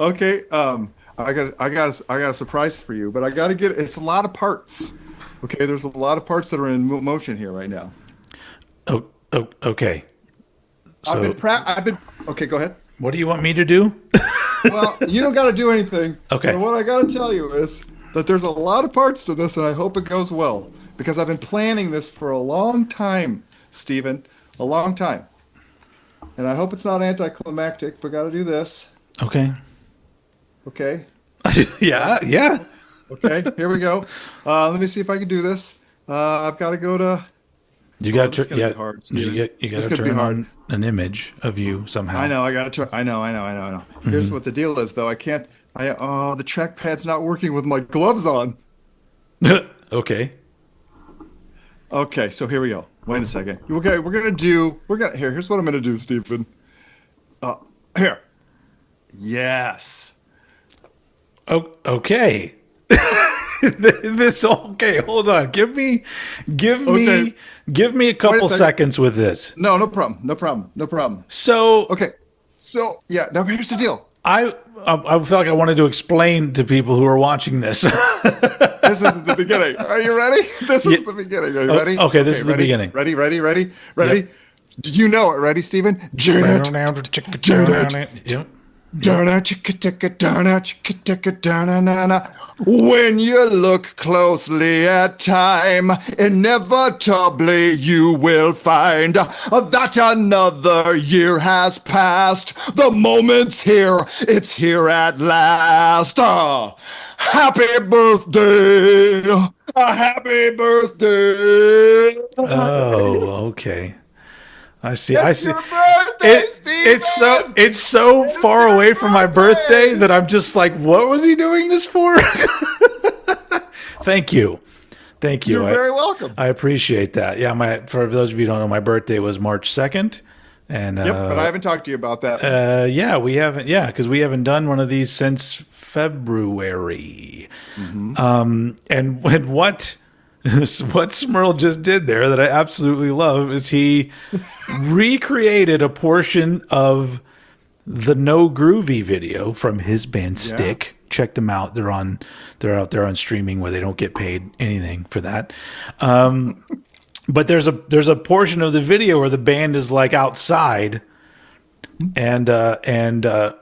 Okay. I got a surprise for you, but I got to get. It's a lot of parts. Okay, there's a lot of parts that are in motion here right now. Okay. So, I've been. Okay, go ahead. what do you want me to do? Well, you don't got to do anything. Okay. But what I got to tell you is that there's a lot of parts to this, and I hope it goes well because I've been planning this for a long time, Stephen, a long time. And I hope it's not anticlimactic, but got to do this. Okay. Okay. Yeah. Yeah. Okay. Here we go. Let me see if I can do this. I've got to go to. You Oh, got this is to gonna yeah. be hard, You Steven. got This to is gonna be turn hard. on an image of you somehow. I know. I got to try. I know. Here's what the deal is, though. I can't. The trackpad's not working with my gloves on. Okay. Okay, so here we go. Wait a second. Okay, here's what I'm gonna do, Stephen. Uh, Here. Yes. Oh, okay. This okay. Hold on. Give Okay. me, give me a Wait a couple second. seconds with this. No, no problem. No problem. No problem. So Okay. So yeah, now here's the deal. I feel like I wanted to explain to people who are watching this. This is the beginning. Are you ready? This Yeah. is the beginning. Are you ready? Okay, this is the ready? beginning. Ready? Yep. Did you know it? Ready, Stephen? Janet. Yep. Darna chicka ticka darna chicka ticka darna na na. When you look closely at time, inevitably you will find that another year has passed. The moment's here, it's here at last. Happy birthday! A happy birthday! Oh, okay. I see. I It's see. your birthday, Stephen! It's so It's far your away from my birthday that I'm just like, what was he doing this for? Thank you. Thank you. You're very welcome. I appreciate that. Yeah, for those of you who don't know, my birthday was March 2nd. And Yep, but I haven't talked to you about that. yeah, we haven't. Yeah, because we haven't done one of these since February. And what Smirl just did there that I absolutely love is he recreated a portion of the No Groovy video from his band Stick. Check them out. They're out there on streaming where they don't get paid anything for that. But there's a portion of the video where the band is like outside, and Marker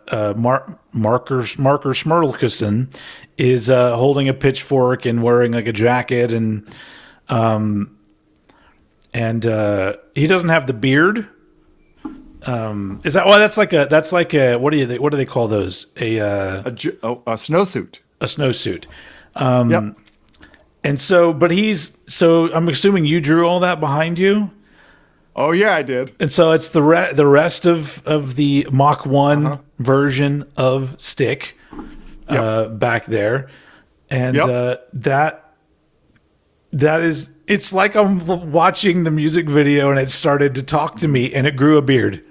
Smirlkison is holding a pitchfork and wearing like a jacket, and he doesn't have the beard. Is that well? That's like a what do they call those? A snowsuit. A snowsuit. Yep. And so, I'm assuming you drew all that behind you. Oh yeah, I did. And so it's the rest of the Mach 1 version of Stick back there. And that is, it's like I'm watching the music video and it started to talk to me and it grew a beard.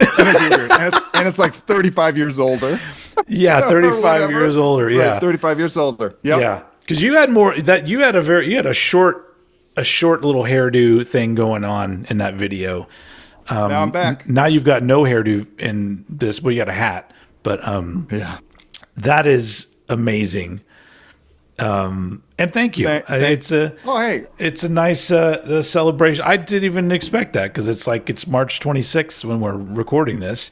And it's like 35 years older. Yeah, 35 years older. Yeah. Right, 35 years older. Yep. Yeah. Because you had a short little hairdo thing going on in that video. Now I'm back. Now you've got no hairdo in this, but you got a hat. But Yeah. that is amazing. And thank you. It's a nice celebration. I didn't even expect that because it's March 26th when we're recording this.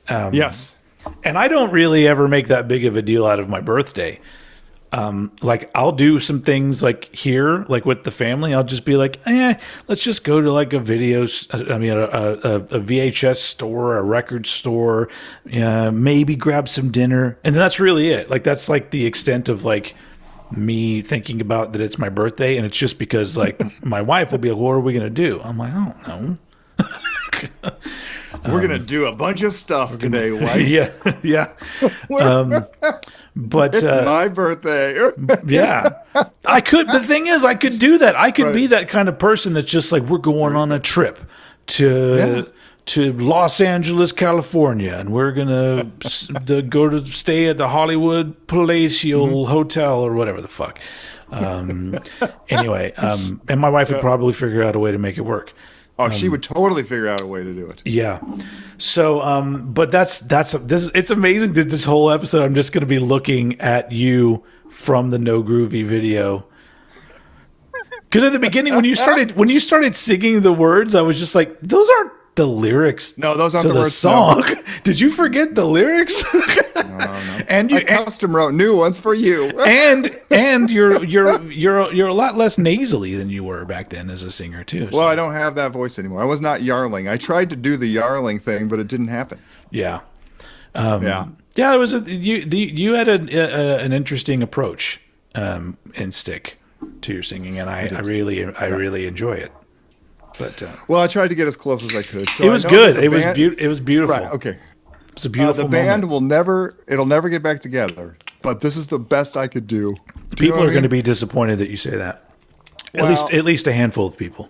Yes. And I don't really ever make that big of a deal out of my birthday. Like I'll do some things like here, like with the family. I'll just be like, let's just go to like a VHS store, a record store, maybe grab some dinner. And that's really it. Like, that's like the extent of like me thinking about that it's my birthday. And it's just because like my wife will be like, what are we going to do? I'm like, I don't know. We're going to do a bunch of stuff today, wife. Yeah. But It's my birthday. yeah, but the thing is, I could do that. I could be that kind of person that's just like, we're going on a trip to Los Angeles, California, and we're gonna go to stay at the Hollywood Palatial Hotel or whatever the fuck. Anyway, and my wife would probably figure out a way to make it work. Oh, she would totally figure out a way to do it. Yeah. So, but it's amazing that this whole episode I'm just going to be looking at you from the No Groovy video. Because at the beginning, when you started singing the words, I was just like, those aren't the lyrics. No, those aren't to the the words, song. no. Did you forget the lyrics? No. And I custom wrote new ones for you. and you're a lot less nasally than you were back then as a singer too. So. Well, I don't have that voice anymore. I was not yarling. I tried to do the yarling thing, but it didn't happen. Yeah. Yeah. Yeah, it was you had an interesting approach and stick to your singing, and I really enjoy it. But well, I tried to get as close as I could. So it was good. It was beautiful. Right. Okay. It's a beautiful. The band moment. it'll never get back together. But this is the best I could do. People are going to be disappointed that you say that. Well, at least a handful of people.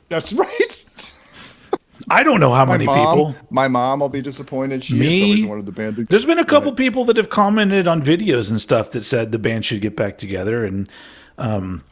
That's right. I don't know how many people. My mom will be disappointed. She always wanted the band to. There's been a couple people that have commented on videos and stuff that said the band should get back together, and I'm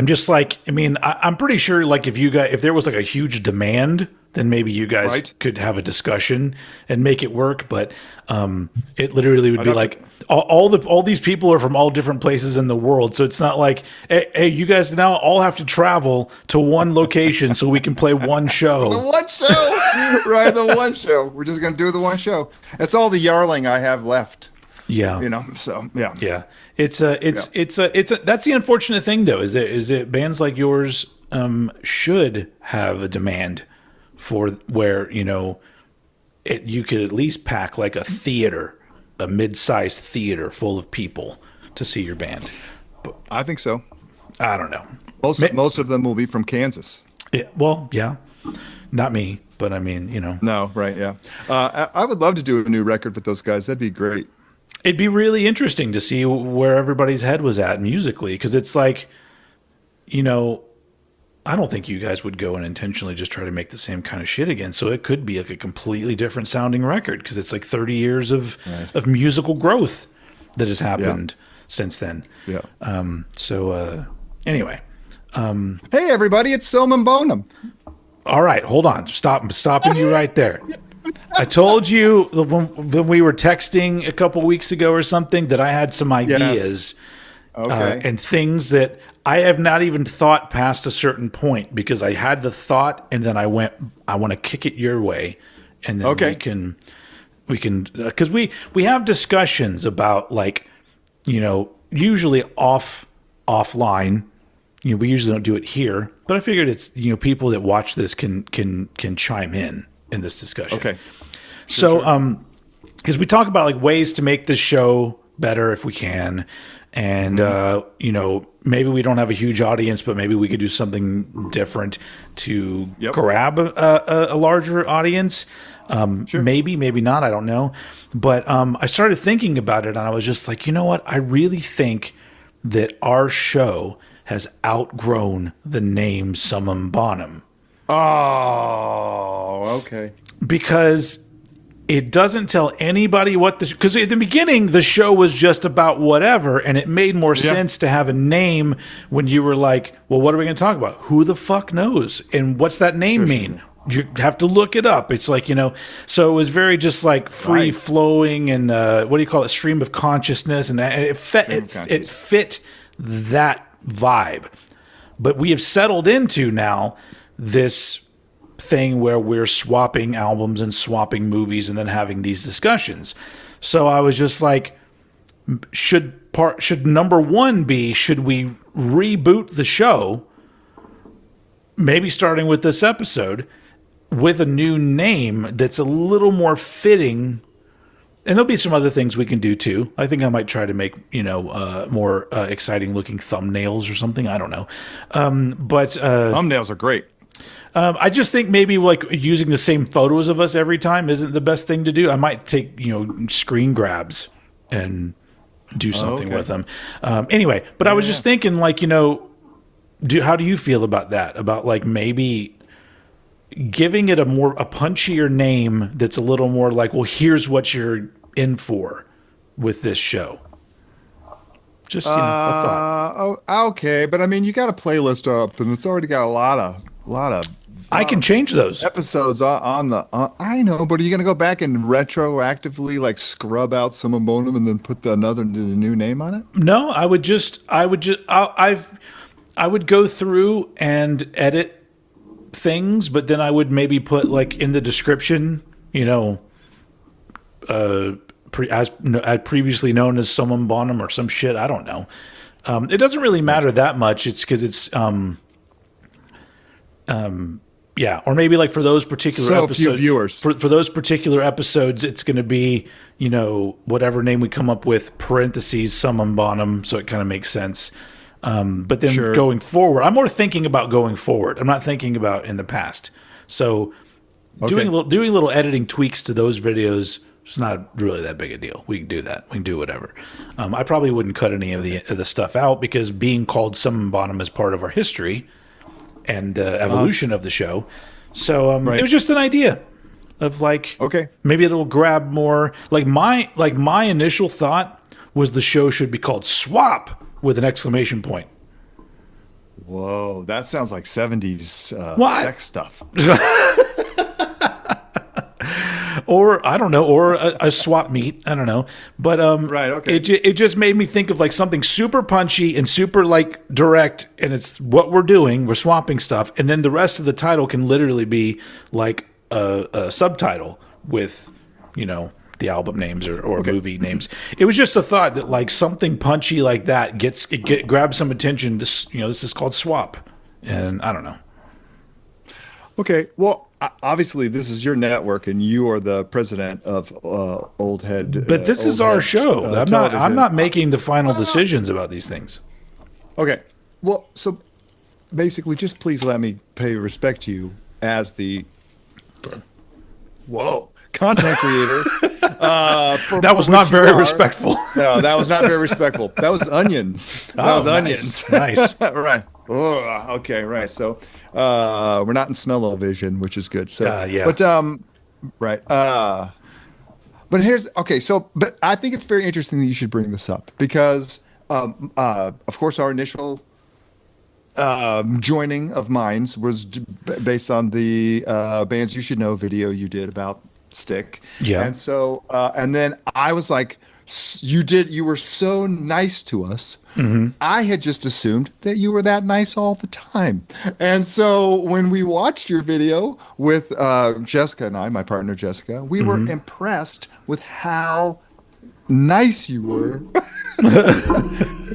just like, I mean, I'm pretty sure like if there was like a huge demand, then maybe you guys could have a discussion and make it work. But it literally would be like all these people are from all different places in the world, so it's not like hey, you guys now all have to travel to one location so we can play one show. The one show, right? The one show. We're just gonna do the one show. That's all the yarling I have left. Yeah, So yeah. Yeah. It's that's the unfortunate thing though, is that bands like yours should have a demand for where, you could at least pack like a mid-sized theater full of people to see your band. But I think so. I don't know. Most of them will be from Kansas. Yeah. Not me, but I mean, No, right, yeah. I would love to do a new record with those guys. That'd be great. It'd be really interesting to see where everybody's head was at musically, because it's like, I don't think you guys would go and intentionally just try to make the same kind of shit again. So it could be like a completely different sounding record, because it's like 30 years of musical growth that has happened since then. Yeah. Anyway. Hey, everybody, it's Summum Bonum. All right, hold on. Stopping you right there. I told you when we were texting a couple weeks ago or something that I had some ideas and things that I have not even thought past a certain point, because I had the thought and then I went, I want to kick it your way, and then we can because we have discussions about like, usually offline. We usually don't do it here, but I figured it's people that watch this can chime in this discussion. Okay. So, because we talk about like ways to make this show better if we can, and maybe we don't have a huge audience, but maybe we could do something different to grab a larger audience. Maybe not. I don't know. But I started thinking about it, and I was just like, you know what? I really think that our show has outgrown the name Summum Bonum. Oh, okay. Because it doesn't tell anybody because at the beginning the show was just about whatever, and it made more sense to have a name when you were like, well, what are we going to talk about? Who the fuck knows? And what's that name mean? You have to look it up. It's like, so it was very just like free flowing and what do you call it? Stream of consciousness. And it fit that vibe. But we have settled into now this thing where we're swapping albums and swapping movies and then having these discussions. So I was just like, should number one be, should we reboot the show, maybe starting with this episode, with a new name that's a little more fitting? And there'll be some other things we can do too. I think I might try to make, more exciting looking thumbnails or something. I don't know. But thumbnails are great. I just think maybe like using the same photos of us every time isn't the best thing to do. I might take, screen grabs and do something with them. Anyway, but I was just thinking like, how do you feel about that? About like maybe giving it a punchier name that's a little more like, well, here's what you're in for with this show. Just a thought. Okay, but I mean, you got a playlist up, and it's already got a lot of I can change those. episodes on the. I know, but are you going to go back and retroactively like scrub out Summum Bonum and then put the new name on it? No, I would go through and edit things, but then I would maybe put like in the description, as previously known as Summum Bonum or some shit. I don't know. It doesn't really matter that much. It's because it's yeah, or maybe like for those particular episodes, few viewers. For those particular episodes, it's going to be whatever name we come up with, parentheses Summum Bonum, so it kind of makes sense. But then going forward, I'm more thinking about going forward. I'm not thinking about in the past. So doing little editing tweaks to those videos, it's not really that big a deal. We can do that. We can do whatever. I probably wouldn't cut any of the stuff out because being called Summum Bonum is part of our history and the evolution of the show. So it was just an idea of maybe it'll grab more. Like my initial thought was the show should be called Swap with an exclamation point. Whoa, that sounds like 70s sex stuff. Or I don't know, or a swap meet. I don't know, but it just made me think of like something super punchy and super like direct, and it's what we're doing. We're swapping stuff, and then the rest of the title can literally be like a subtitle with the album names or movie names. It was just a thought that like something punchy like that grabs some attention. This is called Swap, and I don't know. Okay, well, obviously this is your network, and you are the president of Old Head. But this is our show. I'm not making the final decisions about these things. Okay, well, so basically, just please let me pay respect to you as the content creator. That was not very respectful. No, that was not very respectful. That was onions. Onions. Nice. Right. Okay. Right. So we're not in smell-o-vision, which is good. So yeah. But right. But but I think it's very interesting that you should bring this up because of course our initial joining of minds was based on the Bands You Should Know video you did about Stick. Yeah. And so and then I was like, you were so nice to us. Mm-hmm. I had just assumed that you were that nice all the time. And so when we watched your video with Jessica and I, my partner Jessica, we were impressed with how nice you were.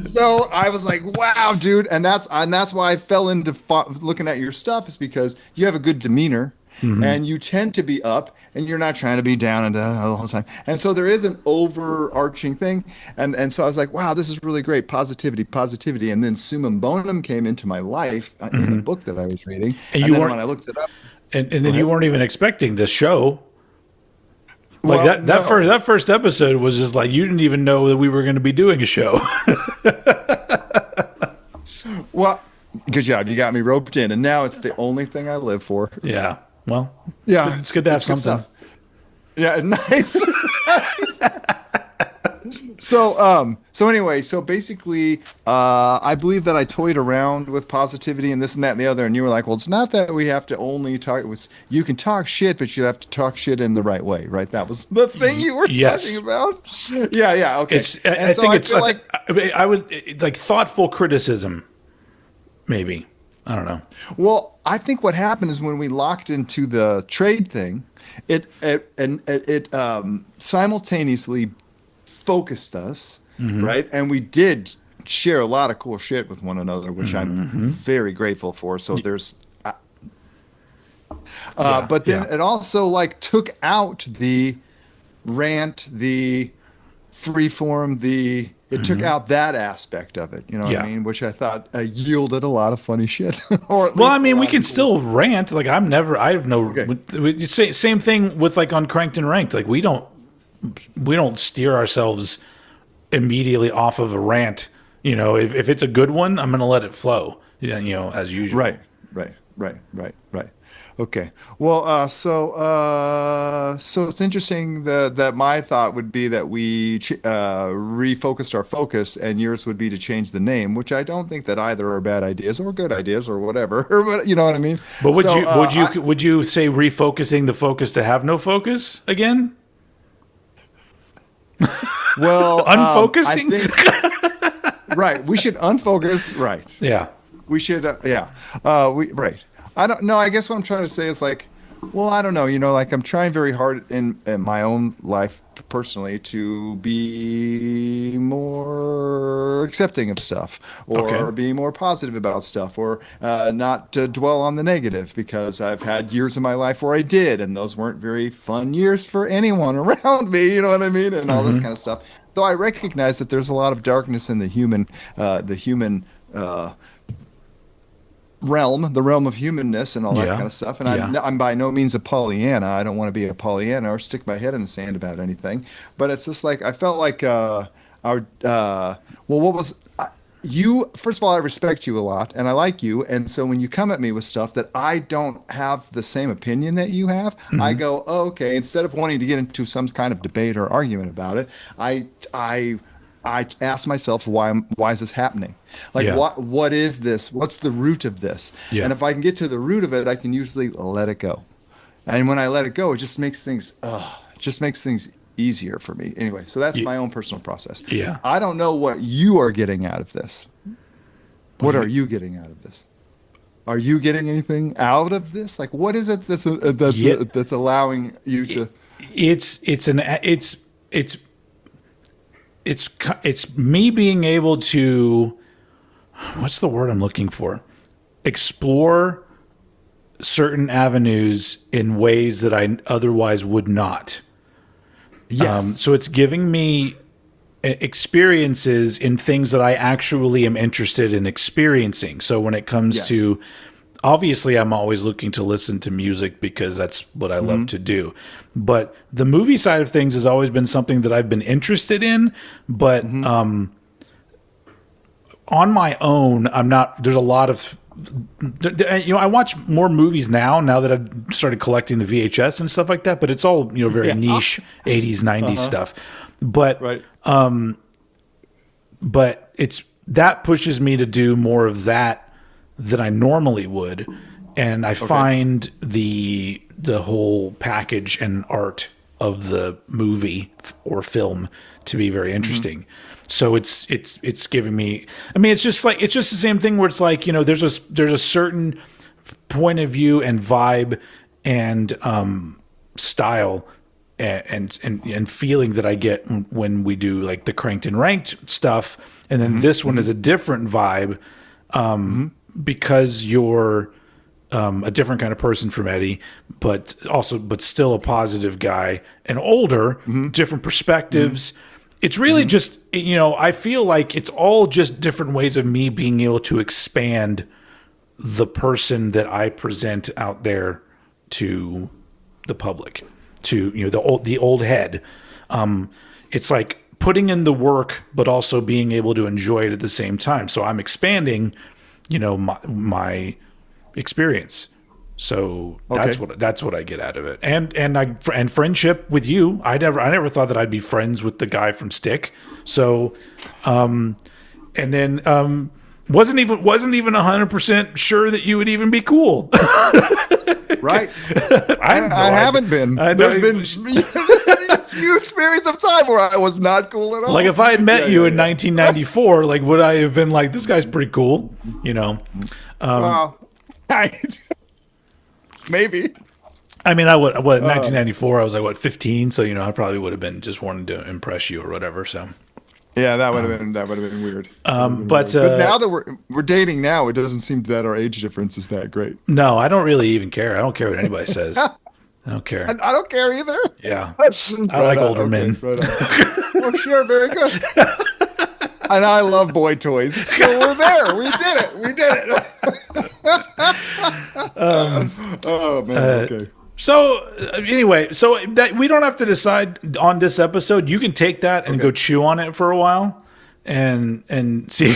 So I was like, wow, dude. And that's why I fell into looking at your stuff, is because you have a good demeanor. Mm-hmm. And you tend to be up, and you're not trying to be down and down the whole time. And so there is an overarching thing. And so I was like, wow, this is really great. Positivity. And then Summum Bonum came into my life in a book that I was reading. And then when I looked it up. And then you weren't even expecting this show. Like that first episode was just like, you didn't even know that we were going to be doing a show. Well, good job. You got me roped in. And now it's the only thing I live for. Yeah. Well, yeah, it's good to have something. Yeah, nice. So anyway, so basically, I believe that I toyed around with positivity and this and that and the other, and you were like, well, it's not that we have to only talk. You can talk shit, but you have to talk shit in the right way, right? That was the thing you were talking about. Yeah, okay. I would like thoughtful criticism, maybe. I don't know. Well, I think what happened is when we locked into the trade thing, it simultaneously focused us, right? And we did share a lot of cool shit with one another, which I'm very grateful for. So there's, but then it also like took out the rant, the freeform, it took out that aspect of it, you know what I mean? Which I thought yielded a lot of funny shit. We can still rant. Like I have no. Same thing with like on Cranked and Ranked. Like we don't steer ourselves immediately off of a rant. If it's a good one, I'm going to let it flow. As usual. Right. Right. Okay. Well, so it's interesting that my thought would be that we refocused our focus, and yours would be to change the name, which I don't think that either are bad ideas or good ideas or whatever. But you know what I mean? But So, would you say refocusing the focus to have no focus again? well, I Unfocusing? think right. We should unfocus. Right. Yeah. We should, yeah. We right. I don't know. I guess what I'm trying to say is like, well, I don't know. Like I'm trying very hard in my own life personally to be more accepting of stuff, Okay. or be more positive about stuff, or not to dwell on the negative, because I've had years of my life where I did, and those weren't very fun years for anyone around me. You know what I mean? And all this kind of stuff. Though I recognize that there's a lot of darkness in the human. The realm of humanness and all that Yeah. kind of stuff. And Yeah. I'm by no means a Pollyanna. I don't want to be a Pollyanna or stick my head in the sand about anything. But it's just like I felt like what was you? First of all, I respect you a lot, and I like you. And so when you come at me with stuff that I don't have the same opinion that you have, I go, oh, okay. Instead of wanting to get into some kind of debate or argument about it, I ask myself, why is this happening? Like, Yeah. what is this? What's the root of this? Yeah. And if I can get to the root of it, I can usually let it go. And when I let it go, it just makes things easier for me. Anyway, so that's my own personal process. Yeah. I don't know what you are getting out of this. What are you getting out of this? Are you getting anything out of this? Like, what is it Yeah. that's allowing you to? It's me being able to, what's the word I'm looking for? Explore certain avenues in ways that I otherwise would not. Yes. So it's giving me experiences in things that I actually am interested in experiencing. So when it comes Yes. to, obviously, I'm always looking to listen to music because that's what I love to do. But the movie side of things has always been something that I've been interested in. But on my own, I'm not. There's a lot of, I watch more movies now that I've started collecting the VHS and stuff like that. But it's all very niche 80s, 90s stuff. But Right. but it's that pushes me to do more of that than I normally would, and I find the whole package and art of the movie or film to be very interesting. So it's giving me. I mean, it's just the same thing where it's like there's a certain point of view and vibe and style and feeling that I get when we do like the cranked and ranked stuff, and then this one is a different vibe. Because you're a different kind of person from Eddie, but still a positive guy and older, different perspectives. It's really just, I feel like it's all just different ways of me being able to expand the person that I present out there to the public, to, the old head. It's like putting in the work, but also being able to enjoy it at the same time. So I'm expanding my experience. So that's what I get out of it. And friendship with you. I never thought that I'd be friends with the guy from Stick. So and then wasn't even 100% sure that you would even be cool. Right. I haven't been. There's been huge periods of time where I was not cool at all. Like if I had met you in 1994, like would I have been like, this guy's pretty cool, Maybe. I mean, I would. What 1994? I was like 15, so I probably would have been just wanting to impress you or whatever. So yeah, that would have been weird. But now that we're dating now, it doesn't seem that our age difference is that great. No, I don't really even care. I don't care what anybody says. I don't care. I don't care either. Yeah, I like older men. Right on. Well, sure, very good. And I love boy toys, so we're there. We did it. Oh man. Okay. So anyway, so that we don't have to decide on this episode. You can take that and go chew on it for a while, and see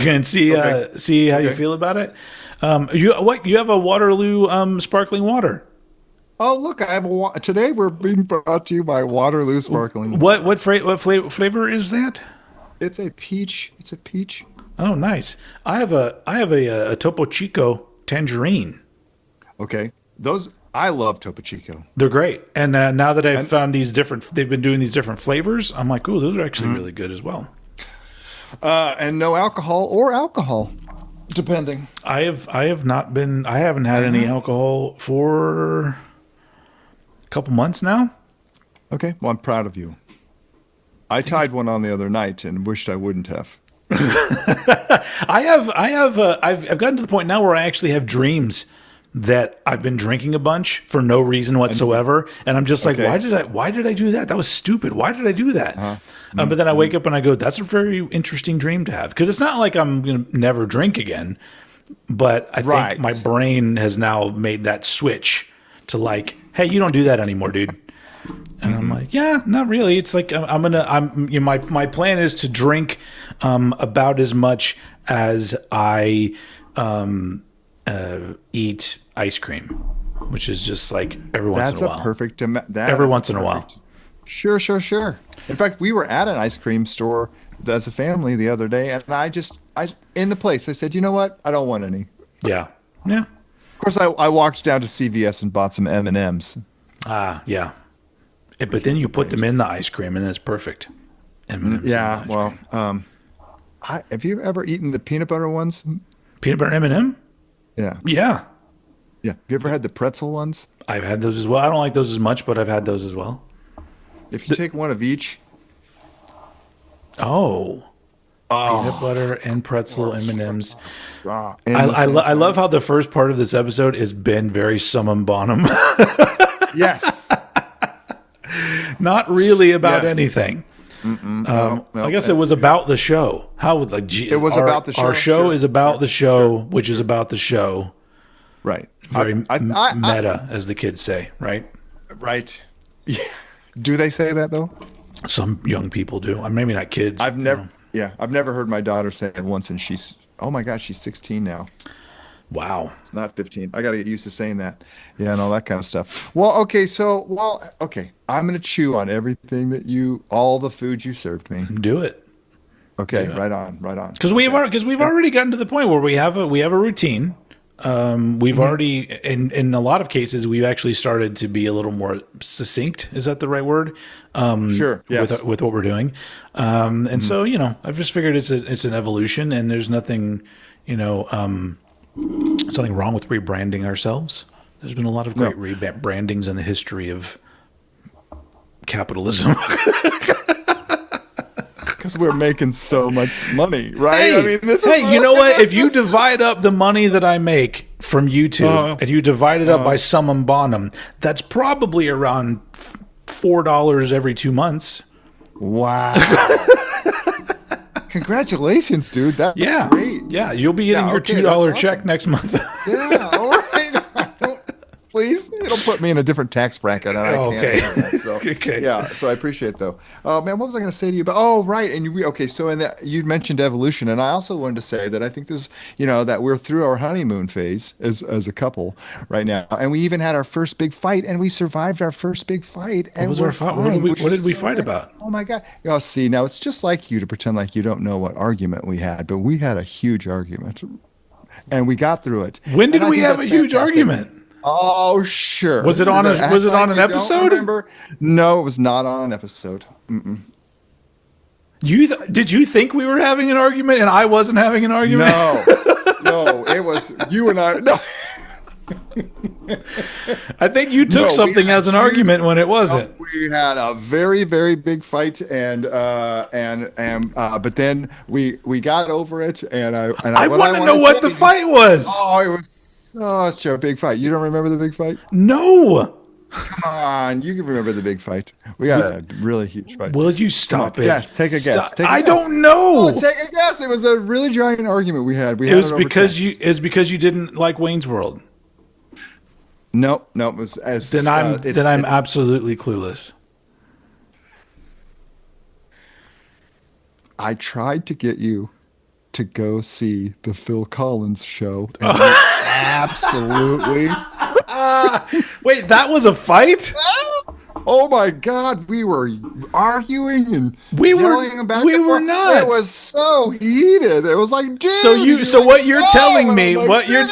how you feel about it. You have a Waterloo sparkling water. Oh, look, I have today we're being brought to you by Waterloo Sparkling Water. Flavor is that? It's a peach. It's a peach. Oh, nice. I have a Topo Chico tangerine. Okay. I love Topo Chico. They're great. And now that I've found they've been doing these different flavors. I'm like, ooh, those are actually really good as well. And no alcohol or alcohol, depending. I haven't had any alcohol for a couple months now. Okay. Well, I'm proud of you. I tied one on the other night and wished I wouldn't have. I've gotten to the point now where I actually have dreams that I've been drinking a bunch for no reason whatsoever, and I'm just like, why did I do that? That was stupid. Why did I do that? But then I wake up and I go, that's a very interesting dream to have, because it's not like I'm gonna never drink again, but I think my brain has now made that switch to like, hey, you don't do that anymore, dude. And I'm like, yeah, not really. It's like my plan is to drink about as much as I eat ice cream, which is just like every once in a while. Every once in a while. Sure. In fact, we were at an ice cream store as a family the other day, and I in the place, I said, you know what? I don't want any. Yeah. Of course, I walked down to CVS and bought some M&Ms. Yeah. But then you put them in the ice cream, and that's perfect. M&Ms yeah. Well, have you ever eaten the peanut butter ones? Peanut butter M&M? Yeah. Yeah. Yeah. Have you ever had the pretzel ones? I've had those as well. I don't like those as much, but I've had those as well. If you take one of each. Peanut butter and pretzel M&Ms. I love how the first part of this episode has been very Summum Bonum. Yes. Not really about anything. No, I guess it was about the show. It was about the show. Our show is about the show, which is about the show. Right. Very meta, as the kids say, right? Right. Yeah. Do they say that though? Some young people do. Maybe not kids. I've never heard my daughter say it once, and she's 16 now. Wow. It's not 15. I got to get used to saying that. Yeah, and all that kind of stuff. Well, okay. I'm going to chew on everything all the food you served me. Do it. Okay. Do it. Right on. Because we've already gotten to the point where we have a routine. We've already, in a lot of cases, we've actually started to be a little more succinct. Is that the right word? Sure. Yes. With what we're doing. And so, I've just figured it's an evolution, and there's nothing, something wrong with rebranding ourselves. There's been a lot of great rebrandings in the history of capitalism. Because we're making so much money, right? You know what? If you divide up the money that I make from YouTube and you divide it up by Summum Bonum, that's probably around $4 every 2 months. Wow. Congratulations, dude. That's great. Yeah, you'll be getting your $2 check next month. Yeah, all right. Please, it'll put me in a different tax bracket. And I can't have that, so. Okay. Yeah, so I appreciate it, though. Man, what was I going to say to you about? Oh, right. And so you mentioned evolution, and I also wanted to say that I think this, that we're through our honeymoon phase as a couple right now, and we even had our first big fight, and we survived our first big fight. What was our fight? What did we fight about? Oh my God! See, now it's just like you to pretend like you don't know what argument we had, but we had a huge argument, and we got through it. When did we have a huge argument? Oh, sure. Was it on an episode? No, it was not on an episode. Mm-mm. Did you think we were having an argument and I wasn't having an argument? No, it was you and I. No. I think you took something as an argument when it wasn't. We had a very, very big fight, and but then we got over it, and I want to know what the fight was. Oh, it was such a big fight. You don't remember the big fight? No. Come on, you can remember the big fight. We had a really huge fight. Will you stop it? Yes, take a guess. I don't know. Oh, take a guess. It was a really giant argument we had. It was because you didn't like Wayne's World. No, it was as then I'm absolutely clueless. I tried to get you to go see the Phil Collins show. And Absolutely. Wait, that was a fight? Oh my God, we were arguing and We yelling back we and were forth. not. It was so heated. It was like, dude. So what you're telling And me, I'm like, is And I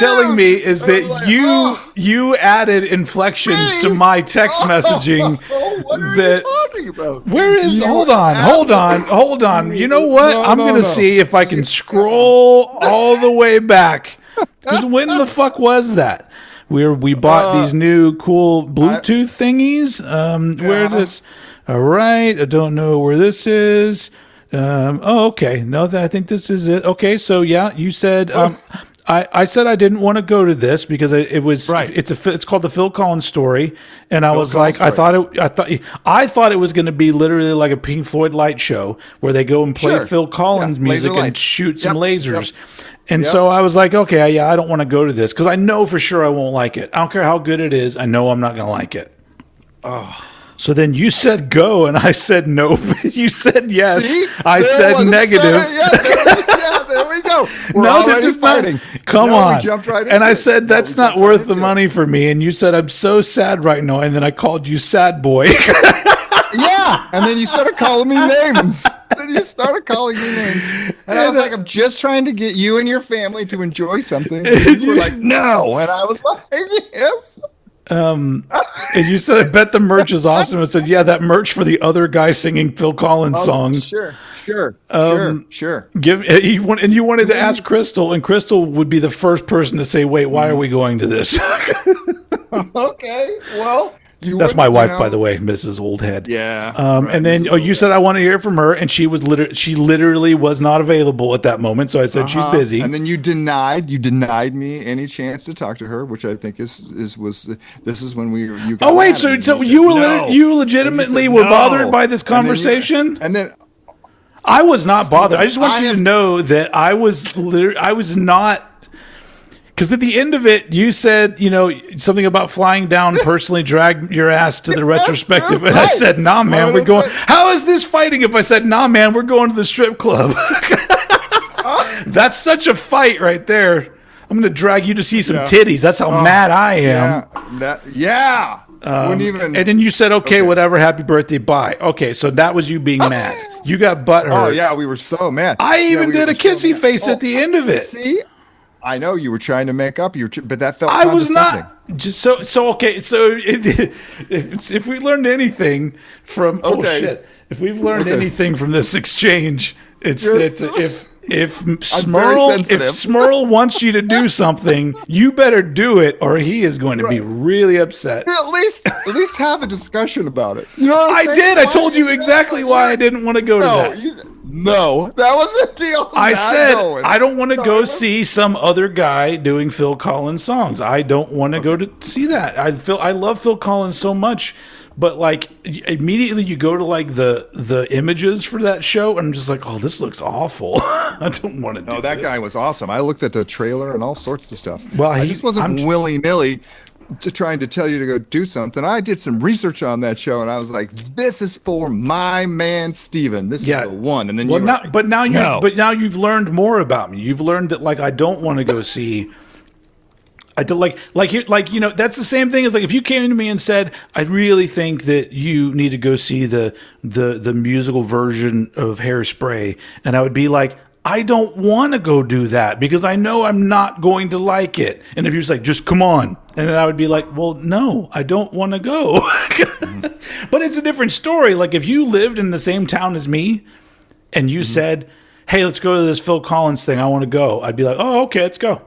that was like, you added inflections to me? my text messaging. What are that you talking about? Where is? You Hold on. You know what? No, I'm gonna no. see if I can scroll all the way back. Because when the fuck was that? We bought these new cool Bluetooth thingies. Where this? All right, I don't know where this is. Okay. No, I think this is it. Okay, so yeah, you said. I said I didn't want to go to this because it was Right. It's called the Phil Collins story, and I was Collins like story. I thought it was going to be literally like a Pink Floyd light show where they go and play Sure. Phil Collins Yeah, music laser and lights. shoot some Yep, lasers. yep. And Yep. so I was like, okay, yeah, I don't want to go to this because I know for sure I won't like it. I don't care how good it is. I know I'm not going to like it. So then you said go, and I said no. You said yes. See? I There said was a negative. there we go. We're No, this already is not. fighting. Come No, on. We jumped right and into I it. said No, that's we not jumped worth right the into money for me. And you said I'm so sad right now. And then I called you sad boy. Yeah, and then you started calling me names. Then you started calling me names, and I was like, "I'm just trying to get you and your family to enjoy something." And you were like, "No," and I was like, "Yes." And you said I bet the merch is awesome. I said, yeah, that merch for the other guy singing Phil Collins songs. Sure. You wanted to ask Crystal, and Crystal would be the first person to say, "Wait, why are we going to this?" Okay, well, That's my wife, by the way, Mrs. Oldhead. Yeah. And then you said I want to hear from her, and she literally was not available at that moment. So I said she's busy. And then you denied me any chance to talk to her, which I think this is when you. Got Oh wait, mad so at me. so said, you were "No." you legitimately And you were said, bothered "No." by this conversation? And then I was not bothered. I just want you to know that I was not. Because at the end of it, you said, something about flying down, personally drag your ass to the retrospective. And I said, nah, man, we're going. How is this fighting if I said, nah, man, we're going to the strip club? That's such a fight right there. I'm going to drag you to see some titties. That's how mad I am. Wouldn't even. And then you said, okay, whatever, happy birthday, bye. Okay, so that was you being mad. You got butthurt. Oh, yeah, we were so mad. I even did a kissy face at the end of it. See? I know you were trying to make up, but that felt I was condescending. not just so okay. So if we learned anything from if we've learned anything from this exchange, it's that if Smirl wants you to do something, you better do it, or he is going to be really upset. At least have a discussion about it. You know what I'm saying? did. I told you exactly why I didn't want to go to that. No, that was the deal. I said I don't want to go see some other guy doing Phil Collins songs. I don't want to go to see that. I love Phil Collins so much, but like immediately you go to like the images for that show, and I'm just like, oh, this looks awful. I don't want to. No, that guy was awesome. I looked at the trailer and all sorts of stuff. Well, I just wasn't willy-nilly just trying to tell you to go do something. I did some research on that show, and I was like, "This is for my man Steven. This is the one." And then now you've learned more about me. You've learned that like I don't want to go see. I do that's the same thing as like if you came to me and said, I really think that you need to go see the musical version of Hairspray, and I would be like, I don't want to go do that because I know I'm not going to like it. And if you're just like, just come on. And then I would be like, well, no, I don't want to go. But it's a different story. Like if you lived in the same town as me and you said, hey, let's go to this Phil Collins thing. I want to go. I'd be like, oh, okay, let's go.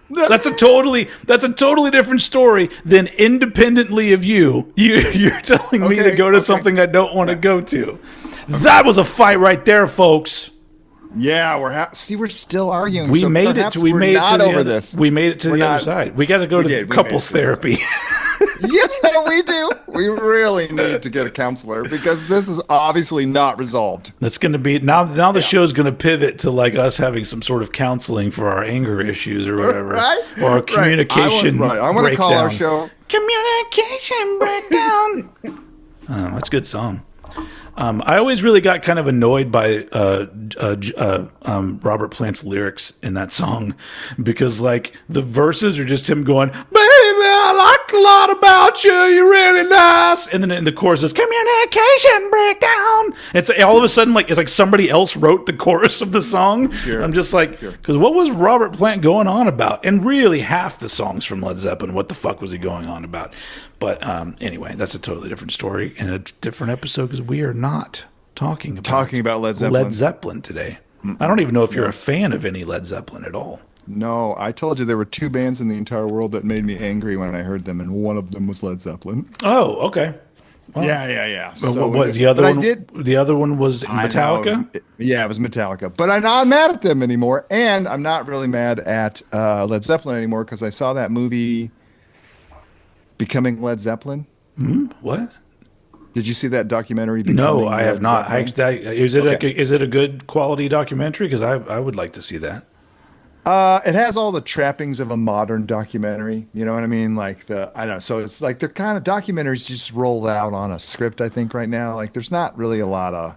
That's a totally different story than independently of you. You're telling me to go to something I don't want to go to. That was a fight right there, folks. Yeah, we're still arguing. We made it to the other side. We got to go to couples therapy. Yeah, we do. We really need to get a counselor because this is obviously not resolved. That's going to be now the show's going to pivot to like us having some sort of counseling for our anger issues or whatever, right? Or our communication. I want to call our show Communication Breakdown. Oh, that's a good song. I always really got kind of annoyed by Robert Plant's lyrics in that song because, like, the verses are just him going, "Baby, I like a lot about you. You're really nice," and then in the chorus is "communication breakdown." It's all of a sudden like it's like somebody else wrote the chorus of the song. Sure. I'm just like, because what was Robert Plant going on about? And really, half the songs from Led Zeppelin, what the fuck was he going on about? But anyway, that's a totally different story and a different episode because we are not talking about Led Zeppelin today. I don't even know if you're a fan of any Led Zeppelin at all. No, I told you there were 2 bands in the entire world that made me angry when I heard them, and one of them was Led Zeppelin. Oh, okay. Well, yeah. So what was the other one? The other one was Metallica? It was Metallica. But I'm not mad at them anymore, and I'm not really mad at Led Zeppelin anymore because I saw that movie Becoming Led Zeppelin. What? Did you see that documentary? No, I have not. Is it Okay. is it a good quality documentary? Because I would like to see that. It has all the trappings of a modern documentary. You know what I mean? Like I don't know. So it's like they're kind of documentaries just rolled out on a script, I think, right now. Like there's not really a lot of,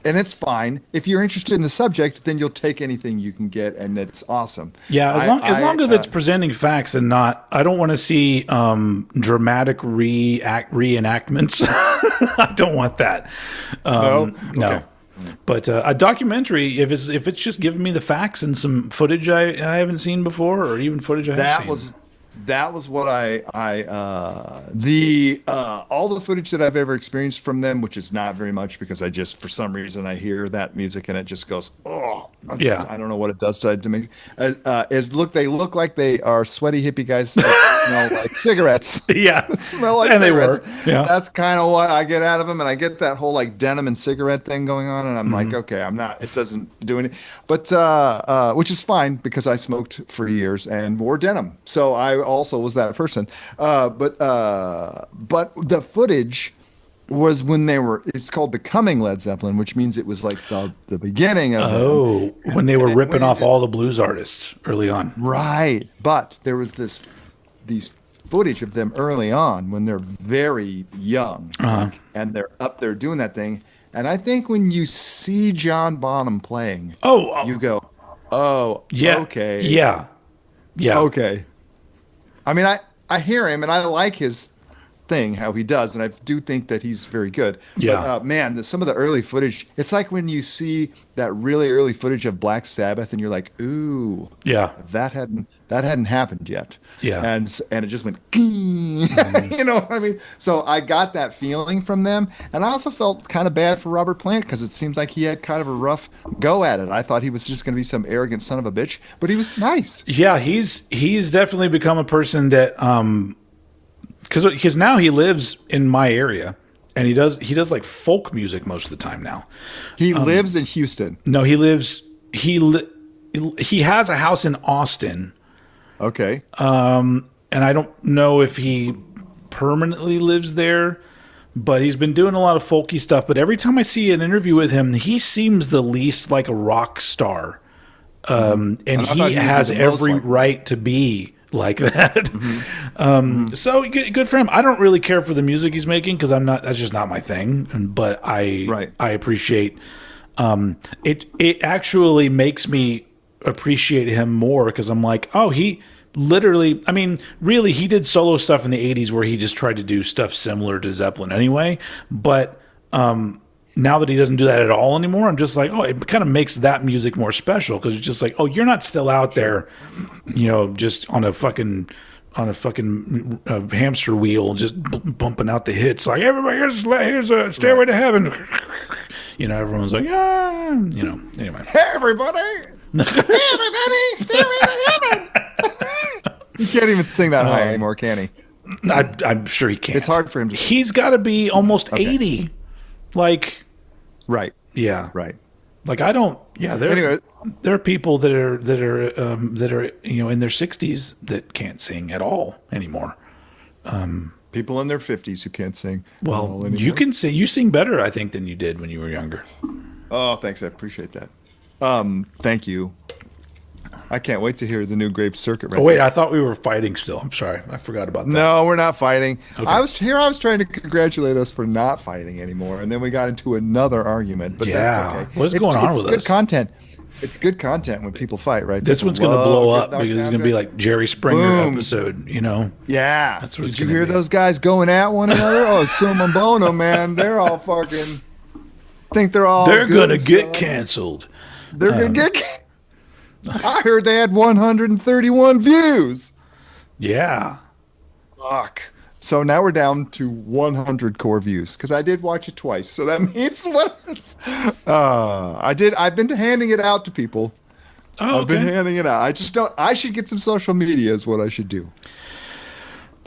and it's fine. If you're interested in the subject, then you'll take anything you can get, and it's awesome. Yeah, as long as it's presenting facts and not, I don't want to see dramatic reenactments. I don't want that. No? No. Okay. But a documentary, if it's just giving me the facts and some footage I haven't seen before, or even footage I have seen. That was what all the footage that I've ever experienced from them, which is not very much because I just, for some reason, I hear that music and it just goes, I don't know what it does to me. They look like they are sweaty hippie guys that smell like cigarettes. Yeah. Smell like and cigarettes. They were. Yeah. That's kind of what I get out of them. And I get that whole like denim and cigarette thing going on. And I'm like, okay, it doesn't do anything. But, which is fine because I smoked for years and wore denim. So I also was that person. But the footage was when it's called Becoming Led Zeppelin, which means it was like the beginning of them. When they were ripping off all the blues artists early on. Right. But there was these footage of them early on when they're very young and they're up there doing that thing. And I think when you see John Bonham playing, you go, yeah, okay. Yeah. Okay. I mean, I hear him and I like his thing, how he does, and I do think that he's very good. Yeah. But, man, some of the early footage, it's like when you see that really early footage of Black Sabbath and you're like, ooh, yeah, that hadn't happened yet. Yeah. And it just went, you know what I mean? So I got that feeling from them. And I also felt kind of bad for Robert Plant because it seems like he had kind of a rough go at it. I thought he was just going to be some arrogant son of a bitch, but he was nice. Yeah, he's definitely become a person that because now he lives in my area and he does like folk music most of the time now. He lives in Houston. No, he has a house in Austin. Okay. And I don't know if he permanently lives there, but he's been doing a lot of folky stuff. But every time I see an interview with him, he seems the least like a rock star. And he has every right to be like that. So good for him. I don't really care for the music he's making because that's just not my thing. But I appreciate it actually makes me appreciate him more because I'm like, he literally, I mean, really, he did solo stuff in the 80s where he just tried to do stuff similar to Zeppelin anyway. But now that he doesn't do that at all anymore, I'm just like, it kind of makes that music more special because it's just like, you're not still out there, just on a fucking hamster wheel, just bumping out the hits. Like, everybody, here's a Stairway to Heaven. Everyone's like, anyway. Everybody, Stairway to Heaven. He can't even sing that high anymore, can he? I'm sure he can't. It's hard for him to. He's got to be almost 80. Like, right. Yeah. Right. Like, I don't. Yeah. There are people that are in their 60s that can't sing at all anymore. People in their 50s who can't sing. Well, you can sing. You sing better, I think, than you did when you were younger. Oh, thanks. I appreciate that. Thank you. I can't wait to hear the new Grave Circuit record. Oh wait, I thought we were fighting still. I'm sorry, I forgot about that. No, we're not fighting. Okay. I was trying to congratulate us for not fighting anymore, and then we got into another argument. But Yeah. that's okay. What's going on with good us? content. It's good content when people fight, right? This People one's going to love blow good up because it's knockdown going to be like Jerry Springer Boom. episode, you know? Yeah. That's what it's Did you gonna hear be. those guys going at one another? Oh, Summum Bonum, man. They're all fucking think they're all They're good going to and get stuff. canceled. They're gonna get I heard they had 131 views. Yeah. Fuck. So now we're down to 100 core views because I did watch it twice. So that means what? I've been handing it out to people. Oh, I've been okay. handing it out. I just don't. I should get some social media. Is what I should do.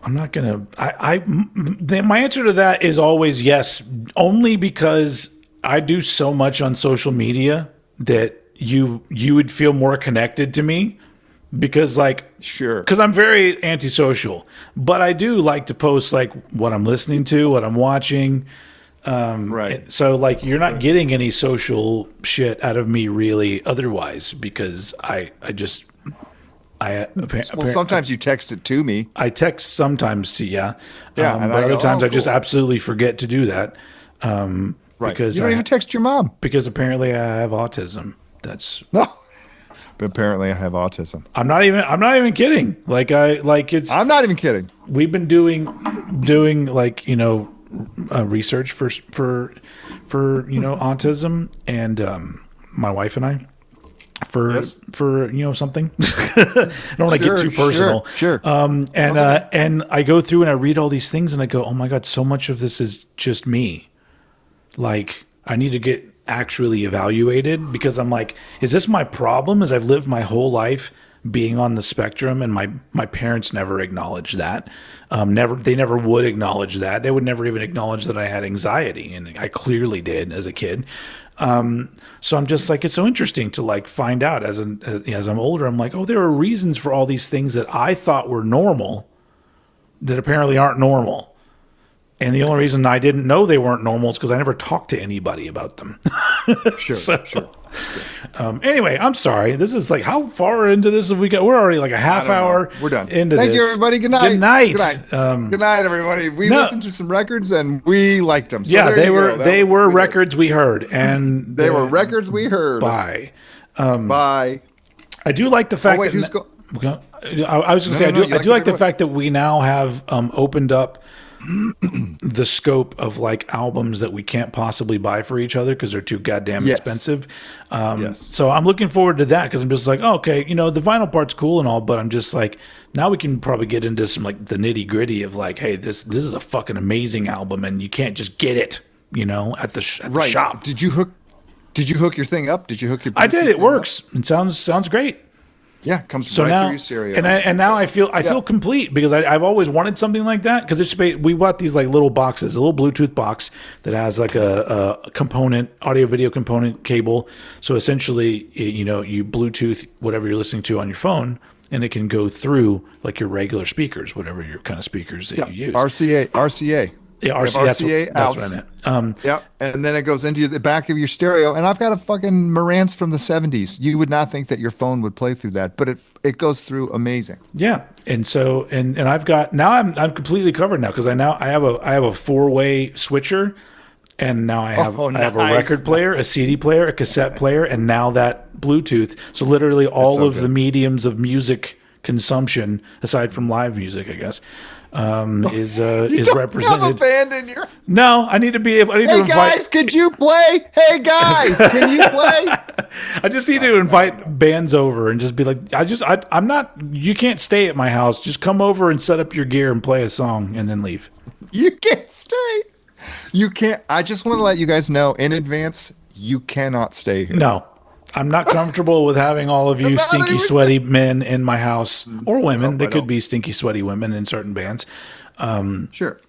I'm not going to. My answer to that is always yes, only because I do so much on social media that you would feel more connected to me. Because Sure. because I'm very antisocial, but I do like to post like what I'm listening to, what I'm watching. Right. So like you're not getting any social shit out of me really otherwise because Well, sometimes you text it to me. I text sometimes to Yeah, and but I other go, times "Oh, I just cool." absolutely forget to do that. Right. Because You don't even text your mom. because apparently I have autism. That's No. But apparently I have autism. I'm not even kidding. It's I'm not even kidding. we've been doing like research for autism and my wife and I Yes. for something. I don't want to get too personal. Sure. And I go through and I read all these things and I go, oh my god, so much of this is just me. Like I need to get actually evaluated because I'm like, is this my problem? As I've lived my whole life being on the spectrum, and my parents never acknowledged that. They never would acknowledge that. They would never even acknowledge that I had anxiety, and I clearly did as a kid. So I'm just like, it's so interesting to like find out as I'm older. I'm like, oh, there are reasons for all these things that I thought were normal that apparently aren't normal. And the only reason I didn't know they weren't normal is because I never talked to anybody about them. Sure. Anyway, I'm sorry. This is like, how far into this have we got? We're already like a half hour. We're done. Into Thank this. you, everybody. Good night. Good night. Good night. Good night, everybody. We No. listened to some records and we liked them. So Yeah, there they you were go. That they was what were we did. records we heard, and They were records we heard. Bye. Bye. I do like the fact wait, that who's go- I was going to say, no, I you like do like the the fact that we now have opened up the scope of like albums that we can't possibly buy for each other because they're too goddamn Yes. expensive. Yes. So I'm looking forward to that because I'm just like, oh, okay, the vinyl part's cool and all, but I'm just like, now we can probably get into some like the nitty gritty of like, hey, this is a fucking amazing album and you can't just get it, at the shop. Did you hook your thing up? Did you hook your I did. Bluetooth It thing works. up? It sounds great. Yeah, it comes So right now, through your stereo. and now I feel complete because I've always wanted something like that because we bought these like little boxes, a little Bluetooth box that has like a component, audio video component cable. So essentially, you Bluetooth whatever you're listening to on your phone, and it can go through like your regular speakers, whatever your kind of speakers that you use. RCA. Yeah, You have RCA. That's what outs. I meant. Yep, and then it goes into the back of your stereo. And I've got a fucking Marantz from the '70s. You would not think that your phone would play through that, but it goes through amazing. Yeah, and so and I've got now I'm completely covered now because I have a 4-way switcher, and now I have I have a nice. record player, a CD player, a cassette player, and now that Bluetooth. So literally all so of good. the mediums of music consumption, aside from live music, I guess, is You represented. have a band in your. No, I need to be able. I need to Hey invite. guys, could you play? Hey guys, can you play? I just need to invite bands over and just be like, I'm not. You can't stay at my house. Just come over and set up your gear and play a song and then leave. You can't stay. You can't. I just want to let you guys know in advance. You cannot stay here. No, I'm not comfortable with having all of you Not stinky, even- sweaty men in my house or women. They I could don't. be stinky, sweaty women in certain bands. Sure.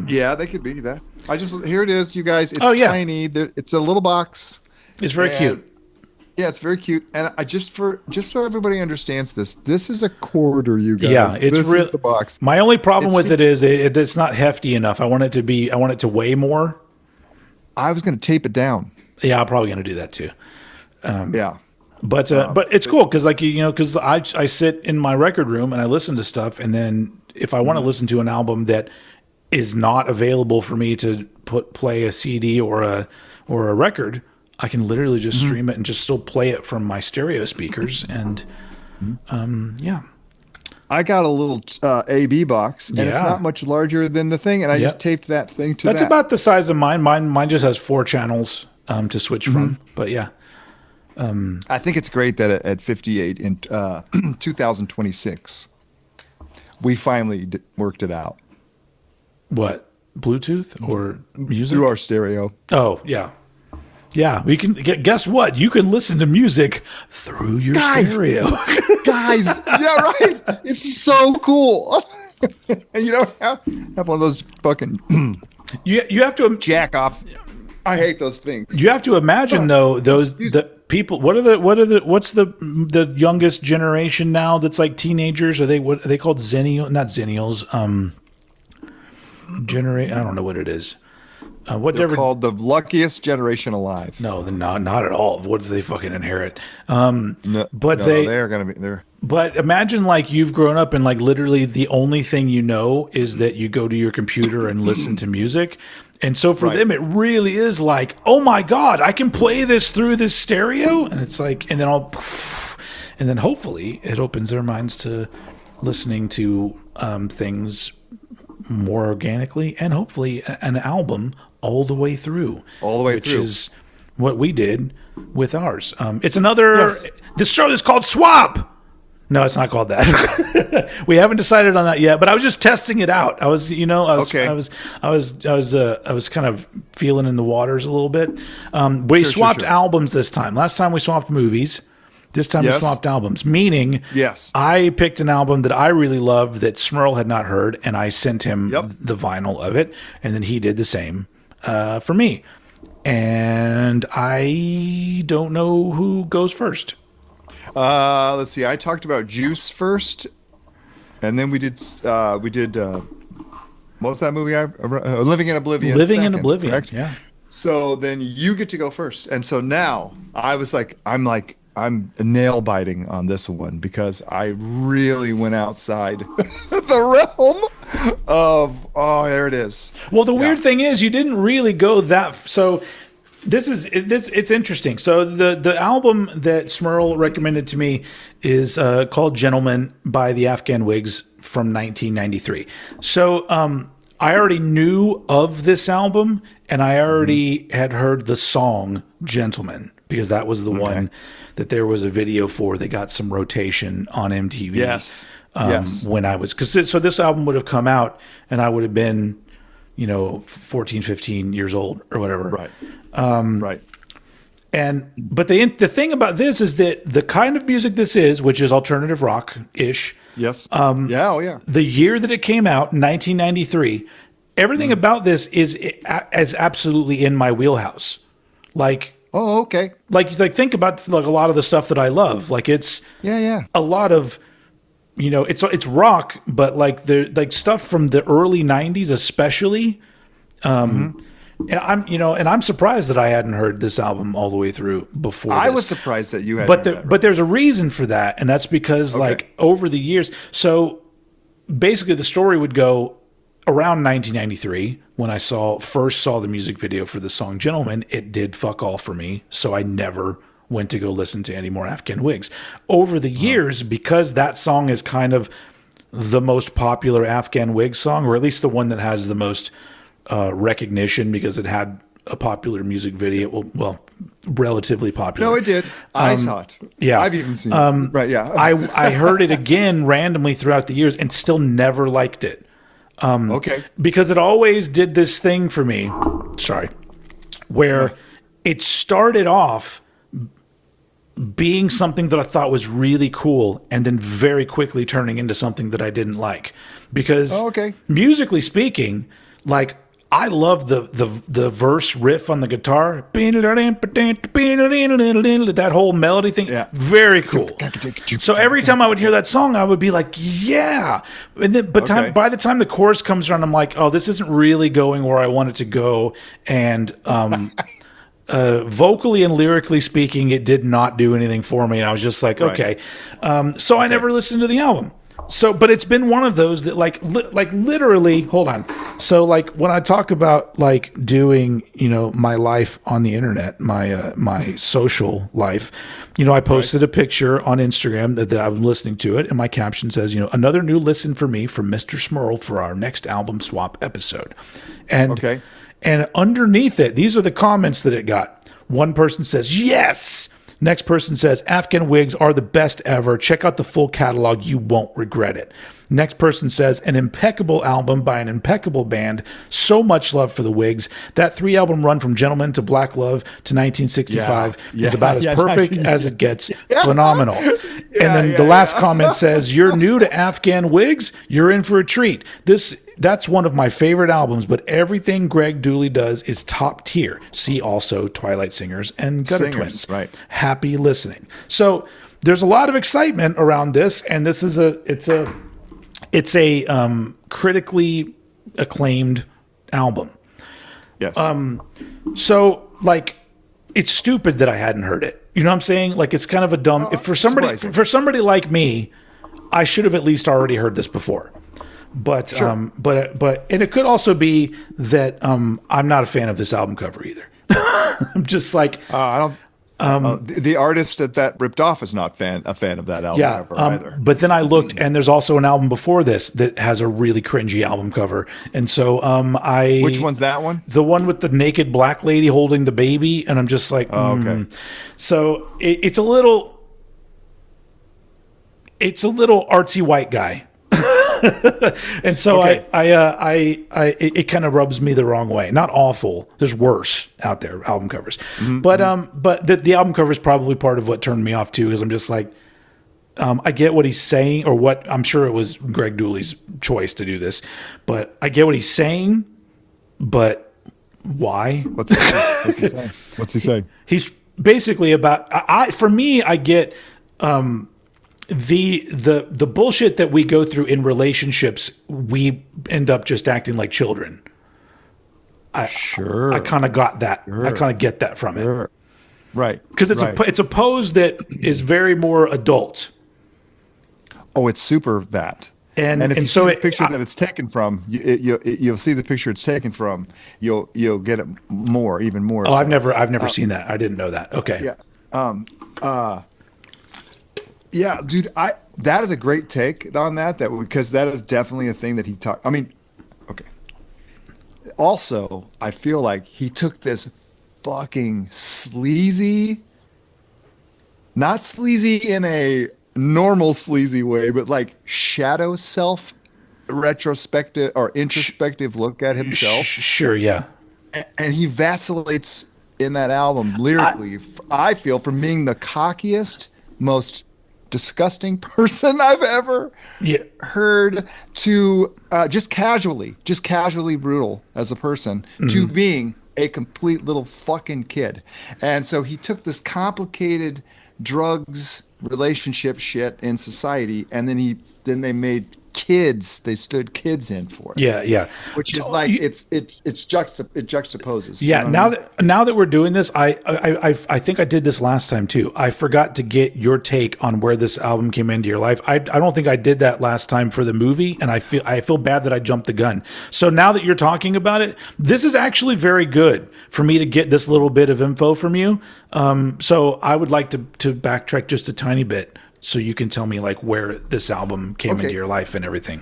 Yeah, they could be that. Here it is, you guys. It's Oh, yeah. tiny. It's a little box. It's very And- cute. Yeah, it's very cute. And I just so everybody understands this is a quarter, you guys. Yeah, it's this real. is the box. My only problem It's- with it is it's not hefty enough. I want it to weigh more. I was going to tape it down. Yeah, I'm probably going to do that too. Yeah. But it's cool because because I sit in my record room and I listen to stuff, and then if I want to listen to an album that is not available for me to play a CD or a record, I can literally just stream it and just still play it from my stereo speakers. And yeah. I got a little AB box, and it's not much larger than the thing, and I just taped that thing to That's about the size of mine. Mine just has 4 channels to switch from. But yeah. I think it's great that at 58 in 2026, we finally worked it out. What? Bluetooth or music? Through our stereo. Oh, yeah. Yeah, we can guess what? You can listen to music through your stereo. Guys, yeah, right. It's so cool. And you don't have one of those fucking you have to jack off. I hate those things. You have to imagine though the people. What's the youngest generation now that's like teenagers? Are they called Zennial? Not Zennials. I don't know what it is. They're called the luckiest generation alive. No, not at all. What do they fucking inherit? They're gonna be there. But imagine like you've grown up and like literally the only thing you know is that you go to your computer and listen to music. And so for them, it really is like, oh my God, I can play this through this stereo. And it's like, and then hopefully it opens their minds to listening to things more organically, and hopefully an album all the way through. Which is what we did with ours. It's another, this show is called Swap. No, it's not called that. We haven't decided on that yet, but I was just testing it out. I was kind of feeling in the waters a little bit. We swapped albums this time. Last time we swapped movies. This time we swapped albums, meaning I picked an album that I really loved that Smirl had not heard, and I sent him the vinyl of it, and then he did the same for me. And I don't know who goes first. Let's see. I talked about Juice first, and then we did what was that movie? Living in Oblivion. Living in Oblivion, correct? Yeah. So then you get to go first, and so now I was like, I'm nail biting on this one because I really went outside the realm of there it is. Well, the weird thing is you didn't really go that so. It's interesting. So the album that Smirl recommended to me is called Gentleman by the Afghan Whigs from 1993. So I already knew of this album, and I already had heard the song Gentleman because that was the one that there was a video for that got some rotation on MTV. Yes. When I was so this album would have come out, and I would have been 14, 15 years old or whatever. Right. But the thing about this is that the kind of music this is, which is alternative rock ish. Yes. The year that it came out, 1993, everything about this is absolutely in my wheelhouse. Like, oh, okay. Like think about like a lot of the stuff that I love. Like it's a lot of. It's rock, but like the stuff from the early '90s, especially. And I'm surprised that I hadn't heard this album all the way through before. I was surprised that you had. But there's a reason for that, and that's because like over the years. So basically, the story would go around 1993 when I first saw the music video for the song "Gentleman." It did fuck all for me, so I never went to go listen to any more Afghan Whigs. Over the years, because that song is kind of the most popular Afghan Whigs song, or at least the one that has the most recognition because it had a popular music video. Well, relatively popular. No, it did. I saw it. Yeah. I've even seen it. Right, yeah. I heard it again randomly throughout the years and still never liked it. Because it always did this thing for me, where it started off being something that I thought was really cool and then very quickly turning into something that I didn't like. Because musically speaking, like I love the verse riff on the guitar. That whole melody thing, very cool. So every time I would hear that song, I would be like, yeah. And then, by the time the chorus comes around, I'm like, oh, this isn't really going where I want it to go. And vocally and lyrically speaking, it did not do anything for me. And I was just like, okay. So I never listened to the album. So, but it's been one of those that like literally, hold on. So like when I talk about like doing, my life on the internet, my social life, I posted a picture on Instagram that I'm listening to it. And my caption says, another new listen for me from Mr. Smirl for our next album swap episode. And, and underneath it, these are the comments that it got. One person says, yes. Next person says, Afghan Whigs are the best ever. Check out the full catalog. You won't regret it. Next person says, an impeccable album by an impeccable band. So much love for the Whigs. That 3-album run from Gentlemen to Black Love to 1965 is about as perfect as it gets. Phenomenal. And then the last comment says, you're new to Afghan Whigs? You're in for a treat. That's one of my favorite albums, but everything Greg Dooley does is top tier. See also Twilight Singers and Gutter Twins. Right. Happy listening. So there's a lot of excitement around this, and this is it's a critically acclaimed album. Yes. So like it's stupid that I hadn't heard it. You know what I'm saying? Like it's kind of a dumb. If for somebody like me, I should have at least already heard this before. But and it could also be that I'm not a fan of this album cover either. I'm just like I don't. The artist that ripped off is not a fan of that album cover either. But then I looked, and there's also an album before this that has a really cringy album cover, and so Which one's that one? The one with the naked black lady holding the baby, and I'm just like, okay. So it's a little artsy white guy. And so it kind of rubs me the wrong way. Not awful. There's worse out there album covers, but the album cover is probably part of what turned me off too. Because I'm just like, I get what he's saying, or what I'm sure it was Greg Dooley's choice to do this, but I get what he's saying. But why? What's he saying? What's he saying? He's basically about. For me, I get. The bullshit that we go through in relationships, we end up just acting like children. I kind of got that. Sure. I kind of get that from it. Right. Because it's a pose that is very more adult. Oh, it's super that. And if you see the picture that it's taken from, you'll see the picture it's taken from. You'll get it even more. Oh, so. I've never seen that. I didn't know that. Okay. Yeah. Yeah, dude, that is a great take on that because that is definitely a thing that he talked. I mean, okay. Also, I feel like he took this fucking sleazy, not sleazy in a normal sleazy way, but like shadow self retrospective or introspective look at himself. Sure, yeah. And he vacillates in that album lyrically. I feel from being the cockiest, most disgusting person I've ever heard to just casually brutal as a person to being a complete little fucking kid. And so he took this complicated drugs relationship shit in society, and then they made kids. They stood kids in for it. Yeah. Which is like it juxtaposes. Yeah. Now that we're doing this, I think I did this last time too. I forgot to get your take on where this album came into your life. I don't think I did that last time for the movie, and I feel bad that I jumped the gun. So now that you're talking about it, this is actually very good for me to get this little bit of info from you. So I would like to backtrack just a tiny bit, so you can tell me like where this album came into your life and everything.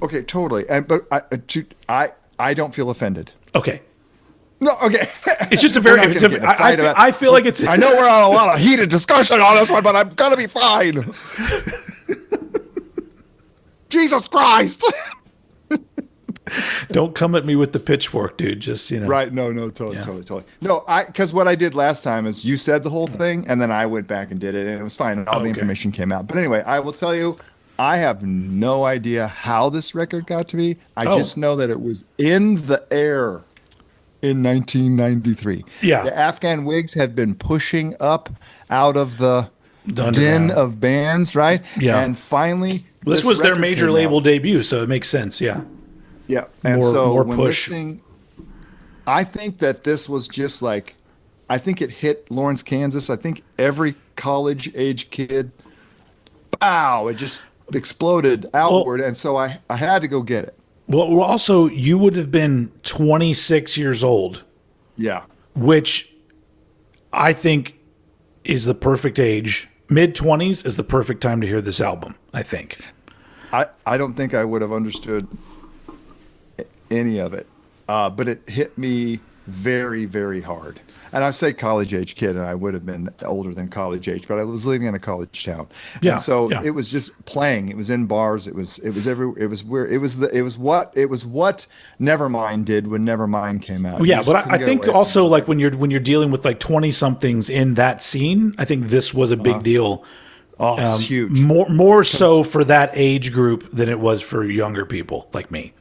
Okay, totally. But I don't feel offended. Okay. No, okay. It's just I feel like it's. I know we're on a lot of heated discussion on this one, but I'm gonna be fine. Jesus Christ! Don't come at me with the pitchfork, dude. Just, Right. No, totally. No, because what I did last time is you said the whole thing, and then I went back and did it, and it was fine. And all the information came out. But anyway, I will tell you, I have no idea how this record got to me. I just know that it was in the air in 1993. Yeah. The Afghan Whigs have been pushing up out of the den of bands, right? Yeah. And finally, this was their major label debut, so it makes sense. Yeah. Yeah, and more push. I think that this was just like I think it hit Lawrence, Kansas. I think every college age kid, pow, it just exploded Well, outward. And so I had to go get it. well, also, you would have been 26 years old, Yeah. which I think is the perfect age. Mid 20s is the perfect time to hear this album, I think. I don't think I would have understood any of it, but it hit me very, very hard. And I say college age kid, and I would have been older than college age, but I was living in a college town, and Yeah, so yeah. it was just playing. It was in bars. It was every. It was where it was what Nevermind did when Nevermind came out. Well, You yeah, just but I couldn't get think away from also it. like when you're dealing with like 20 somethings in that scene, I think this was a big deal. Oh, it's huge. More Because so for that age group than it was for younger people like me.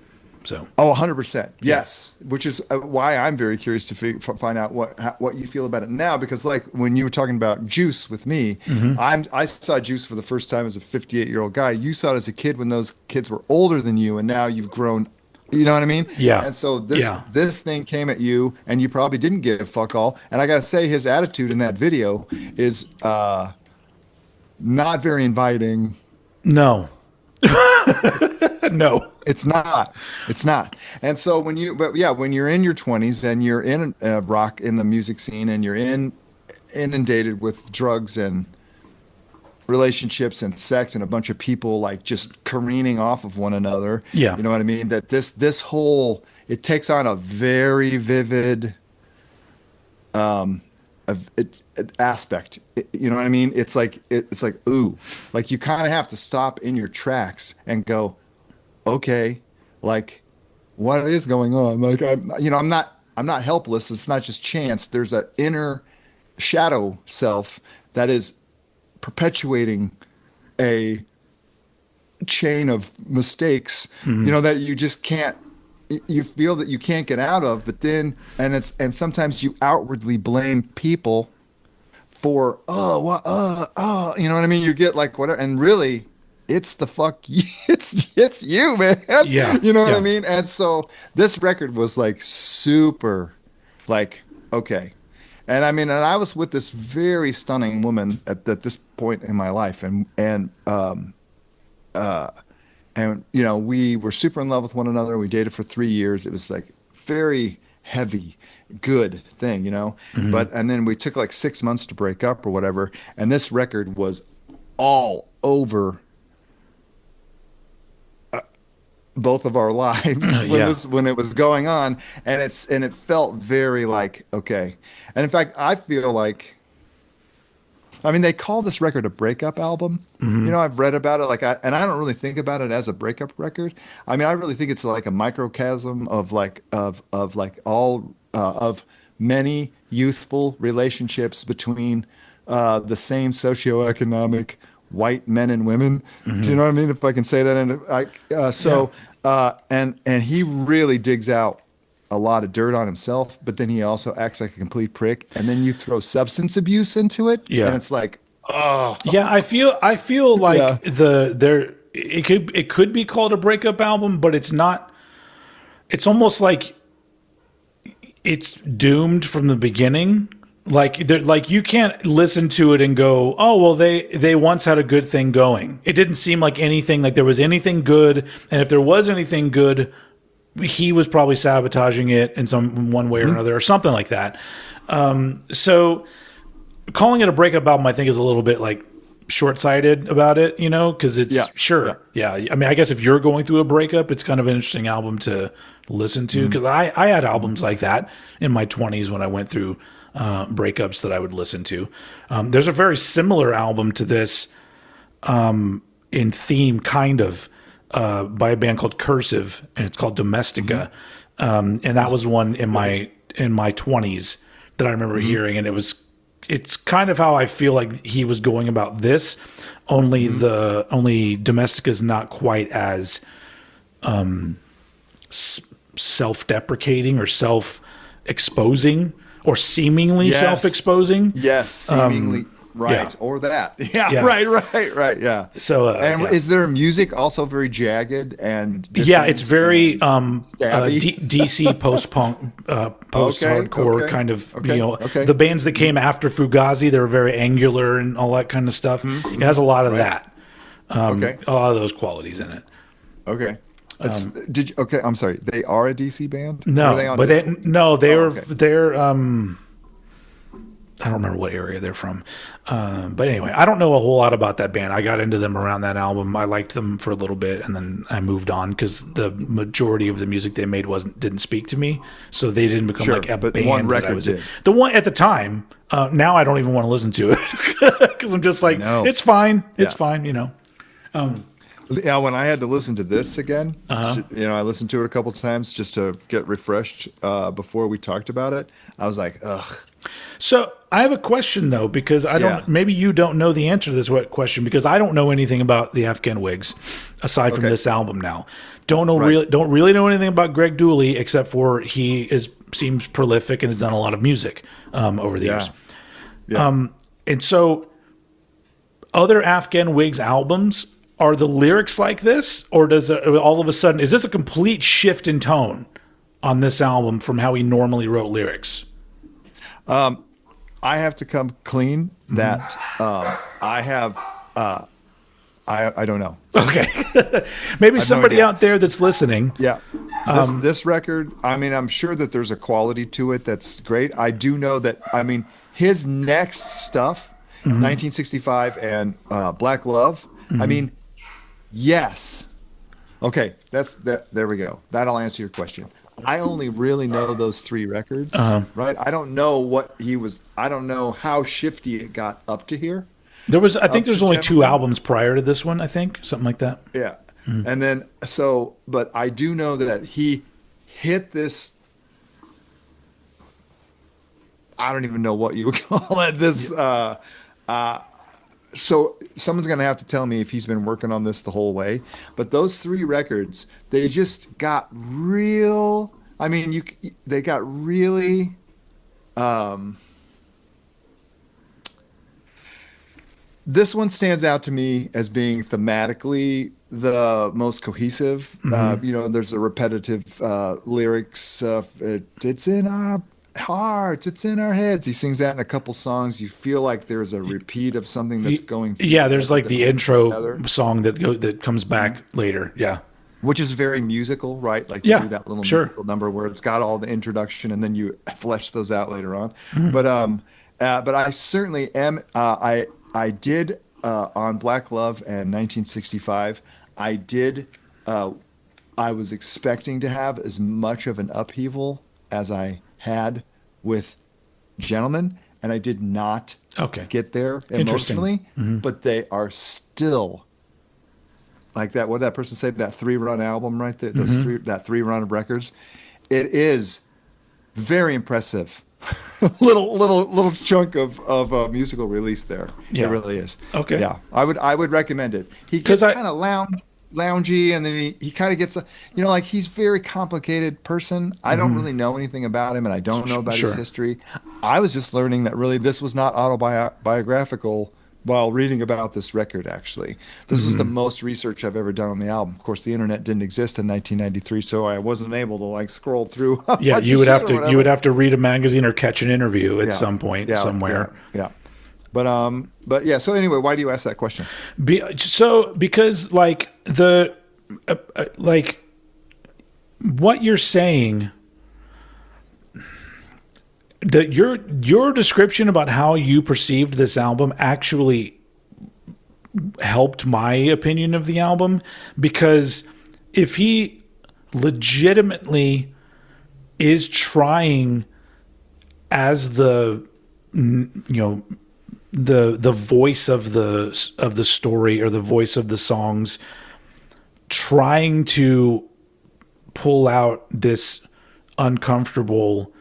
So, 100%. yeah. Yes, which is why I'm very curious to find out what you feel about it now. Because like when you were talking about Juice with me, I saw Juice for the first time as a 58-year-old guy. You saw it as a kid when those kids were older than you, and now you've grown. You know what I mean? Yeah. And so this Yeah. this thing came at you, and you probably didn't give fuck all. And I gotta say, his attitude in that video is not very inviting. No. No. It's not. It's not. And so but yeah, when you're in your 20s and you're in rock in the music scene and you're inundated with drugs and relationships and sex and a bunch of people like just careening off of one another, Yeah. you know what I mean? That this whole it takes on a very vivid aspect. You know what I mean? It's like ooh, like you kind of have to stop in your tracks and go, okay, like what is going on? Like I'm not helpless. It's not just chance. There's an inner shadow self that is perpetuating a chain of mistakes, that you just can't you feel that you can't get out of, but then and sometimes you outwardly blame people for you know what I mean? You get like whatever, and really it's the it's you, man. Yeah. You know what I Yeah. mean? And so this record was like super like okay. And I mean, and I was with this very stunning woman at this point in my life, and we were super in love with one another. We dated for 3 years. It was like very heavy, good thing. But and then we took like 6 months to break up or whatever. And this record was all over both of our lives Yeah. when it was going on, and it felt very like okay. And in fact, I feel like. I mean, they call this record a breakup album. I've read about it, and I don't really think about it as a breakup record. I mean, I really think it's like a microcosm of all of many youthful relationships between the same socioeconomic white men and women. Do you know what I mean? If I can say that, and he really digs out a lot of dirt on himself, but then he also acts like a complete prick. And then you throw substance abuse into it, and Yeah. it's like, oh, Yeah, I feel yeah, like it could be called a breakup album, but it's not. It's almost like it's doomed from the beginning. Like you can't listen to it and go, "Oh, well they once had a good thing going." It didn't seem like anything like there was anything good, and if there was anything good, he was probably sabotaging it in some one way or another or something like that. So calling it a breakup album, I think, is a little bit like short-sighted about it, because it's yeah, yeah. sure. Yeah. I mean, I guess if you're going through a breakup, it's kind of an interesting album to listen to because I had albums like that in my 20s when I went through breakups that I would listen to. There's a very similar album to this in theme, kind of, by a band called Cursive, and it's called Domestica. And that was one in my 20s that I remember hearing, and it's kind of how I feel like he was going about this. Only Domestica is not quite as self-deprecating or self-exposing or seemingly Yes. self-exposing. Yes, seemingly. right, Yeah. or that. Yeah, Yeah. right. Yeah. So, And yeah. is their music also very jagged and Yeah, it's dissonant very and stabby? DC post punk, post Okay, hardcore okay, kind of. okay, okay. The bands that came after Fugazi, they're very angular and all that kind of stuff. It has a lot of Right. that, Okay, a lot of those qualities in it. okay. Okay, I'm sorry. They are a DC band? Or are they No, on but Discord? they're Okay. I don't remember what area they're from. But anyway, I don't know a whole lot about that band. I got into them around that album. I liked them for a little bit, and then I moved on because the majority of the music they made didn't speak to me. So they didn't become Sure, like a but band one that I record was did. in. The one at the time. Now I don't even want to listen to it because I'm just like, know. it's fine. It's Yeah. fine. Yeah, when I had to listen to this again, Uh-huh. I listened to it a couple times just to get refreshed before we talked about it. I was like, ugh. So I have a question though, because I don't. Yeah. Maybe you don't know the answer to this question because I don't know anything about the Afghan Whigs aside from Okay. this album. Now, don't Right. really know anything about Greg Dooley except for seems prolific and has done a lot of music over the years. Yeah. And so, other Afghan Whigs albums, are the lyrics like this, or does it, all of a sudden is this a complete shift in tone on this album from how he normally wrote lyrics? I have to come clean that I have I don't know. Okay. Maybe somebody idea. out there that's listening. Yeah. This record, I mean, I'm sure that there's a quality to it that's great. I do know that, I mean, his next stuff, 1965 and Black Love, I mean, yes. Okay, there we go. That'll answer your question. I only really know those three records, right? I don't know I don't know how shifty it got up to here. I think there's to only 2 Gentleman. albums prior to this one, I think, something like that. Yeah. And then, but I do know that he hit this, I don't even know what you would call it, so someone's going to have to tell me if he's been working on this the whole way. But those 3 records, they just got real, I mean, they got really, this one stands out to me as being thematically the most cohesive. There's a repetitive lyrics. It's in our hearts, it's in our heads. He sings that in a couple songs. You feel like there's a repeat of something that's going through. Yeah, there's like the intro together, song that comes back later. Yeah. which is very musical, right? Like Yeah, you do that little sure. musical number where it's got all the introduction and then you flesh those out later on. Mm-hmm. But I certainly am. I did on Black Love and 1965. I did. I was expecting to have as much of an upheaval as I had with Gentlemen, and I did not get there Interesting. emotionally. But they are still like that. What did that person say? That 3-run album, right? That 3-run of records. It is very impressive. little chunk of musical release there. Yeah. It really is. Okay. Yeah, I would recommend it. He 'Cause gets kind of loungy, and then he kind of gets like he's a very complicated person. I don't really know anything about him, and I don't know about Sure. his history. I was just learning that really this was not autobiographical while reading about this record. Actually, this was the most research I've ever done on the album. Of course, the internet didn't exist in 1993, so I wasn't able to like scroll through. a Yeah, bunch you of would shit have or to whatever. have to read a magazine or catch an interview at Yeah. some point Yeah, somewhere. Yeah. But yeah. So anyway, why do you ask that question? Because like like what you're saying, that your description about how you perceived this album actually helped my opinion of the album, because if he legitimately is trying as the voice of the story or the voice of the songs, trying to pull out this uncomfortable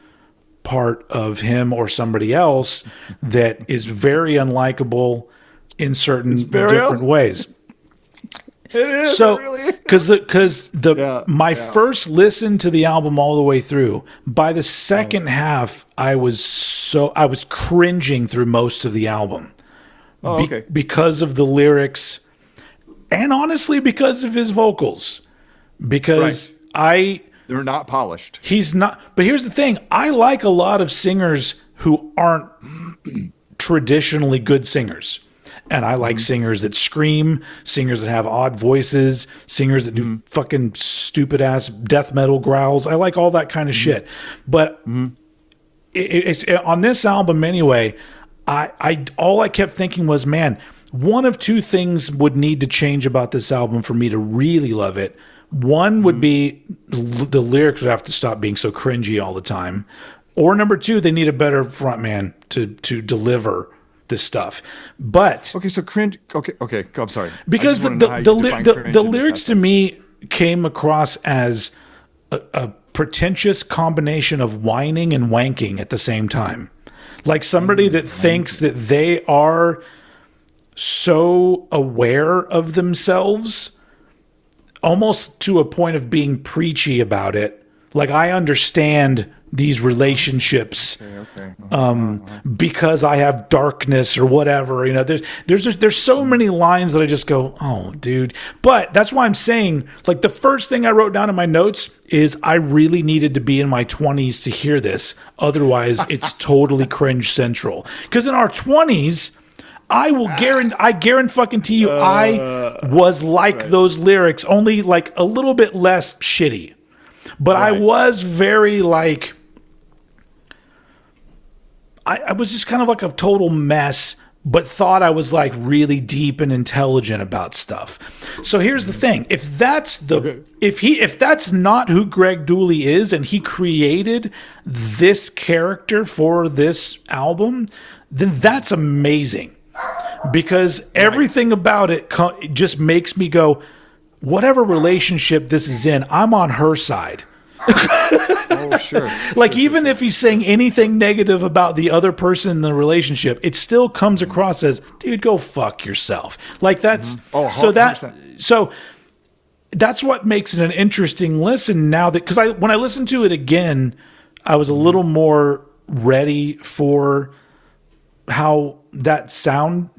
part of him or somebody else that is very unlikable in certain different ways. It is. So, it really is. because my Yeah. first listen to the album all the way through, by the second half, I was cringing through most of the album. Oh, okay. because of the lyrics, and honestly because of his vocals. Because they're not polished. he's not. But here's the thing: I like a lot of singers who aren't traditionally good singers. And I like singers that scream, singers that have odd voices, singers that do fucking stupid ass death metal growls. I like all that kind of shit. But it's on this album anyway. All I kept thinking was, man, one of two things would need to change about this album for me to really love it. One would be the lyrics would have to stop being so cringy all the time, or number two, they need a better frontman to deliver this stuff. But okay, so cringe. Okay. I'm sorry. Because the lyrics to me came across as a pretentious combination of whining and wanking at the same time. Like somebody that thinks that they are so aware of themselves, almost to a point of being preachy about it. Like, I understand these relationships because I have darkness or whatever. You know, there's so many lines that I just go, oh, dude. But that's why I'm saying, like, the first thing I wrote down in my notes is I really needed to be in my 20s to hear this. Otherwise, it's totally cringe central. Because in our 20s, I guarantee you, I was like those lyrics, only like a little bit less shitty. But I was very like, I was just kind of like a total mess, but thought I was like really deep and intelligent about stuff. So here's the thing: if that's if that's not who Greg Dooley is, and he created this character for this album, then that's amazing. Because everything about it just makes me go, whatever relationship this is in, I'm on her side. Oh, sure. Like, even if he's saying anything negative about the other person in the relationship, it still comes across as, dude, go fuck yourself. Like, that's so that's what makes it an interesting listen now, that because when I listened to it again, I was a little more ready for how that sound.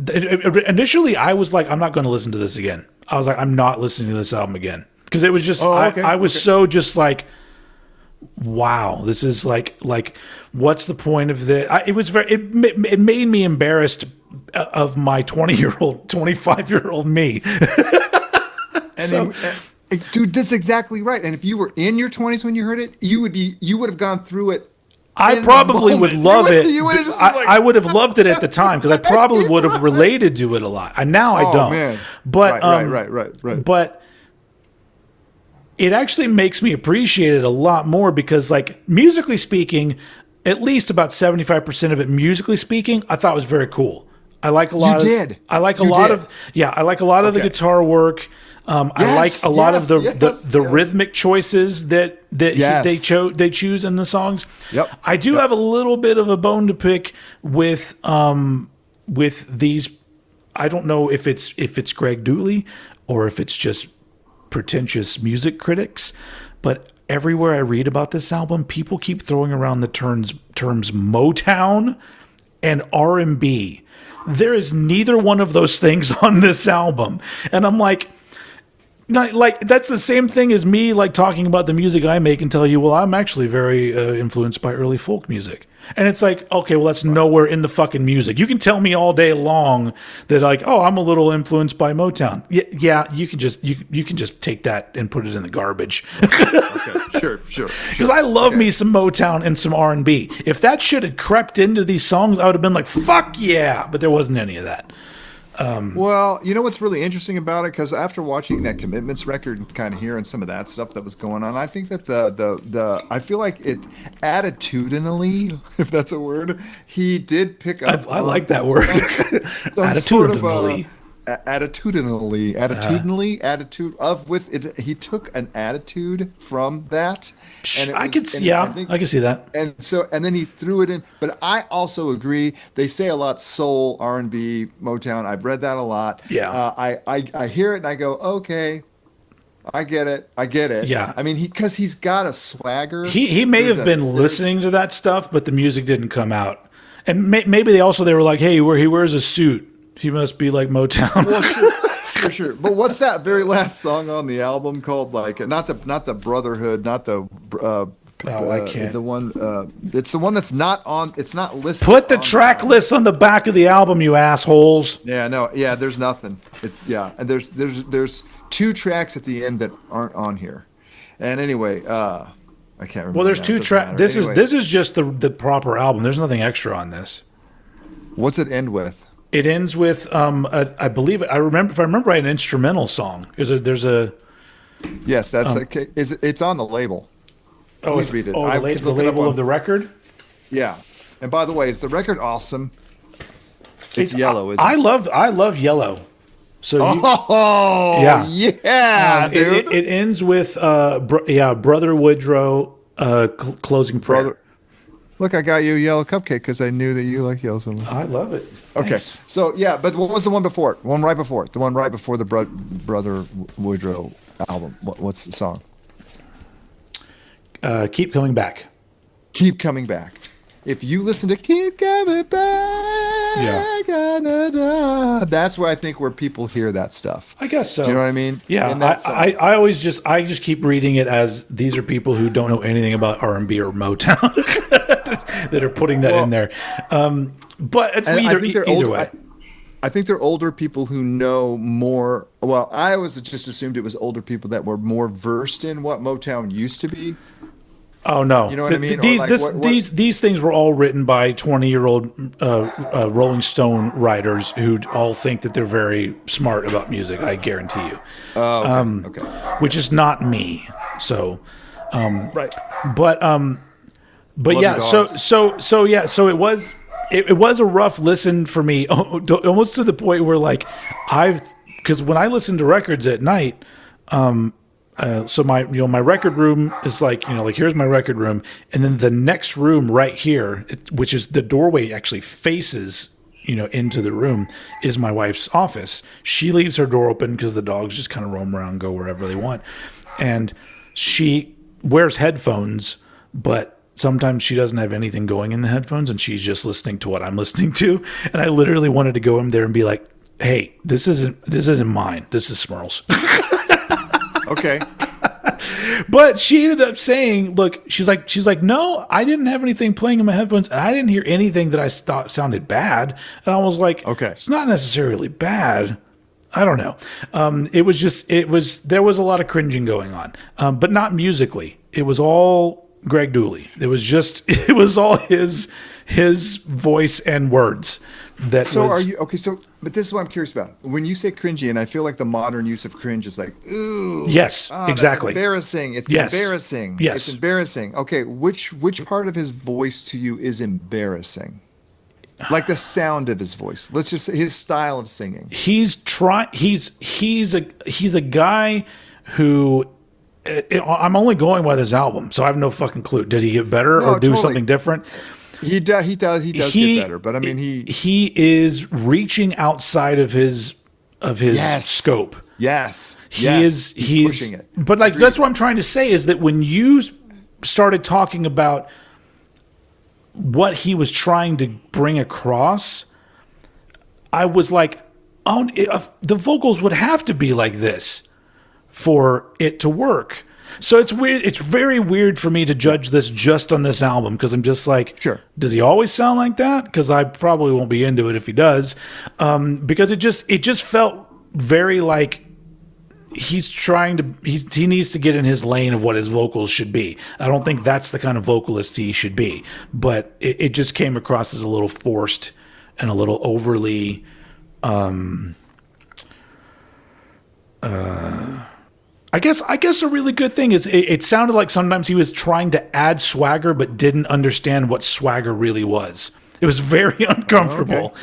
Initially, I was like, I'm not going to listen to this again. I was like, I'm not listening to this album again, because it was just I was so just like, wow, this is like what's the point of this? It made me embarrassed of my 25-year-old me. Dude, that's exactly right. And if you were in your 20s when you heard it, you would have gone through it. I probably would love it. I would have loved it at the time, because I probably would have related to it a lot. And now I don't. Man. But right. But it actually makes me appreciate it a lot more, because, like, musically speaking, at least about 75% of it, musically speaking, I thought was very cool. I like a lot I like a lot of the guitar work. I like a lot of the rhythmic choices that they choose in the songs. Yep. I do have a little bit of a bone to pick with these. I don't know if it's Greg Dooley or if it's just pretentious music critics, but everywhere I read about this album, people keep throwing around the terms Motown and R&B. There is neither one of those things on this album, and I'm like, that's the same thing as me like talking about the music I make and tell you, well, I'm actually very influenced by early folk music. And it's like, okay, well, that's nowhere in the fucking music. You can tell me all day long that, like, oh, I'm a little influenced by Motown. Yeah, you can just take that and put it in the garbage. Okay, sure. Because I love me some Motown and some R&B. If that shit had crept into these songs, I would have been like, fuck yeah, but there wasn't any of that. Well, you know what's really interesting about it? Because after watching that Commitments record and kind of hearing some of that stuff that was going on, I think that I feel like it attitudinally, if that's a word, he did pick up. I like that word. Attitudinally. Attitude of with it. He took an attitude from that. And I can see that. And then he threw it in. But I also agree. They say a lot soul, R&B, Motown. I've read that a lot. Yeah. I hear it and I go, okay, I get it. Yeah. I mean, because he's got a swagger. He may have been listening to that stuff, but the music didn't come out. And maybe they were like, hey, he wears a suit. He must be like Motown. Well, sure. But what's that very last song on the album called? Like, not the Brotherhood, not the I can't. the one. It's the one that's not on. It's not listed. Put the on track list on the back of the album, you assholes. Yeah, no, yeah. There's nothing. And there's 2 tracks at the end that aren't on here. And anyway, I can't remember. Well, there's 2 tracks. This Anyway, is just the proper album. There's nothing extra on this. what's it end with? It ends with I believe if I remember right, an instrumental song. There's a Yes, that's okay. It's on the label. Please read it. Oh, I the could look it up label on- of the record. Yeah. And by the way, is the record awesome? It's yellow, isn't I love yellow. So Oh, yeah, dude. it ends with Brother Woodrow closing prayer. Brother, look, I got you a yellow cupcake because I knew that you like yellow so much. I love it. Okay, Thanks. so yeah, but what was the one before it? The one right before it? The one right before the Brother Woodrow album? What's the song? Keep coming back. Keep Coming Back. If you listen to Keep Coming Back, that's where I think where people hear that stuff. I guess so. Do you know what I mean? Yeah, In that song. I always just keep reading it as these are people who don't know anything about R&B or Motown that are putting that in there. But And either, I think they're either older, way. I think they're older people who know more. Well, I always just assumed it was older people that were more versed in what Motown used to be. Oh no! You know what I mean? Or These like these things were all written by 20-year-old Rolling Stone writers who all think that they're very smart about music. I guarantee you. Oh, okay. Which is not me. So, Right. but yeah. dogs. So it was a rough listen for me, almost to the point where like because when I listen to records at night. So my record room is like here's my record room, and then the next room right here, which is the doorway actually faces into the room, is my wife's office. She leaves her door open because the dogs just kind of roam around and go wherever they want, and she wears headphones, but sometimes she doesn't have anything going in the headphones, and she's just listening to what I'm listening to. And I literally wanted to go in there and be like, "Hey, this isn't mine. This is Smirl's." Okay. But she ended up saying, "Look, she's like, no, I didn't have anything playing in my headphones, and I didn't hear anything that I thought sounded bad." And I was like, Okay. It's not necessarily bad. I don't know. There was a lot of cringing going on, but not musically. It was all Greg Dooley. It was all his voice and words. But this is what I'm curious about. When you say cringy, and I feel like the modern use of cringe is like, ooh. Yes, exactly. That's embarrassing. It's Yes. embarrassing. Yes. It's embarrassing. Okay, which part of his voice to you is embarrassing? Like the sound of his voice. Let's just say his style of singing. He's a guy who I'm only going by this album, so I have no fucking clue. Did he get better or do totally. something different? He does get better, but I mean he is reaching outside of his scope. Yes. He's pushing it. But like that's what I'm trying to say is that when you started talking about what he was trying to bring across, I was like, oh, the vocals would have to be like this for it to work. So it's weird. It's very weird for me to judge this just on this album because I'm just like, Sure. Does he always sound like that? Because I probably won't be into it if he does. Because it just felt very like he needs to get in his lane of what his vocals should be. I don't think that's the kind of vocalist he should be. But it just came across as a little forced and a little overly. I guess a really good thing is it sounded like sometimes he was trying to add swagger but didn't understand what swagger really was. It was very uncomfortable.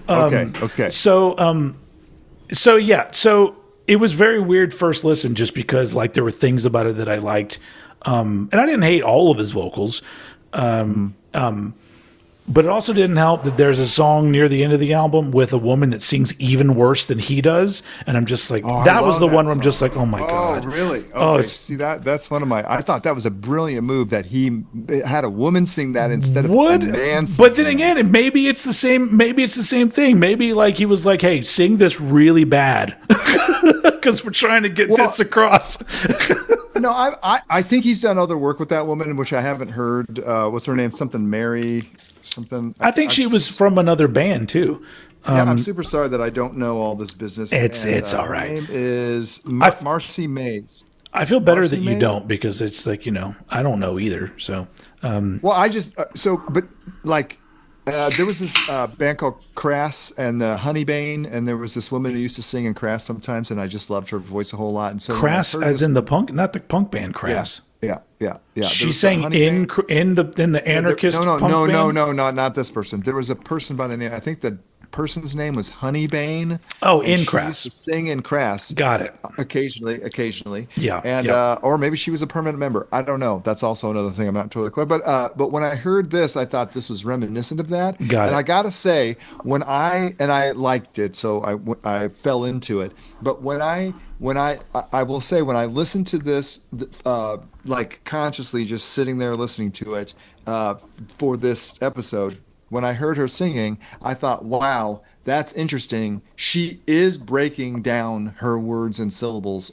Okay. So it was very weird first listen just because like there were things about it that I liked. And I didn't hate all of his vocals. But it also didn't help that there's a song near the end of the album with a woman that sings even worse than he does, and I'm just like, that was the one where I'm just like, oh my god. Really? Okay. Oh, it's See that's one of my. I thought that was a brilliant move that he had a woman sing that instead of a would, man. but then singing again, that. maybe it's the same. Maybe it's the same thing. Maybe like he was like, hey, sing this really bad because we're trying to get this across. No, I think he's done other work with that woman, which I haven't heard. What's her name? Something Mary, something. I think she was from another band too. Yeah, I'm super sorry that I don't know all this business. It's all right. Her name is Marcy Mays. I feel better Marcy that you Mays? don't, because it's like, I don't know either. So, Well, I just but like there was this band called Crass and Honeybane, and there was this woman who used to sing in Crass sometimes, and I just loved her voice a whole lot. And so when I Crass, heard as this- in the punk, not the punk band Crass. yeah. There She was sang Honeybane. in the anarchist No, punk band? not this person. There was a person by the name. I think the person's name was Honeybane. Oh, and in she Crass. used to sing in Crass. Got it. Occasionally. Yeah, And yeah. or maybe she was a permanent member. I don't know. That's also another thing. I'm not totally clear. But when I heard this, I thought this was reminiscent of that. Got and it. I gotta say, I liked it, so I fell into it. But I will say, when I listened to this, like consciously just sitting there listening to it for this episode, when I heard her singing, I thought, wow, that's interesting. She is breaking down her words and syllables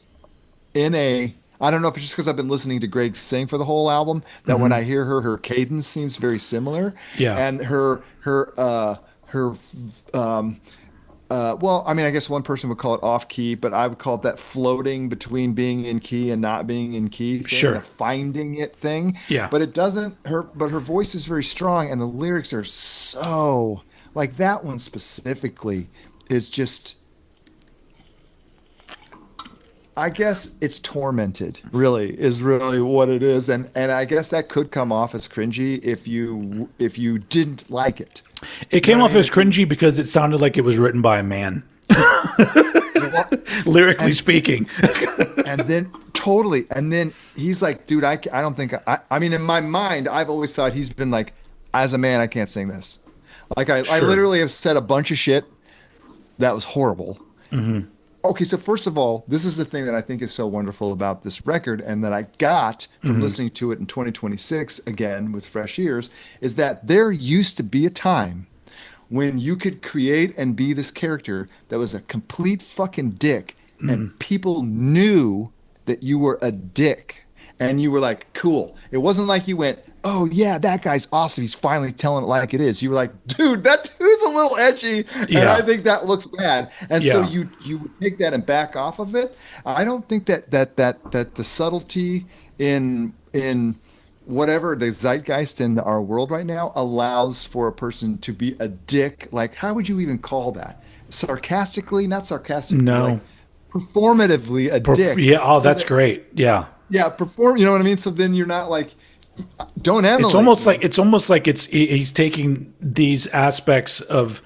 I don't know if it's just because I've been listening to Greg sing for the whole album, that when I hear her cadence seems very similar. Yeah. And well, I mean, I guess one person would call it off key, but I would call it that floating between being in key and not being in key thing, Sure. the finding it thing. Yeah. But it doesn't but her voice is very strong, and the lyrics are so, like, that one specifically is just, I guess it's tormented, really, is really what it is. And I guess that could come off as cringy if you didn't like it. It came know off what I as cringy because it sounded like it was written by a man, Well, lyrically speaking. and then he's like, dude, I don't think I mean, in my mind, I've always thought he's been like, as a man, I can't sing this. Like I Sure. literally have said a bunch of shit that was horrible. Okay, so first of all, this is the thing that I think is so wonderful about this record, and that I got from listening to it in 2026 again with fresh ears, is that there used to be a time when you could create and be this character that was a complete fucking dick, and people knew that you were a dick, and you were like, cool. It wasn't like you went, oh yeah, that guy's awesome, he's finally telling it like it is. You were like, dude, that dude's a little edgy, and Yeah. I think that looks bad. And so Yeah. you would take that and back off of it. I don't think that the subtlety in whatever the zeitgeist in our world right now allows for a person to be a dick. Like, how would you even call that? Sarcastically? Not sarcastically. No. Like, performatively a dick. Yeah. Oh, So that's that- great. Yeah. Yeah, perform. You know what I mean? So then you're not like, don't emulate. It's almost me. like he's taking these aspects of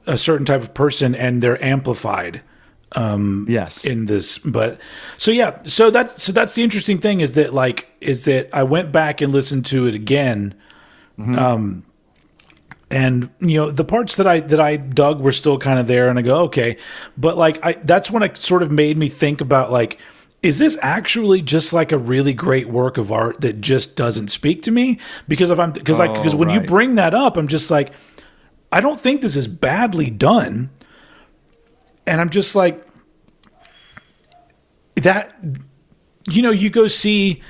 a certain type of person and they're amplified Yes. in this. But so that's the interesting thing is that I went back and listened to it again. And the parts that I dug were still kind of there, and I go, okay, but that's when it sort of made me think about, like, is this actually just like a really great work of art that just doesn't speak to me? Because when you right. bring that up, I'm just like, I don't think this is badly done, and I'm just like that. You go see.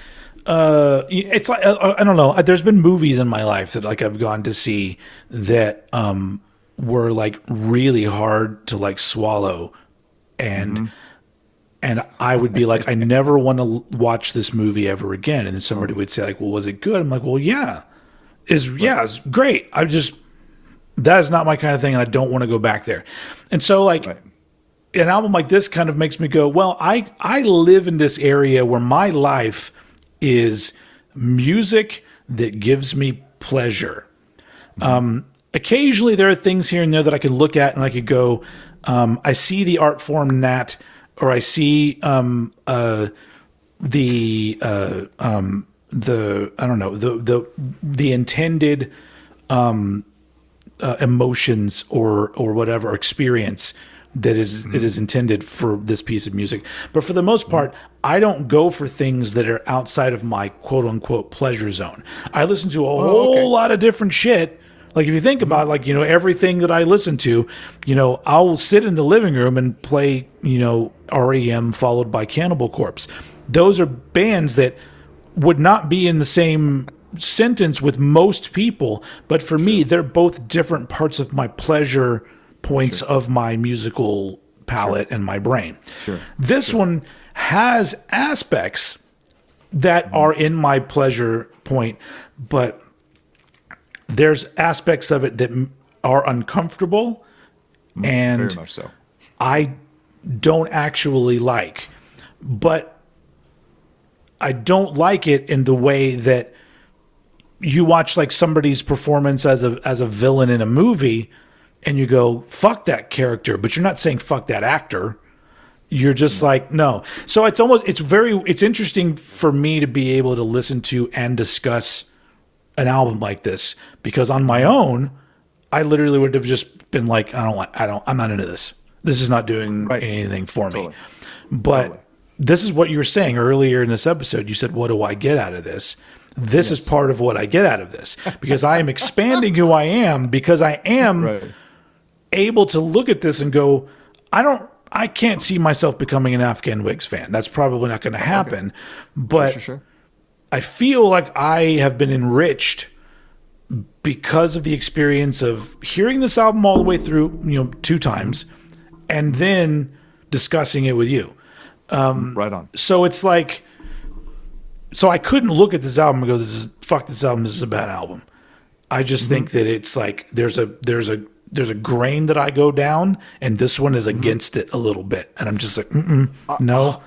It's like I don't know. There's been movies in my life that like I've gone to see that were like really hard to like swallow, and I would be like, I never want to watch this movie ever again. And then somebody would say like, well, was it good? I'm like, well, yeah, it's great. That is not my kind of thing, and I don't want to go back there. And so like. Right. An album like this kind of makes me go, well, I live in this area where my life is music that gives me pleasure. Occasionally there are things here and there that I could look at and I could go, I see the art form Nat, or I see the I don't know, the intended emotions or whatever experience that is it is intended for this piece of music. But for the most part, I don't go for things that are outside of my quote unquote pleasure zone. I listen to a whole lot of different shit. Like if you think about like, you know, everything that I listen to, you know, I'll sit in the living room and play, you know, REM followed by Cannibal Corpse. Those are bands that would not be in the same sentence with most people, but for me, they're both different parts of my pleasure points of my musical palette and my brain. This one has aspects that are in my pleasure point, but there's aspects of it that are uncomfortable and Very much so. I don't actually like. But I don't like it in the way that you watch like somebody's performance as a villain in a movie and you go, fuck that character, but you're not saying fuck that actor. You're just like, no. So it's interesting for me to be able to listen to and discuss an album like this, because on my own, I literally would have just been like, I'm not into this. This is not doing anything for me. But this is what you were saying earlier in this episode. You said, what do I get out of this? This is part of what I get out of this, because I am expanding who I am, because I am able to look at this and go, I can't see myself becoming an Afghan Whigs fan. That's probably not going to happen. But I feel like I have been enriched because of the experience of hearing this album all the way through, you know, 2 times, and then discussing it with you. Right on. So it's like, so I couldn't look at this album and go, fuck this album, this is a bad album. I just think that it's like there's a grain that I go down, and this one is against it a little bit, and I'm just like, no.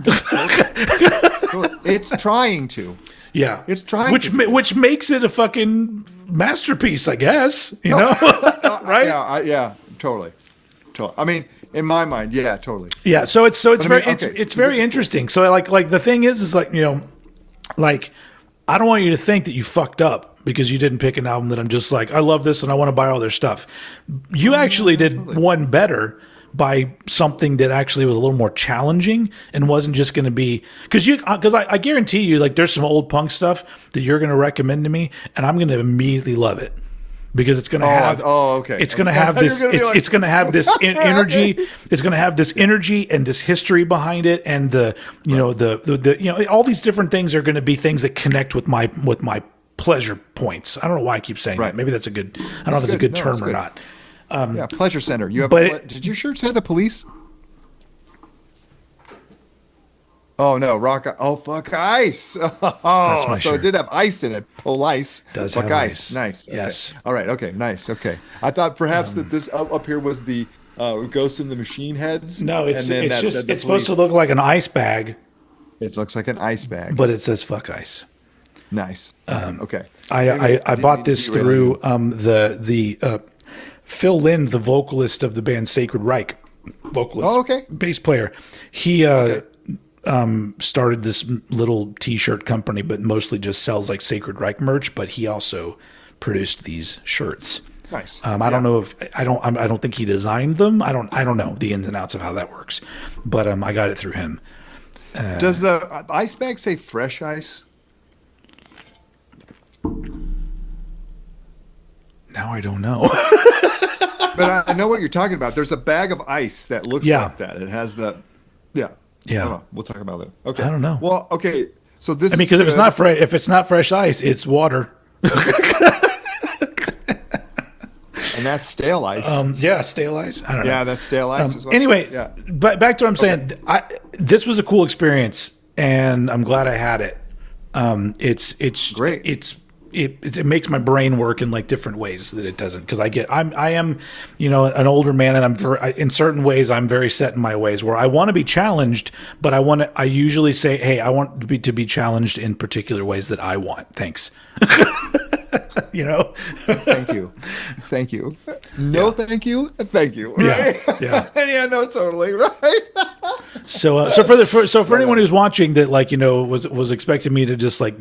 It's trying to. Yeah, it's trying, which makes it a fucking masterpiece, I guess. You know, right? Yeah, totally. I mean, in my mind, yeah, totally. Yeah, so it's very interesting. So like the thing is like, you know, like I don't want you to think that you fucked up because you didn't pick an album that I'm just like, I love this and I want to buy all their stuff. You actually did one better by something that actually was a little more challenging and wasn't just going to be because I guarantee you, like, there's some old punk stuff that you're going to recommend to me and I'm going to immediately love it because it's going to have it's going to have this it's going to have this energy. It's going to have this energy and this history behind it, and the you know the you know, all these different things are going to be things that connect with my pleasure points. I don't know why I keep saying that. Maybe that's a good. I don't know if it's a good term or not. Yeah, pleasure center. You have. Did your shirt say the police? Oh no, rock! Oh fuck, ice! Oh, that's my shirt. It did have ice in it. Police does fuck have ice. Nice. Yes. Okay. All right. Okay. Nice. Okay. I thought perhaps that this up here was the Ghost in the Machine heads. No, it's supposed to look like an ice bag. It looks like an ice bag, but it says fuck ice. Nice. Okay. I bought this through the Phil Lind, the vocalist of the band Sacred Reich, bass player. He started this little T-shirt company, but mostly just sells like Sacred Reich merch. But he also produced these shirts. Nice. I don't know if I don't think he designed them. I don't know the ins and outs of how that works, but I got it through him. Does the ice bag say fresh ice? Now I don't know. But I know what you're talking about. There's a bag of ice that looks like that. It has the, yeah. We'll talk about that. Okay. I don't know. Well, okay. So this. I mean, because if it's not fresh ice, it's water. And that's stale ice. Stale ice. I don't know. Yeah, that's stale ice as well. Anyway, but back to what I'm saying. This was a cool experience, and I'm glad I had it. It's great. It makes my brain work in like different ways that it doesn't, because I am you know, an older man, and in certain ways I'm very set in my ways where I want to be challenged, but I usually say, hey, I want to be challenged in particular ways that I want. Thanks. You know. Thank you. Thank you. No, thank you. Thank you. Right? Yeah. Yeah. No, totally right. So for anyone who's watching that, like, was expecting me to just, like,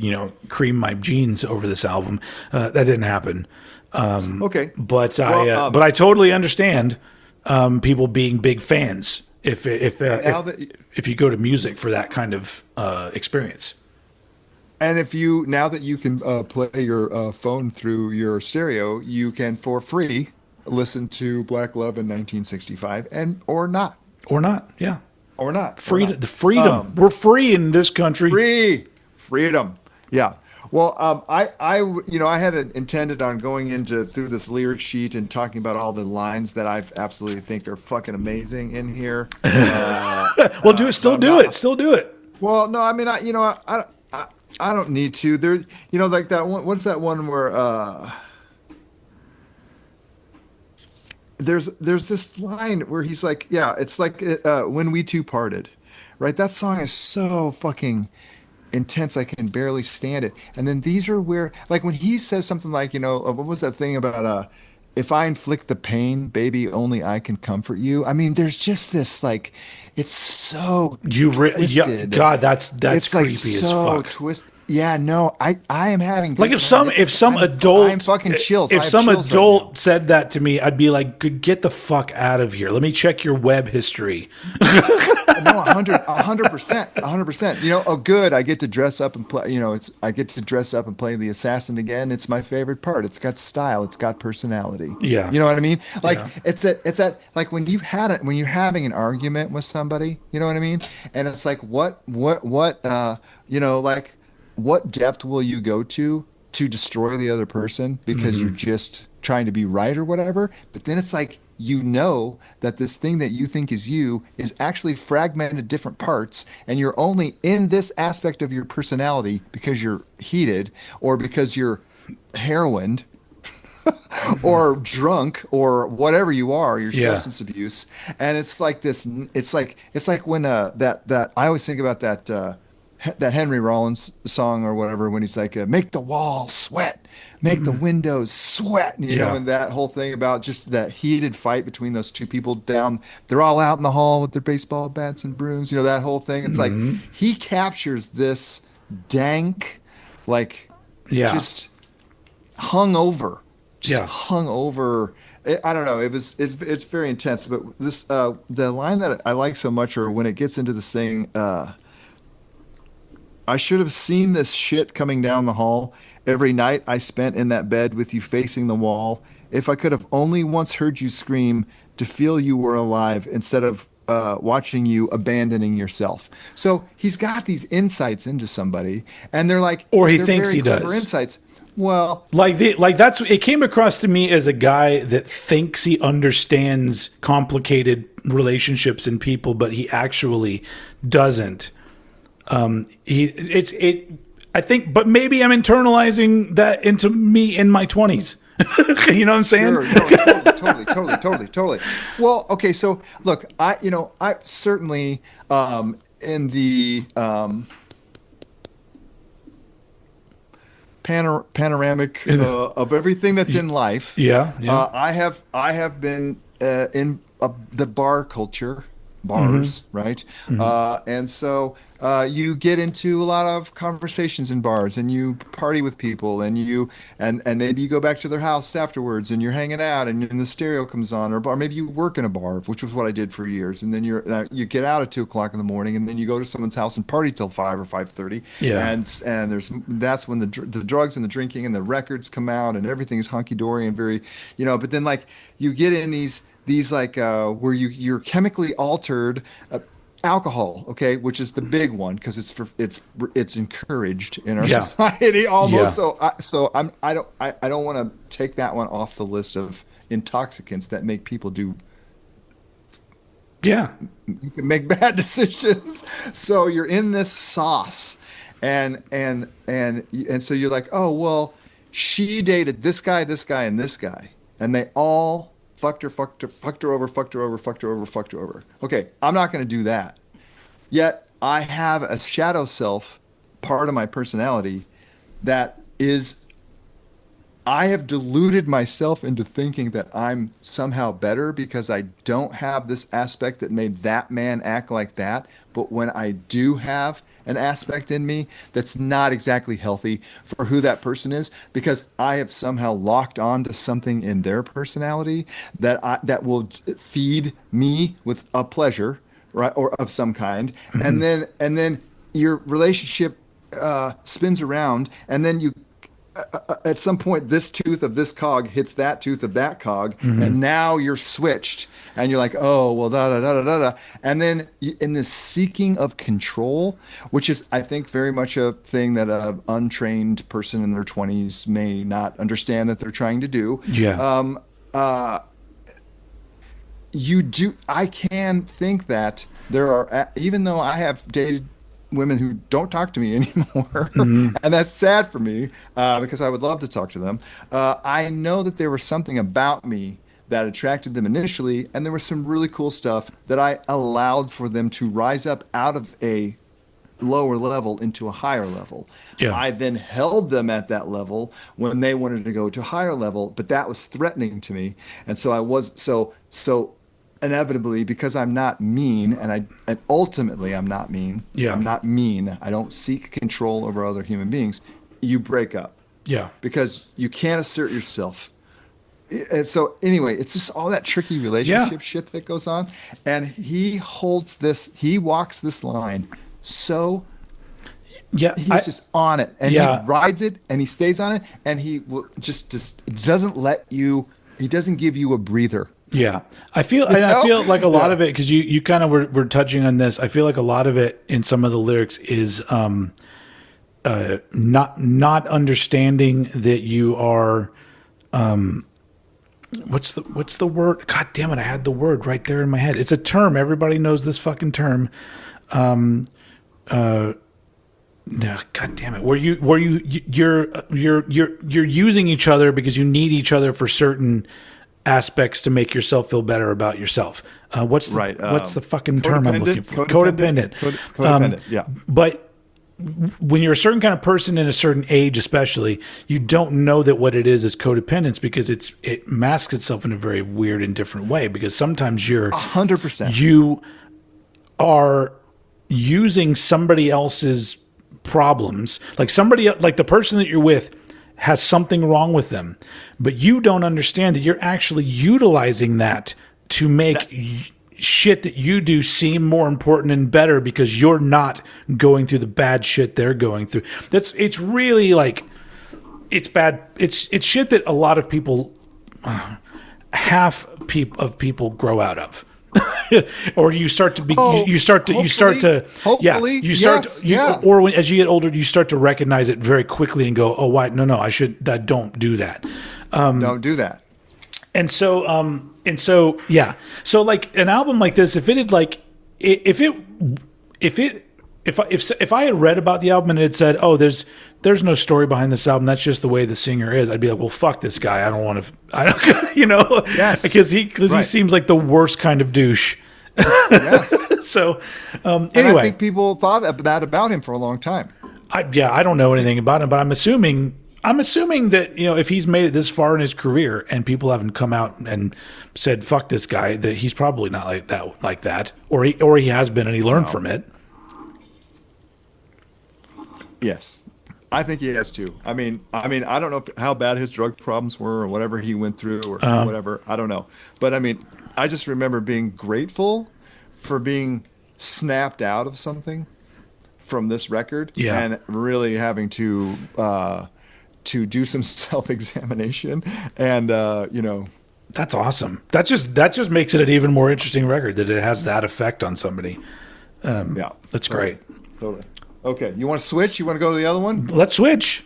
cream my jeans over this album, that didn't happen. Okay. But Well, I totally understand people being big fans now that if you go to music for that kind of experience. And if you now that you can play your phone through your stereo, you can for free listen to Black Love in 1965 and or not. Or not, yeah. Or not. Or Freedom, not. the freedom. We're free in this country. Freedom. Yeah. Well, I had intended on going into through this lyric sheet and talking about all the lines that I absolutely think are fucking amazing in here. Well, do it. Still do it. Still do it. Well, no, I mean, I don't need to. There, like that one. What's that one where there's this line where he's like, yeah, it's like when we two parted, right? That song is so fucking intense. I can barely stand it. And then these are where, like, when he says something like, what was that thing about if I inflict the pain, baby, only I can comfort you. I mean, there's just this like, it's so yeah, twisted. God, that's It's creepy like as so fuck. twist. Yeah, no, I am having Like, if some adult, I'm fucking chills. I if have some chills right adult now. said that to me, I'd be like, get the fuck out of here. Let me check your web history. No, 100%, 100%. Oh, good. I get to dress up and play. I get to dress up and play the assassin again. It's my favorite part. It's got style. It's got personality. Yeah. You know what I mean? Like Yeah. it's that like when you're having an argument with somebody. You know what I mean? And it's like like what depth will you go to destroy the other person because you're just trying to be right or whatever? But then it's like that this thing that you think is you is actually fragmented different parts, and you're only in this aspect of your personality because you're heated or because you're heroined or drunk or whatever you are, your Yeah. substance abuse. And it's like this. It's like when that I always think about that Henry Rollins song or whatever when he's like, make the walls sweat, make the windows sweat, Yeah. and that whole thing about just that heated fight between those two people down. They're all out in the hall with their baseball bats and brooms, that whole thing. It's like he captures this dank, like Yeah. just hung over, Yeah. hung over. I don't know. It's very intense, but this the line that I like so much, or when it gets into the saying, I should have seen this shit coming down the hall. Every night I spent in that bed with you facing the wall. If I could have only once heard you scream to feel you were alive instead of watching you abandoning yourself. So he's got these insights into somebody, and they're like, Or he they're thinks very he clever does. insights. Well, That's it came across to me as a guy that thinks he understands complicated relationships and people, but he actually doesn't. I think, but maybe I'm internalizing that into me in my 20s. You know what I'm saying? sure, no, totally. Well, okay, so look, I certainly in the panoramic of everything that's in life. Yeah, yeah. I have been in the bar culture, bars, right? And so you get into a lot of conversations in bars, and you party with people, and and maybe you go back to their house afterwards, and you're hanging out, and the stereo comes on, or maybe you work in a bar, which was what I did for years, and then you get out at 2 o'clock in the morning, and then you go to someone's house and party till 5 or 5:30, Yeah. and that's when the drugs and the drinking and the records come out, and everything's hunky dory and very, but then like you get in these like where you're chemically altered, alcohol, okay, which is the big one because it's encouraged in our Yeah. society almost. Yeah. I don't want to take that one off the list of intoxicants that make people do Yeah. you can make bad decisions. So you're in this sauce, and so you're like, oh well, she dated this guy, and this guy, and they all fucked her over. Okay, I'm not going to do that. Yet I have a shadow self, part of my personality, that is I have deluded myself into thinking that I'm somehow better because I don't have this aspect that made that man act like that. But when I do have an aspect in me that's not exactly healthy for who that person is, because I have somehow locked on to something in their personality that will feed me with a pleasure, right, or of some kind, and then your relationship spins around, and then you at some point this tooth of this cog hits that tooth of that cog, and now you're switched, and you're like, oh well, da da da da da da. And then in this seeking of control, which is I think very much a thing that a untrained person in their 20s may not understand that they're trying to do. Yeah. You do I can think that there are, even though I have dated women who don't talk to me anymore, and that's sad for me, because I would love to talk to them. I know that there was something about me that attracted them initially, and there was some really cool stuff that I allowed for them to rise up out of a lower level into a higher level. Yeah. I then held them at that level when they wanted to go to a higher level, but that was threatening to me. And so I was so inevitably, because I'm not mean, and ultimately I'm not mean. Yeah. I'm not mean. I don't seek control over other human beings. You break up Yeah. because you can't assert yourself. And so anyway, it's just all that tricky relationship shit that goes on. And he walks this line. So Yeah. he's just on it, and Yeah. he rides it, and he stays on it, and he will just doesn't let you, he doesn't give you a breather. Yeah, I feel like a lot of it, because you kind of were touching on this. I feel like a lot of it in some of the lyrics is not understanding that you are what's the word? God damn it! I had the word right there in my head. It's a term. Everybody knows this fucking term. No, God damn it! You're using each other because you need each other for certain aspects to make yourself feel better about yourself. What's the fucking term I'm looking for? Codependent. Codependent. Yeah. But when you're a certain kind of person in a certain age, especially, you don't know that what it is codependence, because it masks itself in a very weird and different way. Because sometimes 100%. You are using somebody else's problems, like the person that you're with has something wrong with them, but you don't understand that you're actually utilizing that to make shit that you do seem more important and better, because you're not going through the bad shit they're going through. It's really like, it's bad. It's shit that a lot of people, half of people grow out of. Or you start to be, or as you get older, you start to recognize it very quickly and go, oh, why? No, don't do that. Don't do that. And so, yeah. So like an album like this, if I had read about the album and it had said, oh, there's no story behind this album, that's just the way the singer is, I'd be like, well, fuck this guy. I don't, Yes. because he seems like the worst kind of douche. Yes. So, And anyway, I think people thought that about him for a long time. I don't know anything about him, but I'm assuming that, if he's made it this far in his career and people haven't come out and said, fuck this guy, that he's probably not like that, or he has been and he learned from it. Yes. I think he has too. I mean, I don't know how bad his drug problems were or whatever he went through or whatever. I don't know. But I mean, I just remember being grateful for being snapped out of something from this record, and really having to do some self-examination, and that's awesome. That just makes it an even more interesting record, that it has that effect on somebody. That's great. Totally. Okay, you want to switch? You want to go to the other one? Let's switch.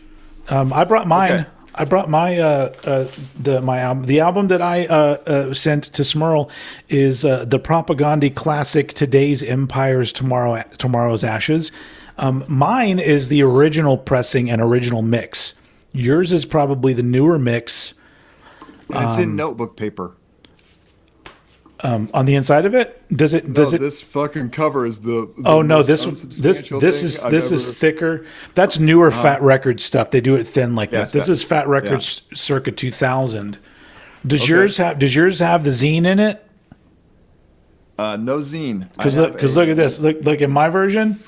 I brought mine. Okay. I brought my my album. The album that I sent to Smirl is the Propagandhi classic "Today's Empires, Tomorrow's Ashes." Mine is the original pressing and original mix. Yours is probably the newer mix. And it's in notebook paper. On the inside of it, does it? No, this fucking cover is the Oh no, most this unsubstantial this thing is I've this is ever- thicker. That's newer Fat Records stuff. They do it thin like Yeah, that. it's This fat. is Fat Records circa 2000. Does yours have the zine in it? No zine. Because I have look at this. Look at my version.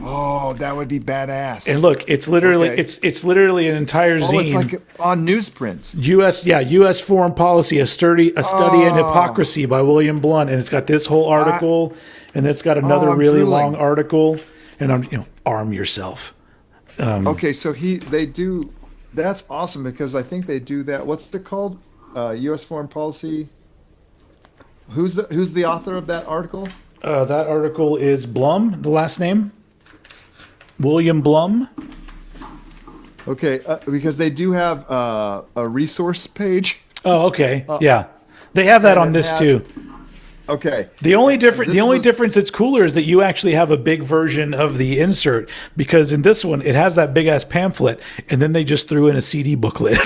Oh, that would be badass. And look, it's literally Okay. it's literally an entire Oh, zine. it's like on newsprint. U.S. foreign policy, a study in hypocrisy by William Blunt, and it's got this whole article, and it's got another I'm really drooling. long article, and arm yourself. Okay, so they do. That's awesome because I think they do that. What's it called? U.S. foreign policy. Who's the author of that article? That article is Blum, the last name, William Blum. Okay, because they do have a resource page. Oh, okay, yeah, they have that on this too. Okay. The only difference This that's cooler is that you actually have a big version of the insert, because in this one it has that big ass pamphlet, and then they just threw in a CD booklet.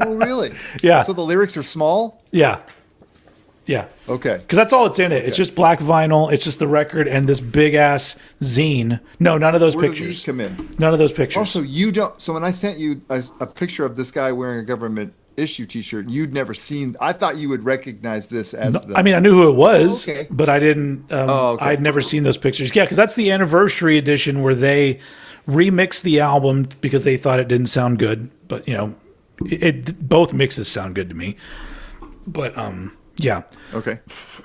Oh, really? Yeah. So the lyrics are small? Yeah. Okay. Because that's all it's in it. It's just black vinyl. It's just the record and this big ass zine. No, none of those Where do pictures. these come in? None of those pictures. Also, you don't. So when I sent you a picture of this guy wearing a government issue T-shirt, you'd never seen. I thought you would recognize this as the. I mean, I knew who it was, Oh, okay. but I didn't. Okay. I'd never seen those pictures. Yeah, because that's the anniversary edition where they remixed the album because they thought it didn't sound good. But both mixes sound good to me. But yeah. Okay.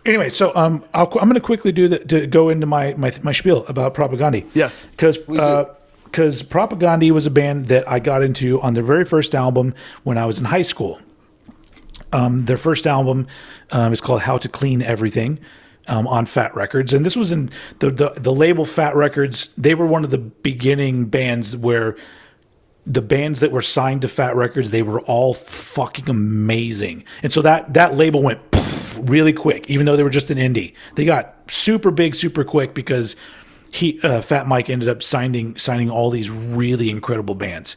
Anyway, so I'm going to quickly to go into my spiel about Propagandhi. Yes, because please do. Propagandhi was a band that I got into on their very first album when I was in high school. Their first album is called How to Clean Everything, on Fat Records, and this was in the label Fat Records. They were one of the beginning bands where the bands that were signed to Fat Records, they were all fucking amazing. And so that label went poof really quick, even though they were just an indie. They got super big, super quick because Fat Mike ended up signing all these really incredible bands.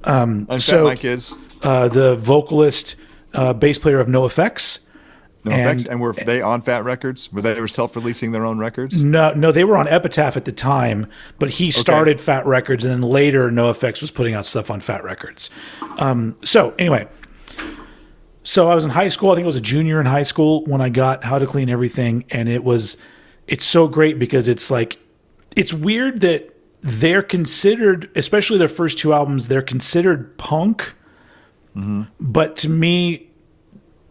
And Fat Mike is the vocalist, bass player of NoFX. NoFX, and were they on Fat Records? They were self-releasing their own records? No, they were on Epitaph at the time, but he started Fat Records, and then later NoFX was putting out stuff on Fat Records. So anyway, so I was in high school. I think I was a junior in high school when I got How to Clean Everything, and it's so great because it's weird that they're considered, especially their first two albums, they're considered punk, but to me,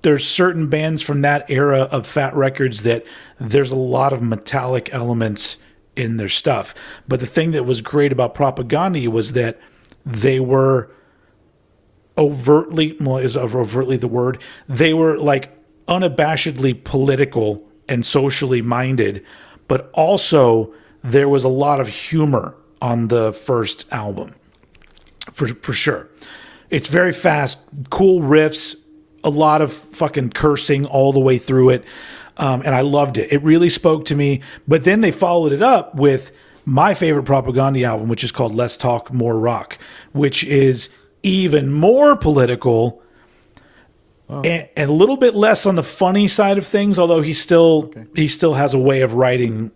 there's certain bands from that era of Fat Records that there's a lot of metallic elements in their stuff. But the thing that was great about Propagandhi was that they were overtly the word? They were like unabashedly political and socially minded, but also there was a lot of humor on the first album, for sure. It's very fast, cool riffs, a lot of fucking cursing all the way through it. And I loved it. It really spoke to me. But then they followed it up with my favorite Propagandhi album, which is called Less Talk, More Rock, which is even more political and a little bit less on the funny side of things, although he still has a way of writing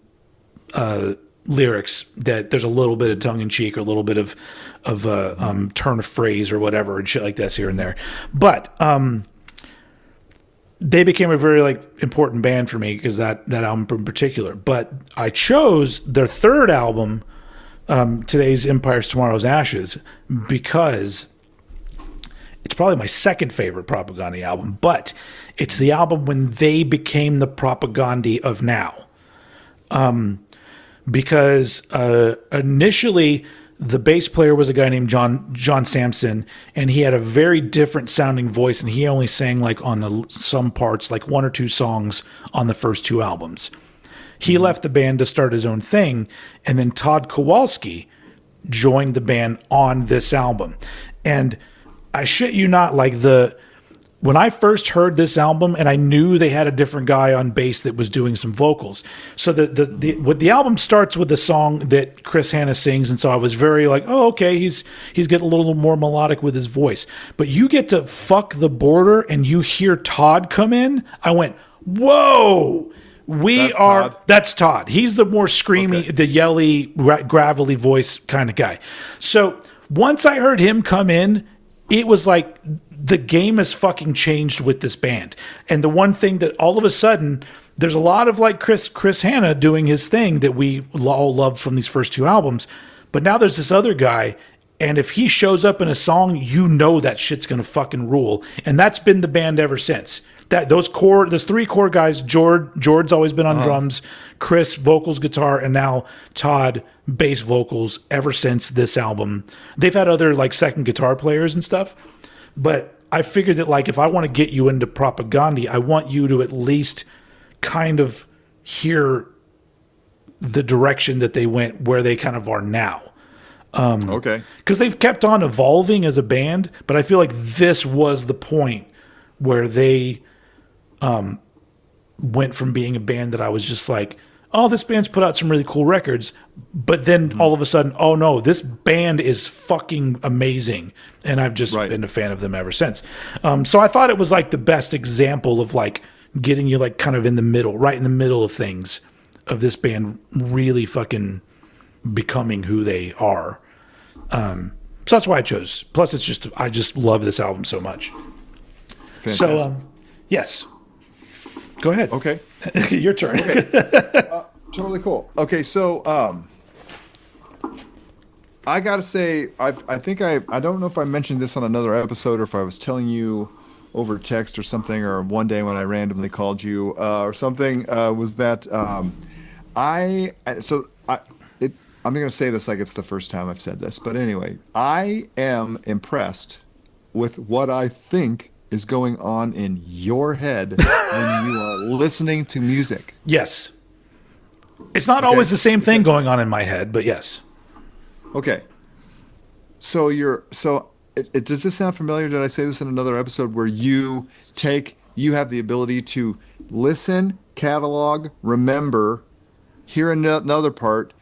lyrics that there's a little bit of tongue in cheek or a little bit of turn of phrase or whatever and shit like this here and there. But they became a very important band for me because that album in particular. But I chose their third album, Today's Empires, Tomorrow's Ashes, because it's probably my second favorite Propagandhi album, but it's the album when they became the Propagandhi of now. Because initially the bass player was a guy named John Sampson, and he had a very different sounding voice, and he only sang on some parts, like one or two songs on the first two albums. He left the band to start his own thing, and then Todd Kowalski joined the band on this album. And I shit you not, the when I first heard this album, and I knew they had a different guy on bass that was doing some vocals. So the album starts with the song that Chris Hanna sings, and so I was very like, oh, okay, he's getting a little more melodic with his voice. But you get to Fuck the Border, and you hear Todd come in. I went, whoa. That's Todd. He's the more screamy, the yelly, gravelly voice kind of guy. So once I heard him come in, it was like the game has fucking changed with this band. And the one thing that all of a sudden, there's a lot of like Chris Hanna doing his thing that we all loved from these first two albums. But now there's this other guy, and if he shows up in a song, you know that shit's gonna fucking rule. And that's been the band ever since. Those three core guys, George's always been on drums, Chris vocals, guitar, and now Todd bass vocals ever since this album. They've had other like second guitar players and stuff, but I figured that like if I want to get you into Propagandhi, I want you to at least kind of hear the direction that they went, where they kind of are now. Okay. Because they've kept on evolving as a band, but I feel like this was the point where they went from being a band that I was just like, oh, this band's put out some really cool records, but then all of a sudden, oh no, this band is fucking amazing, and I've just been a fan of them ever since. So I thought it was like the best example of like getting you like kind of in the middle, right in the middle of things, of this band really fucking becoming who they are. So that's why I chose. Plus, I just love this album so much. Fantastic. So, yes. Go ahead. Okay. Your turn. Okay. Totally cool. Okay, so I gotta say, I don't know if I mentioned this on another episode or if I was telling you over text or something, or one day when I randomly called you or something, was that I'm gonna say this like it's the first time I've said this, but anyway, I am impressed with what I think is going on in your head when you are listening to music. Yes. It's not always the same thing going on in my head, but yes. Okay. So does this sound familiar? Did I say this in another episode where you have the ability to listen, catalog, remember, hear another part.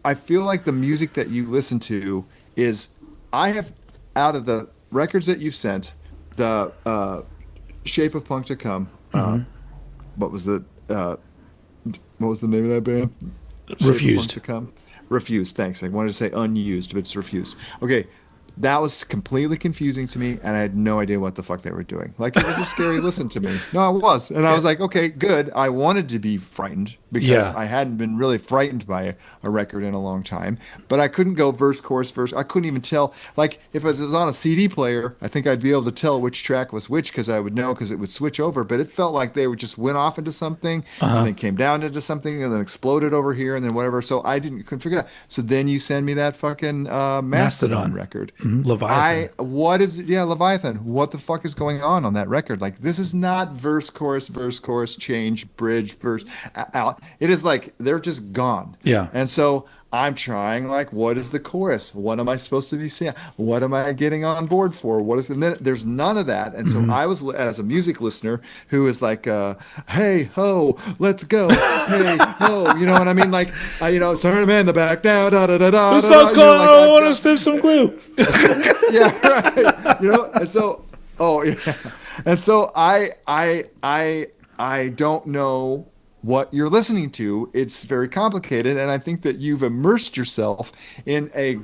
I feel like the music that you listen to is, I have, out of the records that you've sent, the Shape of Punk to Come. What was the name of that band? Refused. Shape of Punk to Come. Refused. Thanks. I wanted to say unused, but it's Refused. Okay. That was completely confusing to me, and I had no idea what the fuck they were doing. Like, it was a scary listen to me. No, it was. And I was like, okay, good. I wanted to be frightened because I hadn't been really frightened by a record in a long time. But I couldn't go verse, chorus, verse. I couldn't even tell. Like, if it was on a CD player, I think I'd be able to tell which track was which because I would know, because it would switch over. But it felt like they just went off into something and then came down into something and then exploded over here and then whatever. So I couldn't figure it out. So then you send me that fucking Mastodon record. Leviathan. What is it? Yeah, Leviathan. What the fuck is going on that record? Like, this is not verse, chorus, change, bridge, verse, out. It is like they're just gone. Yeah. And so I'm trying, like, what is the chorus? What am I supposed to be saying? What am I getting on board for? What is the minute? There's none of that. And so I was, as a music listener, who is like, hey, ho, let's go. Hey, ho. You know what I mean? Like, sorry, man, in the back now. Da, da, da, da, this song's called I Want to Sniff Some Glue. Yeah, right. And so, And so I don't know what you're listening to. It's very complicated, and I think that you've immersed yourself in a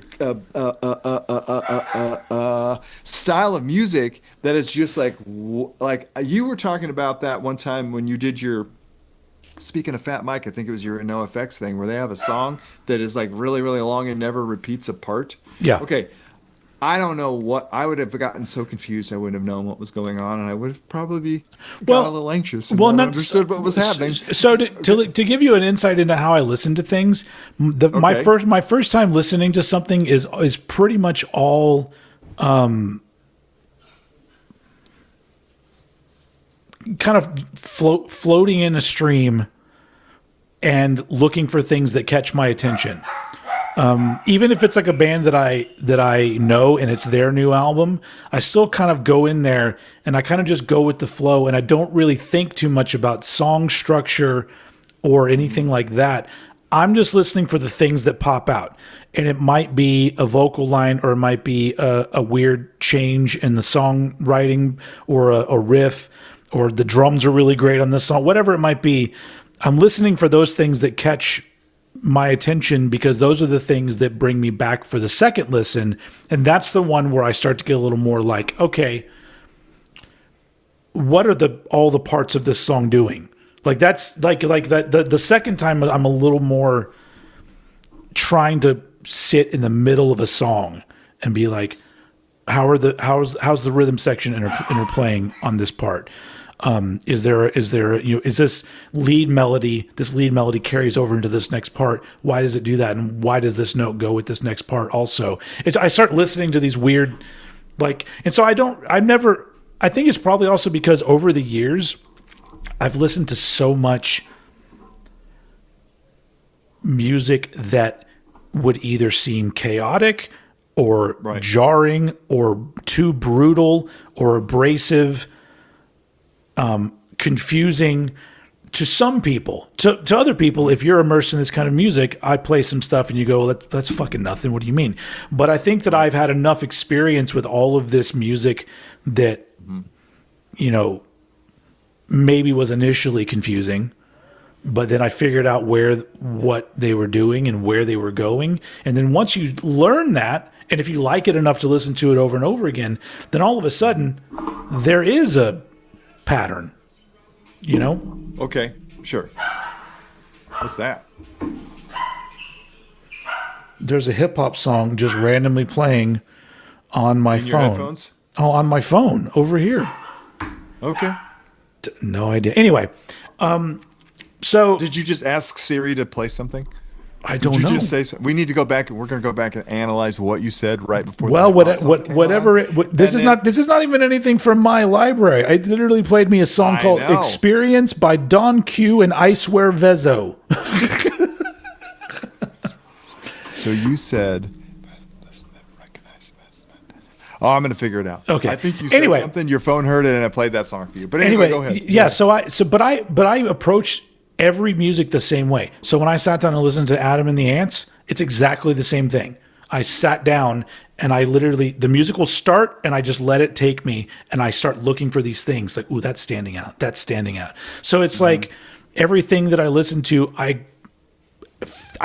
style of music that is just like you were talking about that one time when you did your, speaking of Fat Mike, I think it was your NoFX thing, where they have a song that is like really, really long and never repeats a part. Yeah. Okay. I don't know what I would have gotten so confused. I wouldn't have known what was going on, and I would have probably got a little anxious and not understood what was happening. So to give you an insight into how I listen to things, my first time listening to something is pretty much all kind of floating in a stream and looking for things that catch my attention. Even if it's like a band that I know and it's their new album, I still kind of go in there and I kind of just go with the flow, and I don't really think too much about song structure or anything like that. I'm just listening for the things that pop out. And it might be a vocal line, or it might be a weird change in the songwriting, or a riff, or the drums are really great on this song, whatever it might be. I'm listening for those things that catch my attention, because those are the things that bring me back for the second listen. And that's the one where I start to get a little more like, okay, what are all the parts of this song doing? Like that's like that the second time I'm a little more trying to sit in the middle of a song and be like, how's the rhythm section interplaying on this part? Is there is this lead melody? This lead melody carries over into this next part. Why does it do that? And why does this note go with this next part also? I start listening to these weird, and so I think it's probably also because over the years I've listened to so much music that would either seem chaotic or jarring or too brutal or abrasive, confusing to some people. To other people, if you're immersed in this kind of music, I play some stuff and you go, that's fucking nothing. What do you mean? But I think that I've had enough experience with all of this music that, maybe was initially confusing, but then I figured out what they were doing and where they were going. And then once you learn that, and if you like it enough to listen to it over and over again, then all of a sudden there is a pattern, Okay, sure. What's that? There's a hip hop song just randomly playing on my In your phone. headphones? Oh, on my phone over here. Okay. No idea. Anyway, so Did you just ask Siri to play something? I don't Did you know. just say something? We need to go back, and we're going to go back and analyze what you said right before. Well, the hip-hop song came whatever. on. This And is then- not. This is not even anything from my library. I literally played me a song I called know. "Experience" by Don Q and I Swear Vezo. So you said. Oh, I'm going to figure it out. Okay. I think you said Anyway. something. Your phone heard it, and I played that song for you. But anyway, go ahead. Yeah. But I approach every music the same way. So when I sat down and listened to Adam and the Ants, it's exactly the same thing. I sat down and the music will start and I just let it take me, and I start looking for these things like, ooh, that's standing out. That's standing out. So it's like everything that I listen to, I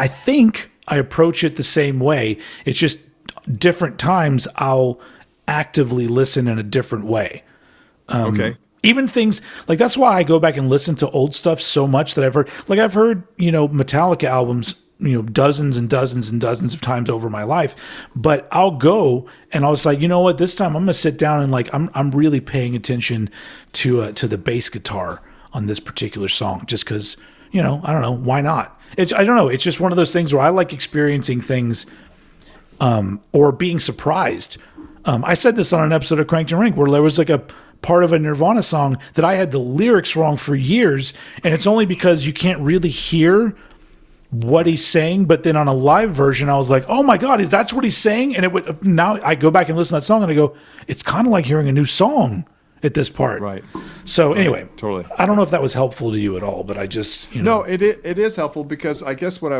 think I approach it the same way. It's just different times I'll actively listen in a different way. Okay. Even things like that's why I go back and listen to old stuff so much that I've heard Metallica albums, dozens and dozens and dozens of times over my life. But I'll go and I was like, you know what, this time I'm going to sit down and I'm really paying attention to the bass guitar on this particular song, just because, I don't know, why not? I don't know. It's just one of those things where I like experiencing things, or being surprised. I said this on an episode of Cranked and Rank where there was like a part of a Nirvana song that I had the lyrics wrong for years, and it's only because you can't really hear what he's saying. But then on a live version, I was like, "Oh my god, that's what he's saying!" And now I go back and listen to that song, and I go, "It's kind of like hearing a new song at this part." Right. So anyway, Totally. I don't know if that was helpful to you at all, but I just No, it is helpful, because I guess what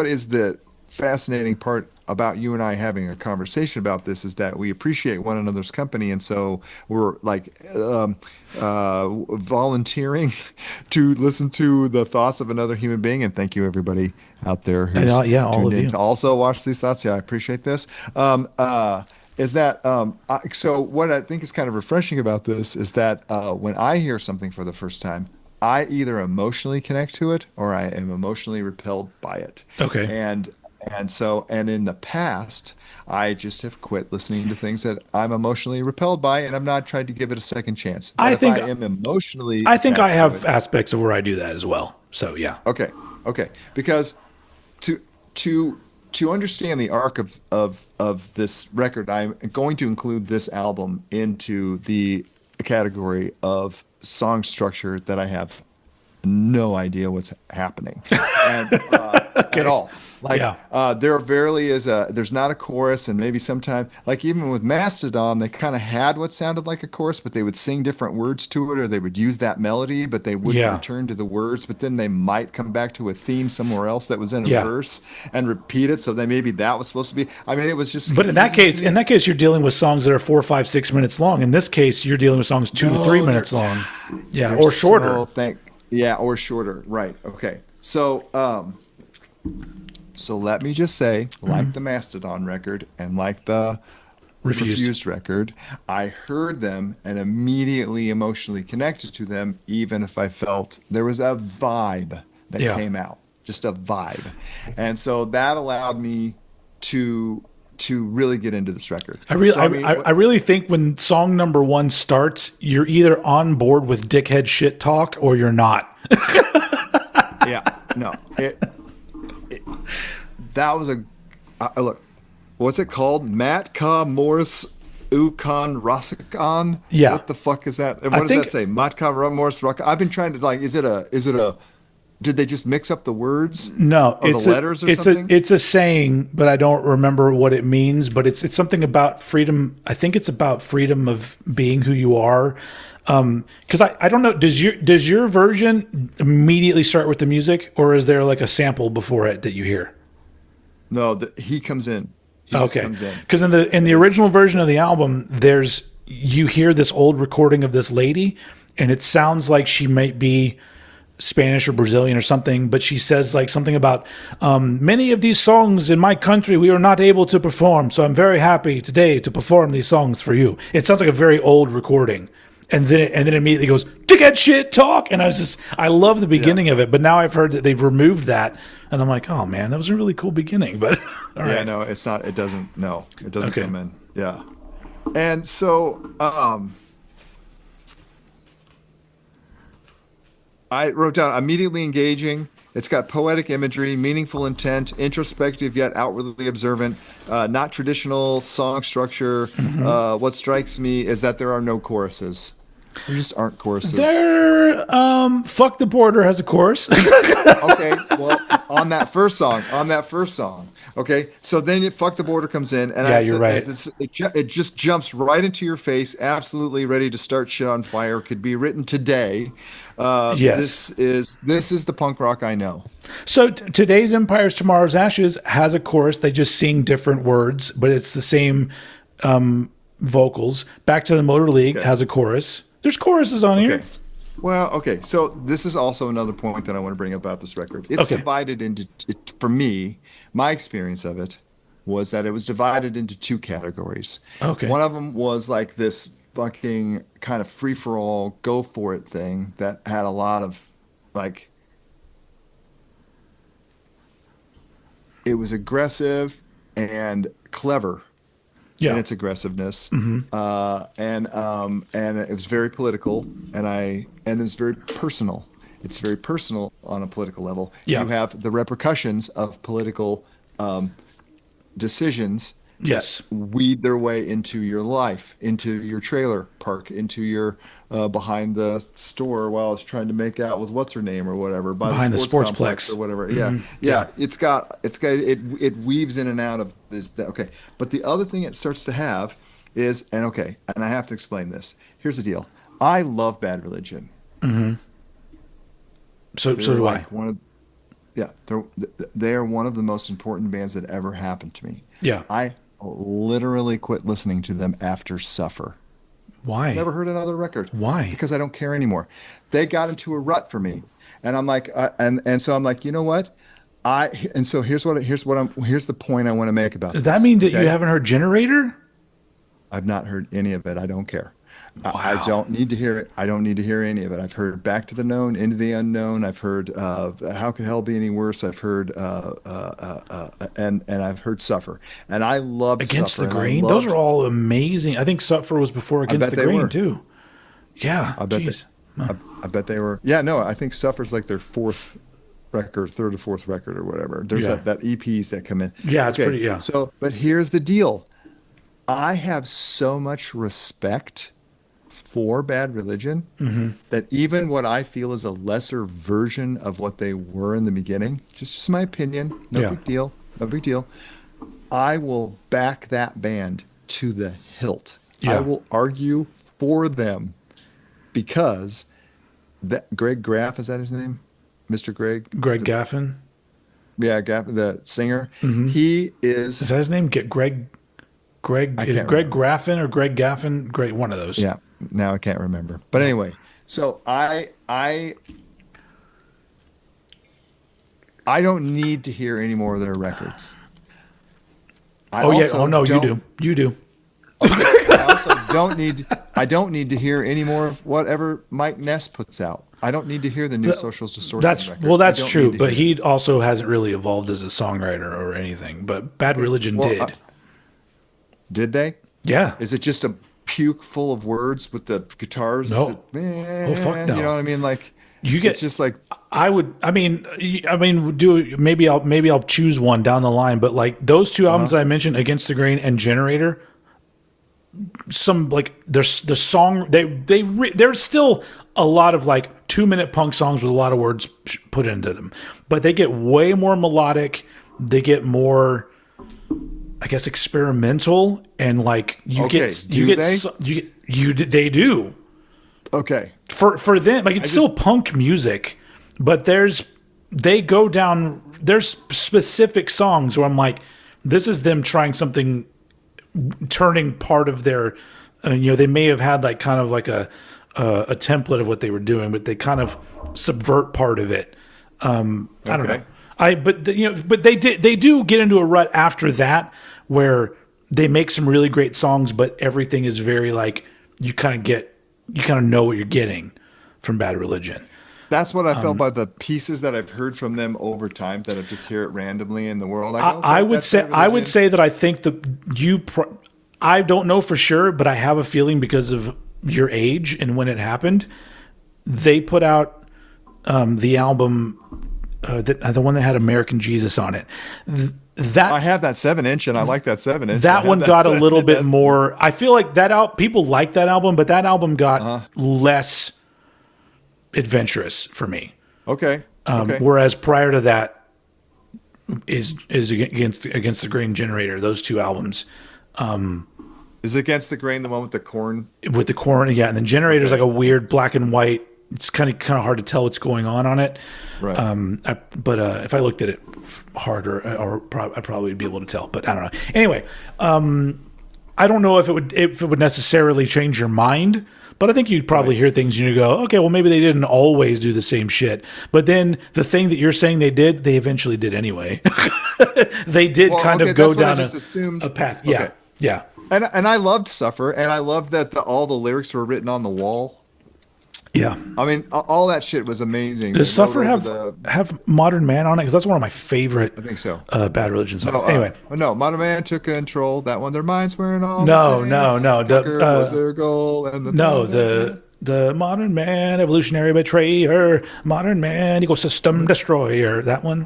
is the fascinating part about you and I having a conversation about this is that we appreciate one another's company, and so we're like volunteering to listen to the thoughts of another human being. And thank you, everybody out there who's all tuned of in you. to also watch these thoughts. Yeah, I appreciate this. So what I think is kind of refreshing about this is that when I hear something for the first time, I either emotionally connect to it or I am emotionally repelled by it. Okay. And in the past, I just have quit listening to things that I'm emotionally repelled by, and I'm not trying to give it a second chance. But I think I am emotionally. I think I attached to have it. aspects of where I do that as well. So yeah. Okay. Because to understand the arc of this record, I'm going to include this album into the category of song structure that I have no idea what's happening, and at Okay. all. Like Yeah. there barely is a there's not a chorus, and maybe sometime like even with Mastodon, they kind of had what sounded like a chorus, but they would sing different words to it, or they would use that melody, but they wouldn't Yeah. return to the words. But then they might come back to a theme somewhere else that was in a Yeah. verse and repeat it. So then maybe that was supposed to be. I mean, it was just But confusing to in me. that case, you're dealing with songs that are 4, 5, 6 minutes long. In this case, you're dealing with songs 2 to 3 No, minutes long. Yeah. they're Or so shorter. yeah, or shorter. Right. Okay. So so let me just say, like the Mastodon record and like the Refused. Refused record, I heard them and immediately emotionally connected to them, even if I felt there was a vibe that Yeah. came out, just a vibe. And so that allowed me to really get into this record. I really, So I mean, I really think when song number one starts, you're either on board with dickhead shit talk or you're not. yeah, no, it that was a look. What's it called? Matt Ka Morris Ukon Rasikan? Yeah. What the fuck is that? And I what does think that say? Matka Morris Raka. I've been trying to like. Is it a? Did they just mix up the words no, or the letters or something? it's a saying, but I don't remember what it means. But it's something about freedom. I think it's about freedom of being who you are. Because I don't know. Does your version immediately start with the music, or is there like a sample before it that you hear? No, he comes in. He just Okay, comes in. because in the original version of the album, there's you hear this old recording of this lady, and it sounds like she might be Spanish or Brazilian or something, but she says like something about many of these songs in my country we are not able to perform, so I'm very happy today to perform these songs for you. It sounds like a very old recording, and then it immediately goes dickhead shit talk, and I love the Yeah. beginning of it, but now I've heard that they've removed that, and I'm like, oh man, that was a really cool beginning, but all Yeah, right, no, it's not. It doesn't. No, it doesn't okay, come in. Yeah, and so I wrote down immediately engaging. It's got poetic imagery, meaningful intent, introspective yet outwardly observant, not traditional song structure. What strikes me is that there are no choruses. There just aren't choruses. there, fuck the border has a chorus. Okay, well, on that first song. Okay, so then Fuck the Border comes in, and Yeah, you're right. it just jumps right into your face, absolutely ready to start shit on fire. Could be written today. Yes. This is the punk rock I know. So today's Empires, Tomorrow's Ashes has a chorus. They just sing different words, but it's the same vocals. Back to the Motor League Okay. has a chorus. There's choruses on Okay. here. Well, okay. So this is also another point that I want to bring up about this record. It's Okay. divided into, for me, my experience of it was that it was divided into two categories. Okay. One of them was like this fucking kind of free for all, go for it thing that had a lot of like, it was aggressive and clever in Yeah. its aggressiveness, and it was very political, and it's very personal. It's very personal on a political level. Yeah. You have the repercussions of political decisions Yes. weed their way into your life, into your trailer park, into your behind the store while it's trying to make out with what's her name or whatever, by Behind the the sports complex sportsplex. or whatever. Yeah, Yeah. yeah. It weaves in and out of this. Okay, but the other thing it starts to have is, and okay, and I have to explain this. Here's the deal. I love Bad Religion. So They're do like I. one of yeah, they are one of the most important bands that ever happened to me. Yeah. I literally quit listening to them after Suffer. Why? Never heard another record. Why? Because I don't care anymore. They got into a rut for me, and I'm like, and so I'm like, you know what? And so here's the point I want to make about Does that this, mean that you okay? haven't heard Generator? I've not heard any of it. I don't care. I Wow. don't need to hear it. I don't need to hear any of it. I've heard Back to the Known, Into the Unknown. I've heard How Could Hell Be Any Worse. I've heard and I've heard Suffer. And I loved Against Suffer. the And I Grain? Those loved. are all amazing. I think Suffer was before I Against bet the they Grain were. too. Yeah. I bet they, Jeez. Huh. I bet they were. Yeah, no, I think Suffer's like their fourth record, third or fourth record or whatever. There's Yeah. that EPs that come in. Yeah, it's Okay, pretty. Yeah. so but here's the deal. I have so much respect for Bad Religion, that even what I feel is a lesser version of what they were in the beginning, just my opinion, no Yeah. big deal, no big deal. I will back that band to the hilt. I Yeah. will argue for them because that Greg Graff, is that his name? Mr. Greg? Greg Gaffin. Yeah, Graff, the singer. Mm-hmm. He Is is, that his name? Get Greg. I Is it can't Greg remember. Graffin or Greg Gaffin? Great, one of those. Yeah, now I can't remember. But Yeah. anyway, so I don't need to hear any more of their records. I Oh yeah. Oh also no, you don't do. You do. Okay. I don't need to hear any more of whatever Mike Ness puts out. I don't need to hear the new Socials Distortion record. I That's don't true. need to But hear he also hasn't really evolved as a songwriter or anything. But Bad Religion well, did. did they? Yeah. Is it just a puke full of words with the guitars? No. Oh fuck You no. know what I mean? Like You it's get. just like I would. I mean, do maybe I'll choose one down the line. But like those two albums that I mentioned, Against the Grain and Generator, some like there's the song there's still a lot of like 2-minute punk songs with a lot of words put into them, but they get way more melodic. They get more, I guess, experimental, and like Okay, they do okay. for them. Like it's still punk music, but there's specific songs where I'm like, this is them trying something, turning part of their, they may have had like kind of like a template of what they were doing, but they kind of subvert part of it. I don't know. But they do get into a rut after that where they make some really great songs, but everything is very like you kind of know what you're getting from Bad Religion. That's what I felt by the pieces that I've heard from them over time that I just hear it randomly in the world. I would say that I think I don't know for sure, but I have a feeling because of your age and when it happened, they put out the album, the one that had American Jesus on it. I have that 7-inch and I like that 7-inch. That one got a little bit more. I feel like people like that album, but that album got less adventurous for me. Okay. Whereas prior to that is against the Grain, Generator. Those two albums. Is Against the Grain the one with the corn? With the corn, yeah, and then Generator's like a weird black and white. It's kind of hard to tell what's going on it. Right. But if I looked at it harder, I'd probably be able to tell. But I don't know. Anyway, I don't know if it would necessarily change your mind. But I think you'd probably hear things and you go, okay, well, maybe they didn't always do the same shit. But then the thing that you're saying they did, they eventually did anyway. They did go down a path. Yeah. Okay. Yeah. And I loved Suffer, and I loved that all the lyrics were written on the wall. Yeah. I mean, all that shit was amazing. Does Suffer have Modern Man on it? Because that's one of my favorite. I think so. Bad Religion songs. Anyway. No, Modern Man took control. That one, their minds weren't all No. Tucker was their goal. And the Modern Man, Evolutionary Betrayer, Modern Man, Ecosystem Destroyer. That one.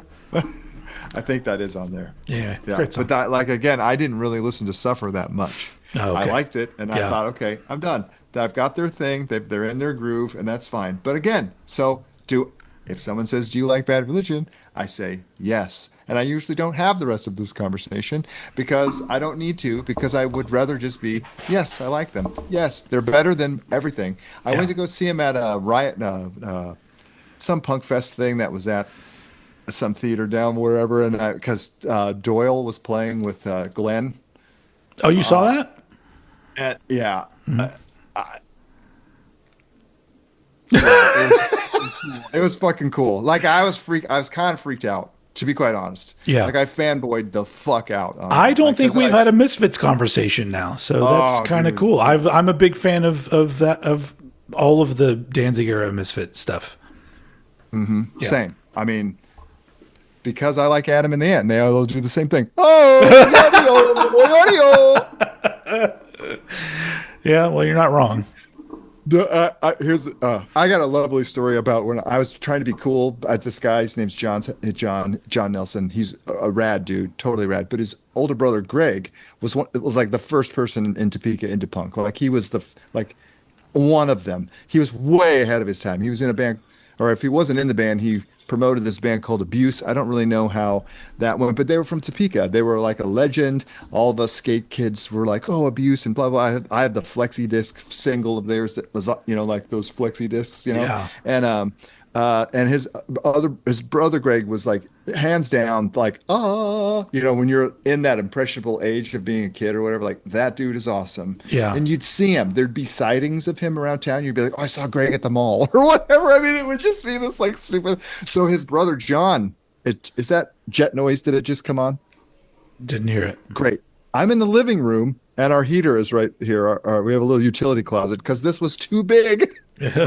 I think that is on there. Yeah. Great song. But that, like, again, I didn't really listen to Suffer that much. Oh, okay. I liked it, and I thought, okay, I'm done. I've got their thing. They're in their groove, and that's fine. But again, if someone says, do you like Bad Religion? I say yes. And I usually don't have the rest of this conversation because I don't need to, because I would rather just be, yes, I like them. Yes, they're better than everything. I went to go see them at a riot, some punk fest thing that was at some theater down wherever, and because Doyle was playing with Glenn. Oh, you saw that? Yeah. Mm-hmm. It was fucking cool. Like I was kind of freaked out, to be quite honest. Yeah. Like I fanboyed the fuck out. I don't think we've had a Misfits conversation now, so that's kind of cool. I'm a big fan of all of the Danzig era Misfit stuff. Mm-hmm. Yeah. Same. I mean, because I like Adam and the Ant, they'll do the same thing. Oh, yeah, well, you're not wrong. I got a lovely story about when I was trying to be cool. This guy, his name's John Nelson. He's a rad dude, totally rad. But his older brother Greg was like the first person in Topeka into punk. Like he was one of them. He was way ahead of his time. He was in a band, or if he wasn't in the band, he promoted this band called Abuse. I don't really know how that went, but they were from Topeka. They were like a legend. All of us skate kids were like, "Oh, Abuse," and blah blah. I have the flexi disc single of theirs that was, like those flexi discs, Yeah. and his brother Greg was like hands down like, when you're in that impressionable age of being a kid or whatever, like that dude is awesome. Yeah. And you'd see him, there'd be sightings of him around town, you'd be like, oh, I saw Greg at the mall or whatever. I mean, it would just be this like stupid. So his brother John, is that jet noise, did it just come on? Didn't hear it. Great. I'm in the living room and our heater is right here. We have a little utility closet because this was too big. This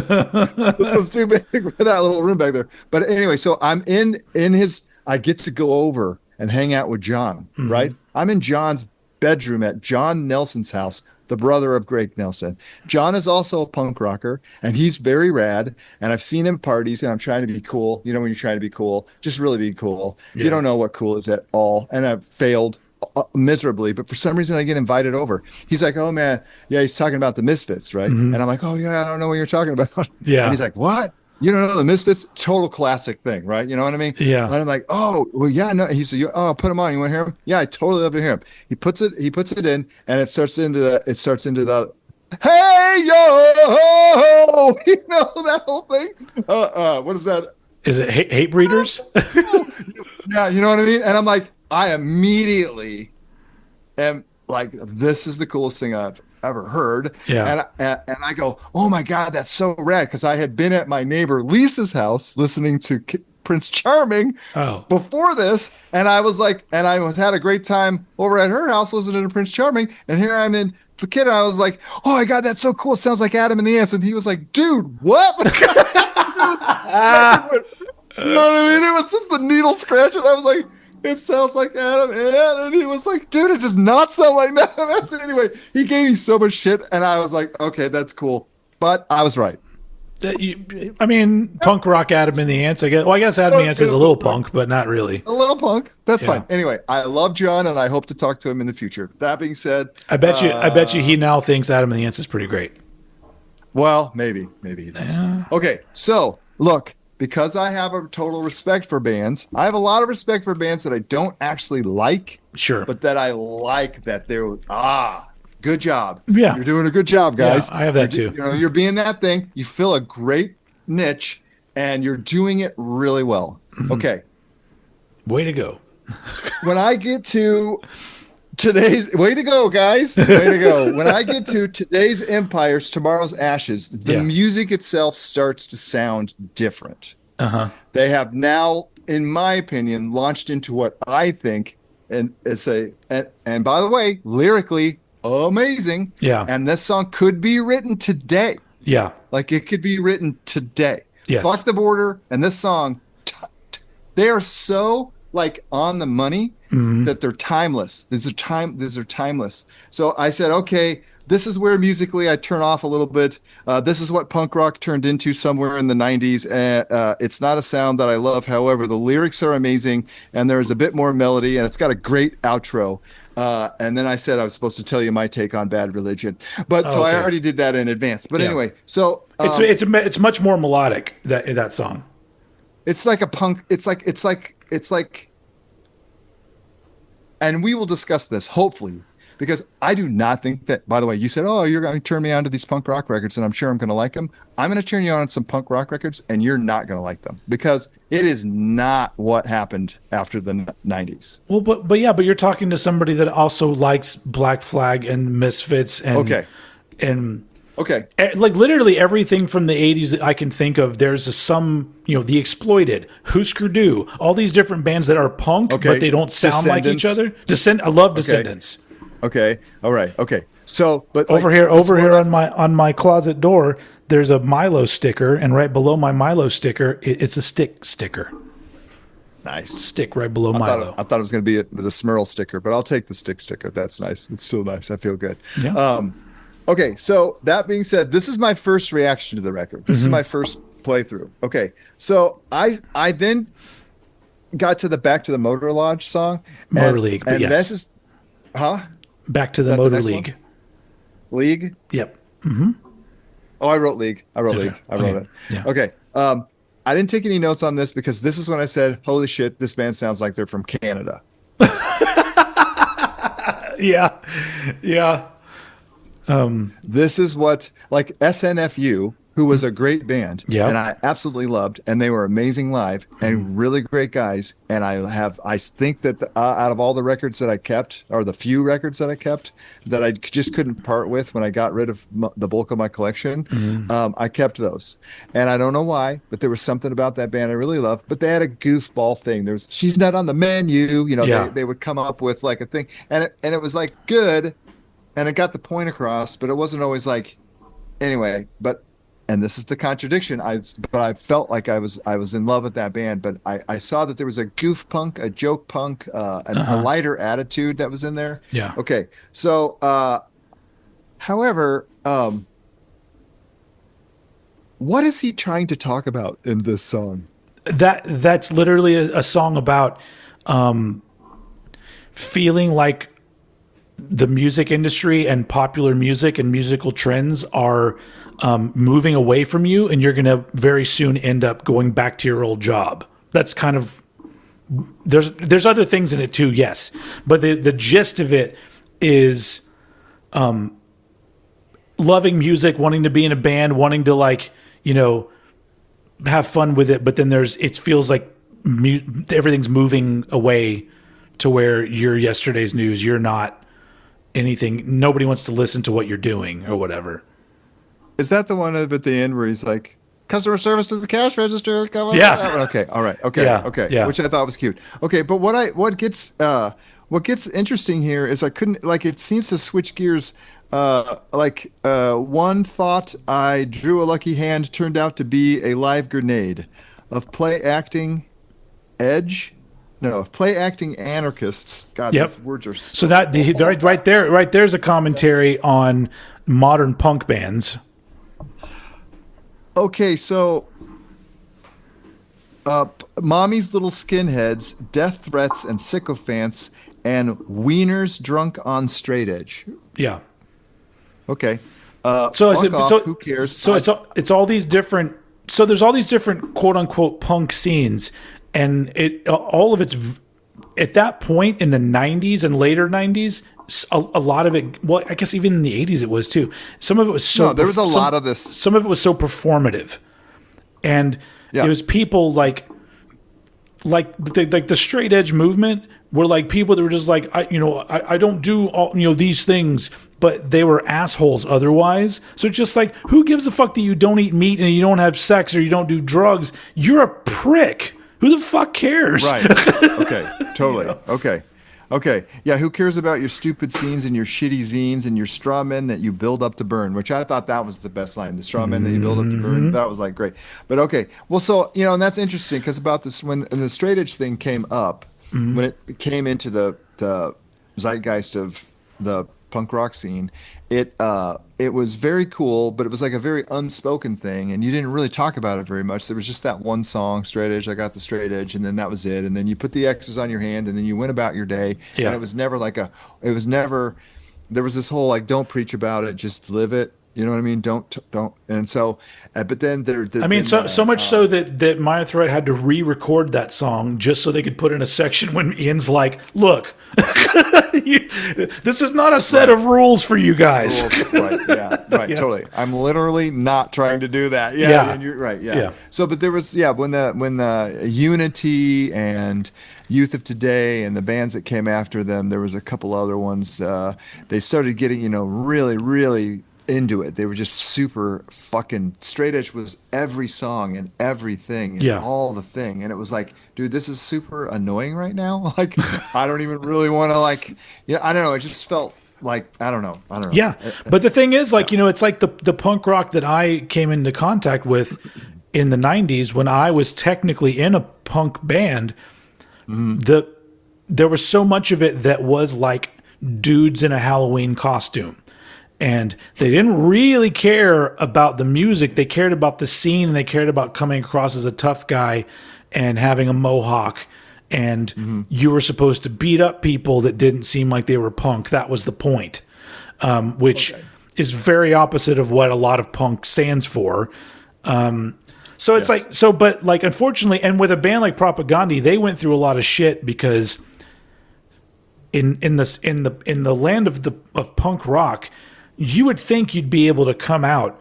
was too big for that little room back there. But anyway, so I'm in his. I get to go over and hang out with John. Right. I'm in John's bedroom at John Nelson's house, the brother of Greg Nelson. John is also a punk rocker, and he's very rad. And I've seen him at parties, and I'm trying to be cool. You know, when you're trying to be cool, just really be cool. Yeah. You don't know what cool is at all, and I've failed miserably, but for some reason I get invited over. He's like, oh man, yeah, he's talking about the Misfits, right? And I'm like, oh yeah, I don't know what you're talking about. Yeah. And he's like, what? You don't know the Misfits? Total classic thing, right? You know what I mean? Yeah. And I'm like, oh, well, yeah, no. He said, oh, put them on. You want to hear them? Yeah, I totally love to hear them. He puts it in, and it starts into the hey yo, you know that whole thing. What is that? Is it hate breeders? Yeah, you know what I mean? And I'm like, I immediately am like, this is the coolest thing I've ever heard. Yeah. And I go, oh my God, that's so rad. Because I had been at my neighbor Lisa's house listening to Prince Charming before this. And I was like, and I had a great time over at her house listening to Prince Charming. And here I'm in the kid. And I was like, oh my God, that's so cool. It sounds like Adam and the Ants. And he was like, dude, what? You know what I mean? It was just the needle scratch. And I was like, it sounds like Adam and he was like, dude, it does not sound like that. Anyway, he gave me so much shit, and I was like, okay, that's cool. But I was right. I mean, punk rock Adam and the Ants, I guess. Well, I guess Adam and the Ants is a little punk, but not really. A little punk. That's fine. Anyway, I love John, and I hope to talk to him in the future. That being said, I bet you he now thinks Adam and the Ants is pretty great. Well, maybe he does. Okay, so look. Because I have a total respect for bands, I have a lot of respect for bands that I don't actually like. Sure. But that I like that they're, good job. Yeah. You're doing a good job, guys. Yeah, I have that too. You're being that thing. You fill a great niche and you're doing it really well. Okay. Way to go. When I get to today's, way to go, guys. Way to go. When I get to today's Empires, tomorrow's Ashes, the music itself starts to sound different. They have now, in my opinion, launched into what I think and by the way, lyrically amazing. Yeah. And this song could be written today. Yeah. Like it could be written today. Yes. Fuck the Border and this song, they are so like on the money that they're timeless. These are timeless. So I said, okay, this is where musically I turn off a little bit. This is what punk rock turned into somewhere in the 90s. It's not a sound that I love. However, the lyrics are amazing and there's a bit more melody and it's got a great outro. And then I said I was supposed to tell you my take on Bad Religion. But so I already did that in advance. But anyway, so it's much more melodic, that song. It's like a punk. It's like, and we will discuss this hopefully, because I do not think that, by the way, you said, oh, you're going to turn me on to these punk rock records and I'm sure I'm going to like them. I'm going to turn you on to some punk rock records and you're not going to like them because it is not what happened after the 90s. Well, but you're talking to somebody that also likes Black Flag and Misfits and like literally everything from the 80s that I can think of. There's The Exploited, Husker Du, all these different bands that are punk, but they don't sound like each other. I love Descendants. Okay. All right. Okay. So, but over here on my closet door, there's a Milo sticker, and right below my Milo sticker, it's a sticker. Nice. Stick right below Milo. I thought it was going to be a Smirl sticker, but I'll take the sticker. That's nice. It's still nice. I feel good. Yeah. Okay. So that being said, this is my first reaction to the record. This is my first playthrough. Okay. So I then got to the Back to the Motor Lodge song. Motor League. And this is, Back to the Motor League. League? Yep. Mm-hmm. Oh, I wrote League. I wrote Okay. League. I wrote Okay. it. Yeah. Okay. I didn't take any notes on this because this is when I said, "Holy shit, this band sounds like they're from Canada." Yeah. Yeah. This is what like SNFU, who was a great band and Yep. I absolutely loved, and they were amazing live and really great guys. And I think that out of all the records that I kept, or the few records that I kept, that I just couldn't part with when I got rid of the bulk of my collection, I kept those. And I don't know why, but there was something about that band I really loved. But they had a goofball thing. There's she's not on the menu. You know, Yeah. they would come up with like a thing, and it was like good and it got the point across, but it wasn't always like anyway. But and this is the contradiction. I felt like I was in love with that band, but I saw that there was a goof punk, a joke punk, a lighter attitude that was in there. Yeah. Okay, so however, what is he trying to talk about in this song? That's literally a song about feeling like the music industry and popular music and musical trends are moving away from you, and you're going to very soon end up going back to your old job. That's kind of there's other things in it too, yes, but the gist of it is loving music, wanting to be in a band, wanting to have fun with it, but then it feels like everything's moving away to where you're yesterday's news. You're not anything. Nobody wants to listen to what you're doing or whatever. Is that the one at the end where he's like, customer service to the cash register? Come on. Yeah. Okay. All right. Okay. Yeah. Okay. Yeah. Which I thought was cute. Okay. But what gets interesting here is I couldn't like it seems to switch gears. One thought I drew a lucky hand turned out to be a live grenade of play acting edge. No, of play acting anarchists. God, Yep. these words are So that right there's a commentary on modern punk bands. okay. So mommy's little skinheads, death threats, and sycophants, and wieners drunk on straight edge. Yeah. Okay. So Fuck off, who cares? So it's all these different. So there's all these different quote unquote punk scenes, and all of it's at that point in the 90s and later 90s. A lot of it. Well, I guess even in the 80s it was too. Some of it was so. No, there was a lot of this. Some of it was so performative, and Yeah. it was people like the straight edge movement were like people that were just like I don't do all these things, but they were assholes otherwise. So it's just like, who gives a fuck that you don't eat meat and you don't have sex or you don't do drugs? You're a prick. Who the fuck cares? Right. Okay. Totally. Okay. Okay. Yeah. Who cares about your stupid scenes and your shitty zines and your straw men that you build up to burn? Which I thought that was the best line. The straw men that you build up to burn. That was like great. But okay. Well, so and that's interesting because about this when the straight edge thing came up, when it came into the zeitgeist of the punk rock scene, it was very cool, but it was like a very unspoken thing, and you didn't really talk about it very much. There was just that one song, Straight Edge, I got the straight edge, and then that was it. And then you put the X's on your hand, and then you went about your day. Yeah. And it was never there was this whole like, don't preach about it, just live it. You know what I mean? Don't. And so, but then I mean, so much so that Minor Threat had to re-record that song just so they could put in a section when Ian's like, "Look, this is not a set of rules for you guys." Right. Yeah. Right. Yeah. Totally. I'm literally not trying to do that. Yeah. Yeah. And you're right. Yeah. Yeah. So, but there was when the Unity and Youth of Today and the bands that came after them, there was a couple other ones. They started getting really, really into it. They were just super fucking straight edge was every song and everything and all the thing. And it was like, dude, this is super annoying right now. Like, I don't even really want to I don't know. It just felt like, I don't know. Yeah. But the thing is it's like the punk rock that I came into contact with in the 90s when I was technically in a punk band. There was so much of it that was like dudes in a Halloween costume. And they didn't really care about the music. They cared about the scene, and they cared about coming across as a tough guy and having a mohawk. And you were supposed to beat up people that didn't seem like they were punk. That was the point. Which is very opposite of what a lot of punk stands for. So it's but unfortunately, and with a band like Propagandhi, they went through a lot of shit because in the land of punk rock, you would think you'd be able to come out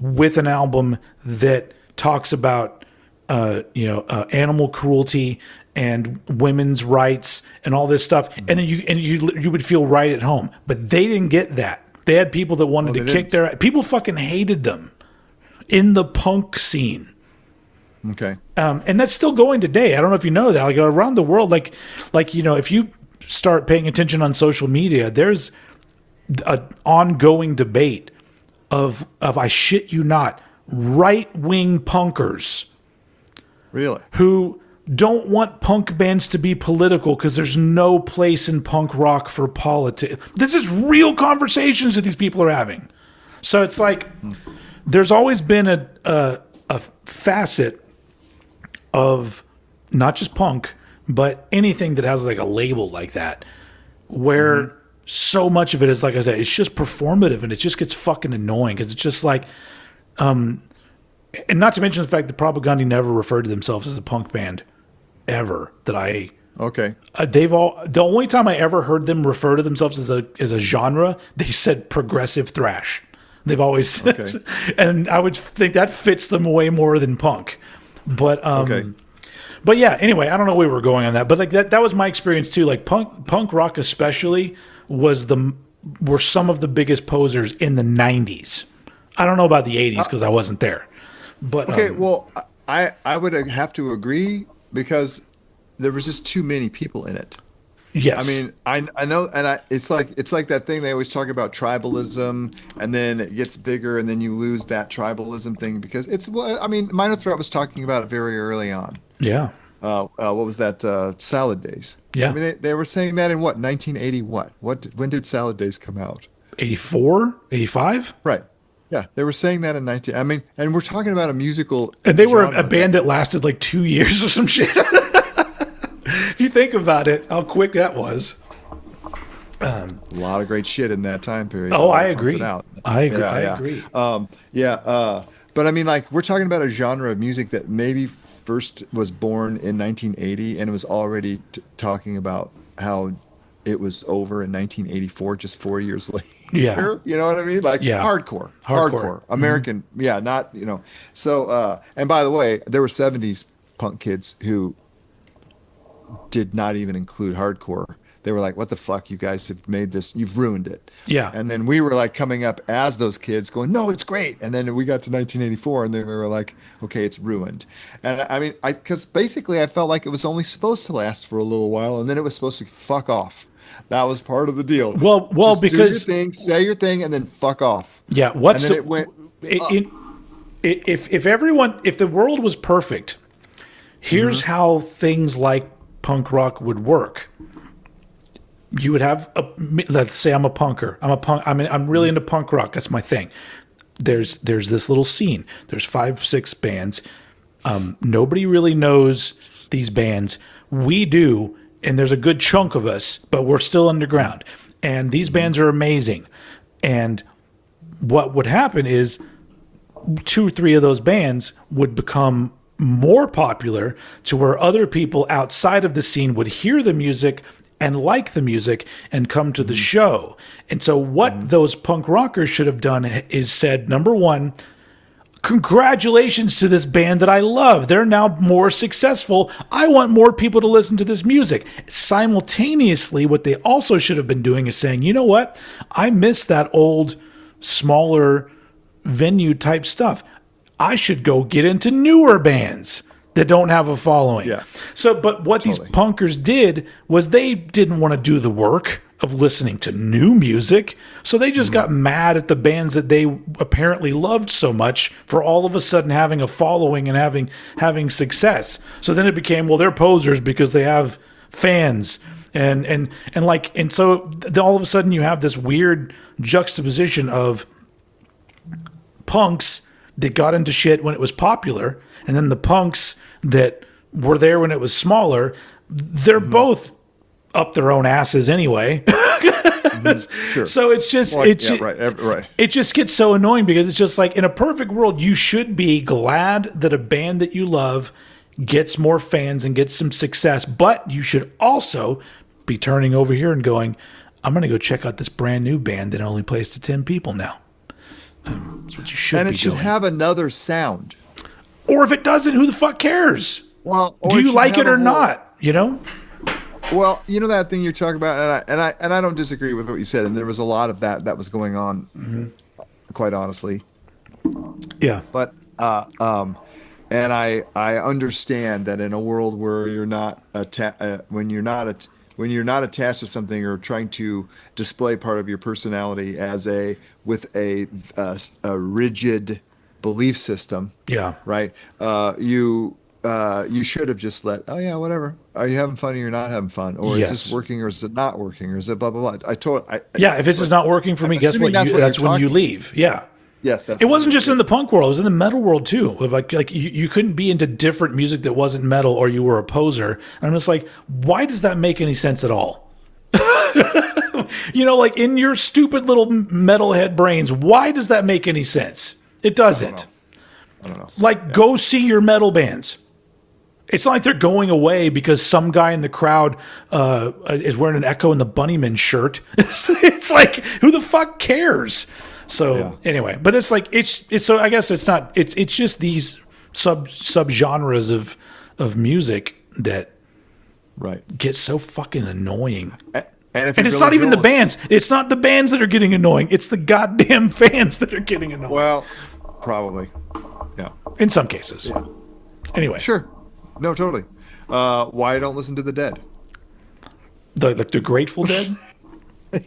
with an album that talks about animal cruelty and women's rights and all this stuff, and then you would feel right at home. But they didn't get that. They had people that wanted to kick their people. Fucking hated them in the punk scene. Okay. And that's still going today. I don't know if you know that. Like around the world, if you start paying attention on social media, there's an ongoing debate of I shit you not, right-wing punkers. Really? Who don't want punk bands to be political because there's no place in punk rock for politics. This is real conversations that these people are having. So it's like there's always been a facet of not just punk, but anything that has like a label like that, where so much of it is, like I said, it's just performative, and it just gets fucking annoying because it's just like, and not to mention the fact that Propagandhi never referred to themselves as a punk band ever. The only time I ever heard them refer to themselves as a genre, they said progressive thrash. They've always, and I would think that fits them way more than punk. But but yeah. Anyway, I don't know where we were going on that, but like that was my experience too. Like punk rock especially were some of the biggest posers in the '90s. I don't know about the '80s because I wasn't there. But well, I would have to agree because there was just too many people in it. Yes. I mean, I know, and it's like that thing they always talk about, tribalism, and then it gets bigger, and then you lose that tribalism thing because Minor Threat was talking about it very early on. Yeah. What was that? Salad Days. Yeah. I mean, they were saying that in 1980? When did Salad Days come out? 84, 85? Right. Yeah, they were saying that in 19. I mean, and we're talking about a musical. And they were a band that lasted like 2 years or some shit. If you think about it, how quick that was. A lot of great shit in that time period. Oh, I agree. I agree. But I mean, like, we're talking about a genre of music that maybe first was born in 1980 and was already talking about how it was over in 1984, just 4 years later. Yeah. You know what I mean? Like, hardcore. American. Mm-hmm. Yeah, not, So, and by the way, there were 70s punk kids who did not even include hardcore. They were like, what the fuck, you guys have made this, you've ruined it. Yeah. And then we were like coming up as those kids going, no, it's great. And then we got to 1984 and then we were like, okay, it's ruined. And I mean, because basically I felt like it was only supposed to last for a little while and then it was supposed to fuck off. That was part of the deal. Well, just because do your thing, say your thing, and then fuck off. Yeah. And then it went. If the world was perfect, here's how things like punk rock would work. You would have let's say I'm a punker. I'm really into punk rock. That's my thing. There's this little scene. There's 5-6 bands. Nobody really knows these bands. We do, and there's a good chunk of us, but we're still underground. And these bands are amazing. And what would happen is 2-3 of those bands would become more popular to where other people outside of the scene would hear the music and like the music and come to the show. And so what those punk rockers should have done is said, number one, congratulations to this band that I love. They're now more successful. I want more people to listen to this music. Simultaneously, what they also should have been doing is saying, you know what? I miss that old, smaller venue type stuff. I should go get into newer bands that don't have a following. Yeah. So, but what these punkers did was they didn't want to do the work of listening to new music. So they just got mad at the bands that they apparently loved so much for all of a sudden having a following and having success. So then it became, well, they're posers because they have fans. And so all of a sudden you have this weird juxtaposition of punks that got into shit when it was popular, and then the punks that were there when it was smaller. They're both up their own asses anyway. Sure. So it's just Well, yeah, right. it just gets so annoying because it's just like in a perfect world, you should be glad that a band that you love gets more fans and gets some success, but you should also be turning over here and going, I'm going to go check out this brand new band that only plays to 10 people now. That's what you should be doing. And it should have another sound. Or if it doesn't, who the fuck cares? Well, do you like it or not? You know? Well, you know that thing you're talking about, and I don't disagree with what you said. And there was a lot of that was going on, quite honestly. Yeah. But and I understand that in a world where you're not when you're not attached to something or trying to display part of your personality with a rigid belief system. Yeah. Right. You should have just oh yeah, whatever. Are you having fun or you're not having fun? Or is this working or is it not working? Or is it blah blah blah? If this is not working for me, guess what? That's when you leave. Yeah. Yes. It wasn't just in the punk world; it was in the metal world too. Like you couldn't be into different music that wasn't metal, or you were a poser. And I'm just like, why does that make any sense at all? Like in your stupid little metalhead brains, why does that make any sense? It doesn't. I don't know. Go see your metal bands. It's not like they're going away because some guy in the crowd is wearing an Echo and the Bunnymen shirt. It's like, who the fuck cares? So anyway, but it's like it's so I guess it's not it's just these subgenres of music that get so fucking annoying. And it's not even the bands. It's not the bands that are getting annoying. It's the goddamn fans that are getting annoying. Well, probably. Yeah. In some cases. Yeah. Anyway. Sure. No, totally. Why I don't listen to the Dead? The Grateful Dead?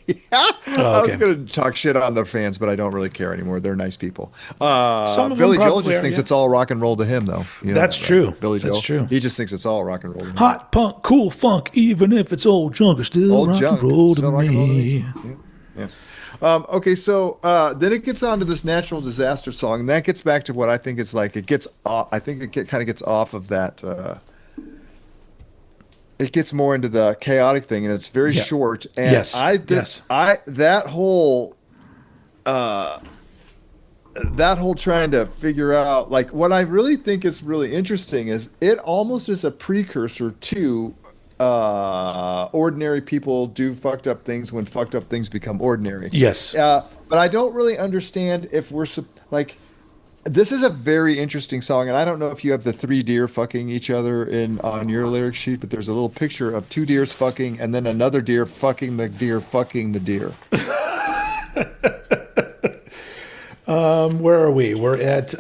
Yeah. I was going to talk shit on their fans, but I don't really care anymore. They're nice people. Billy Joel just thinks it's all rock and roll to him, though. That's true. Billy Joel. That's true. He just thinks it's all rock and roll to him. Hot punk, cool funk, even if it's old junk, is still rock and roll to me. Yeah. Okay, so then it gets on to this natural disaster song, and that gets back to what I think is like it gets off. I think it kind of gets off of that. It gets more into the chaotic thing, and it's very short. And that whole trying to figure out what I really think is really interesting is it almost is a precursor to ordinary people do fucked up things when fucked up things become ordinary. Yes. But I don't really understand if we're this is a very interesting song, and I don't know if you have the 3 deer fucking each other on your lyric sheet, but there's a little picture of 2 deers fucking and then another deer fucking the deer fucking the deer. Where are we? We're at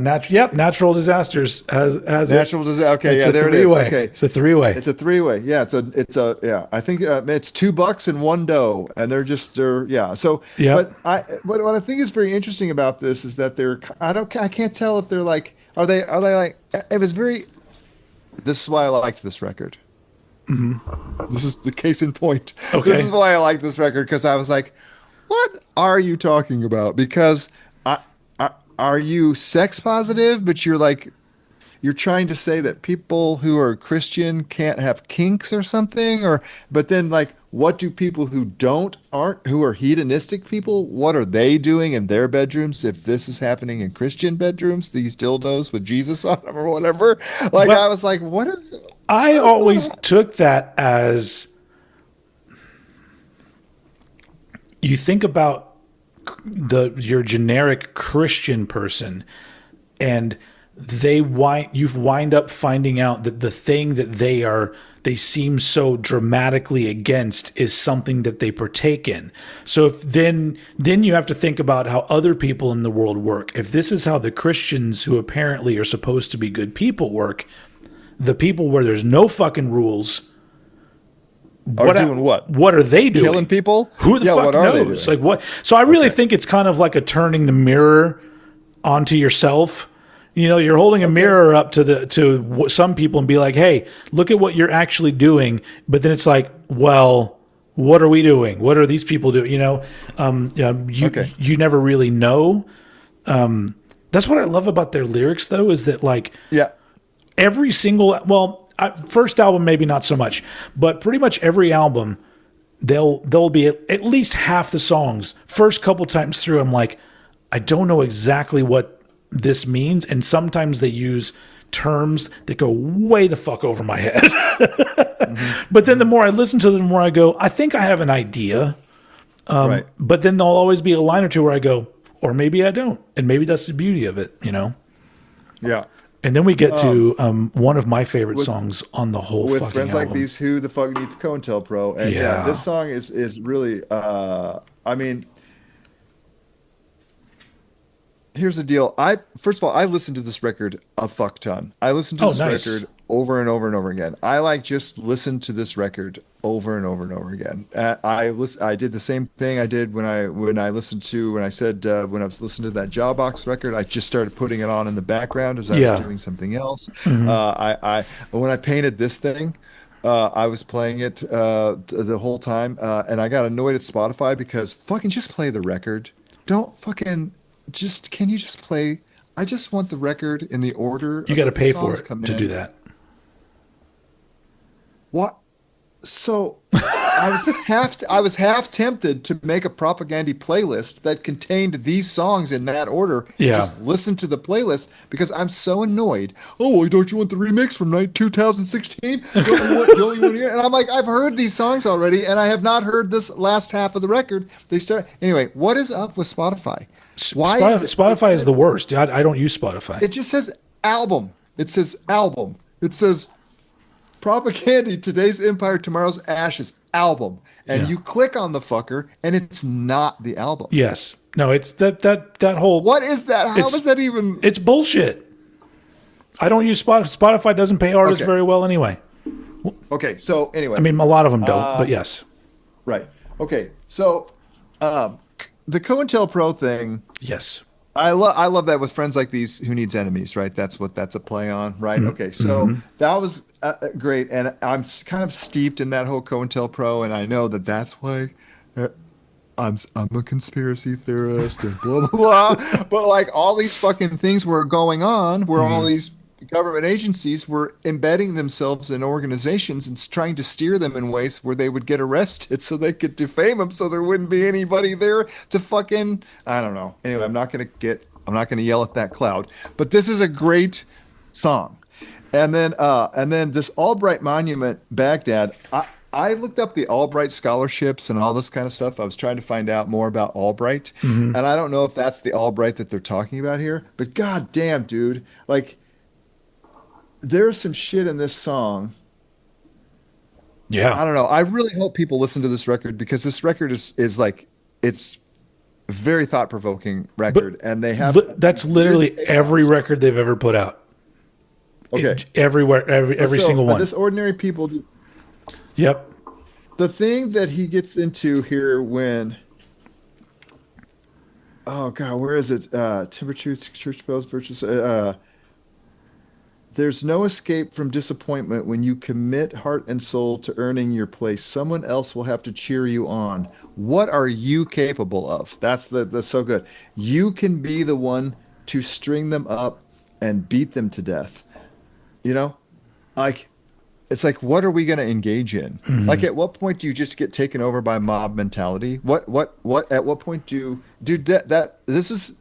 natural disasters. Natural disaster. Okay, yeah, there it is. Okay, it's a 3-way. It's a 3-way. Yeah, yeah. I think it's $2 and 1 doe, and they're yeah. So, but what I think is very interesting about this is that I can't tell if they're are they like it was very. This is why I liked this record. Mm-hmm. This is the case in point. Okay. This is why I like this record because I was like, what are you talking about? Because are you sex positive, but you're trying to say that people who are Christian can't have kinks or something? But then what do people who who are hedonistic people, what are they doing in their bedrooms if this is happening in Christian bedrooms, these dildos with Jesus on them or whatever? I was like, what is it? I always took that as you think about your generic Christian person, and you wind up finding out that the thing that they seem so dramatically against is something that they partake in. So then you have to think about how other people in the world work. If this is how the Christians who apparently are supposed to be good people work, the people where there's no fucking rules doing what? What are they doing? Killing people? Who the fuck knows? What? So I really think it's kind of like a turning the mirror onto yourself. You're holding a mirror up to some people and be like, "Hey, look at what you're actually doing." But then it's like, "Well, what are we doing? What are these people doing?" You never really know. That's what I love about their lyrics, though, is that every single first album maybe not so much, but pretty much every album there'll be at least half the songs. First couple times through, I'm like, I don't know exactly what this means, and sometimes they use terms that go way the fuck over my head. But then the more I listen to them, the more I go, I think I have an idea. Right. But then there'll always be a line or two where I go, or maybe I don't, and maybe that's the beauty of it, you know. Yeah. And then we get to one of my favorite songs on the whole With fucking friends album. like these, who the fuck needs COINTELPRO? And Yeah. this song is really. I mean, here's the deal. First of all, I listened to this record a fuck ton. I listened to this nice. record over and over and over again. I just listened to this record over and over and over again. I did the same thing I did when I listened to when I was listening to that Jawbox record. I just started putting it on in the background as I was doing something else. I when I painted this thing. I was playing it the whole time, and I got annoyed at Spotify because fucking just play the record. Don't fucking can you just play? I just want the record in the order. You got to that the pay for songs it come to in. do that. What? So I was half tempted to make a Propagandhi playlist that contained these songs in that order. Yeah. Just listen to the playlist because I'm so annoyed. Oh, well, don't you want the remix from 2016? Don't you want to hear? And I'm like, I've heard these songs already, and I have not heard this last half of the record. Anyway. What is up with Spotify? Why Spotify is the worst. I don't use Spotify. It just says album. It says album. It says Propagandhi, Today's Empire, Tomorrow's Ashes album. And you click on the fucker and it's not the album. Yes. No, it's that whole. What is that? How is that even? It's bullshit. I don't use Spotify. Spotify doesn't pay artists very well anyway. Okay, so anyway. I mean, a lot of them don't, but yes. Right. Okay, so the COINTELPRO thing. Yes. I love that with friends like these, who needs enemies, right? That's what that's a play on, right? Okay, so that was great, and I'm kind of steeped in that whole COINTELPRO, and I know that's why I'm a conspiracy theorist and blah blah blah. But like all these fucking things were going on, where all these government agencies were embedding themselves in organizations and trying to steer them in ways where they would get arrested so they could defame them, so there wouldn't be anybody there to fucking, I don't know. Anyway, I'm not going to yell at that cloud, but this is a great song. And then this Albright Monument, Baghdad, I looked up the Albright scholarships and all this kind of stuff. I was trying to find out more about Albright, and I don't know if that's the Albright that they're talking about here, but god damn, dude, like, there's some shit in this song. Yeah. I don't know. I really hope people listen to this record because this record is like, it's a very thought-provoking record, and they have that's literally every record they've ever put out. Okay. Everywhere, every single one. This Ordinary People do. Yep. The thing that he gets into here when, oh god, where is it? Timber Truth, Church Bells, Virtues. There's no escape from disappointment when you commit heart and soul to earning your place. Someone else will have to cheer you on. What are you capable of? That's so good. You can be the one to string them up and beat them to death. You know, like, it's like, what are we going to engage in? Like, at what point do you just get taken over by mob mentality? What, at what point this is,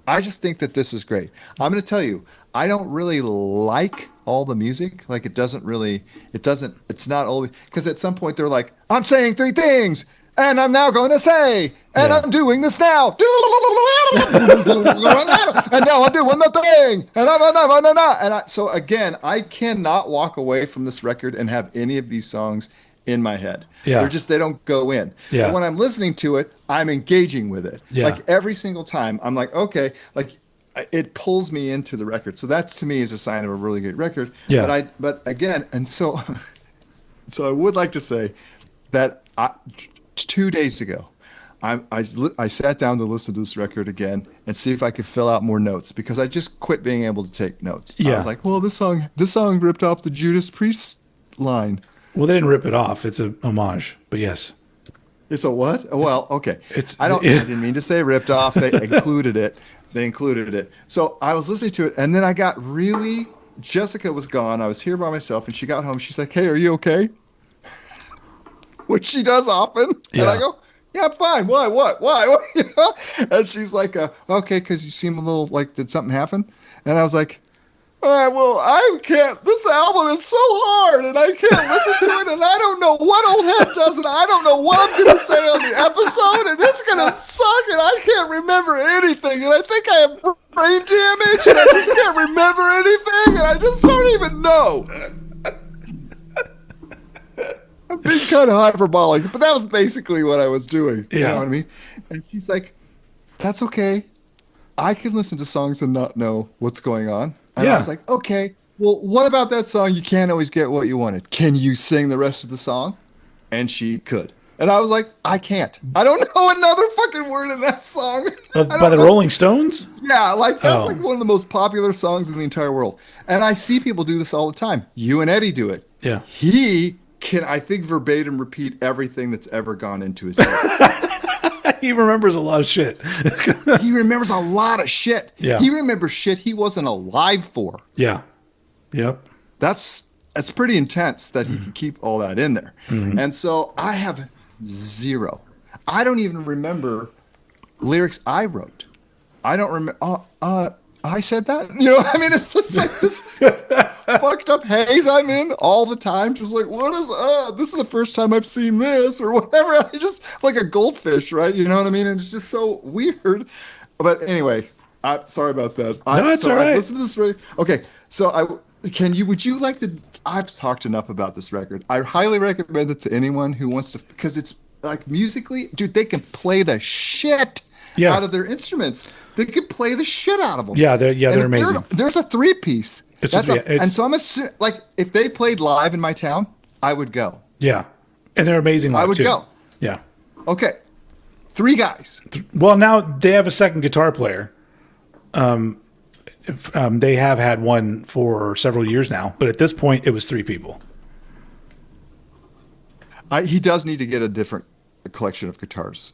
I just think that this is great. I'm going to tell you, I don't really like all the music. Like, it's not always, because at some point they're like, I'm saying three things, and I'm now going to say, and I'm doing this now. And now I'm doing the thing. So again, I cannot walk away from this record and have any of these songs in my head. Yeah. They don't go in. Yeah. But when I'm listening to it, I'm engaging with it. Yeah. Like, every single time I'm like, okay, like, it pulls me into the record. So that's, to me, is a sign of a really good record. Yeah. But again, and so I would like to say that 2 days ago, I sat down to listen to this record again and see if I could fill out more notes, because I just quit being able to take notes. Yeah. I was like, well, this song ripped off the Judas Priest line. Well, they didn't rip it off. It's a homage, but yes. It's a what? Well, okay. I it- didn't mean to say ripped off. They included it. So I was listening to it, and then I got really. Jessica was gone. I was here by myself, and she got home. She's like, "Hey, are you okay?" which she does often. And I Yeah. go, yeah, I'm fine. Why? Why? You know? And she's like, okay, because you seem a little like, did something happen? And I was like, all right, well, I can't. This album is so hard, and I can't listen to it, and I don't know what old head does, and I don't know what I'm going to say on the episode, and it's going to suck, and I can't remember anything, and I think I have brain damage, and I just can't remember anything, and I just don't even know. I'm being kind of hyperbolic, but that was basically what I was doing. You know what I mean? And she's like, that's okay. I can listen to songs and not know what's going on. And I was like, okay, well, what about that song? You can't always get what you wanted. Can you sing the rest of the song? And she could. And I was like, I can't. I don't know another fucking word in that song. By the Rolling Stones? Yeah, like that's like one of the most popular songs in the entire world. And I see people do this all the time. You and Eddie do it. Yeah. He can, I think, verbatim repeat everything that's ever gone into his head. He remembers a lot of shit. He remembers a lot of shit. Yeah. He remembers shit he wasn't alive for. Yeah. Yep. That's pretty intense that he can keep all that in there. And so I have zero. I don't even remember lyrics I wrote. I don't remember. I said that. You know, I mean, it's just like this fucked up haze I'm in all the time. Just like, what is? This is the first time I've seen this or whatever. I just like a goldfish, right? You know what I mean? And it's just so weird. But anyway, I'm sorry about that. No, it's all right. Listen to this. Okay, so would you like to? I've talked enough about this record. I highly recommend it to anyone who wants to, because it's like musically, dude, they can play the shit out of their instruments. They can play the shit out of them. Yeah, they're amazing. There's a 3-piece. And so I'm assuming, like, if they played live in my town, I would go. Yeah, and they're amazing live, I would too. go. Yeah. Okay. 3 guys. Well, now they have a second guitar player. They have had one for several years now, but at this point, it was 3 people. He does need to get a different collection of guitars.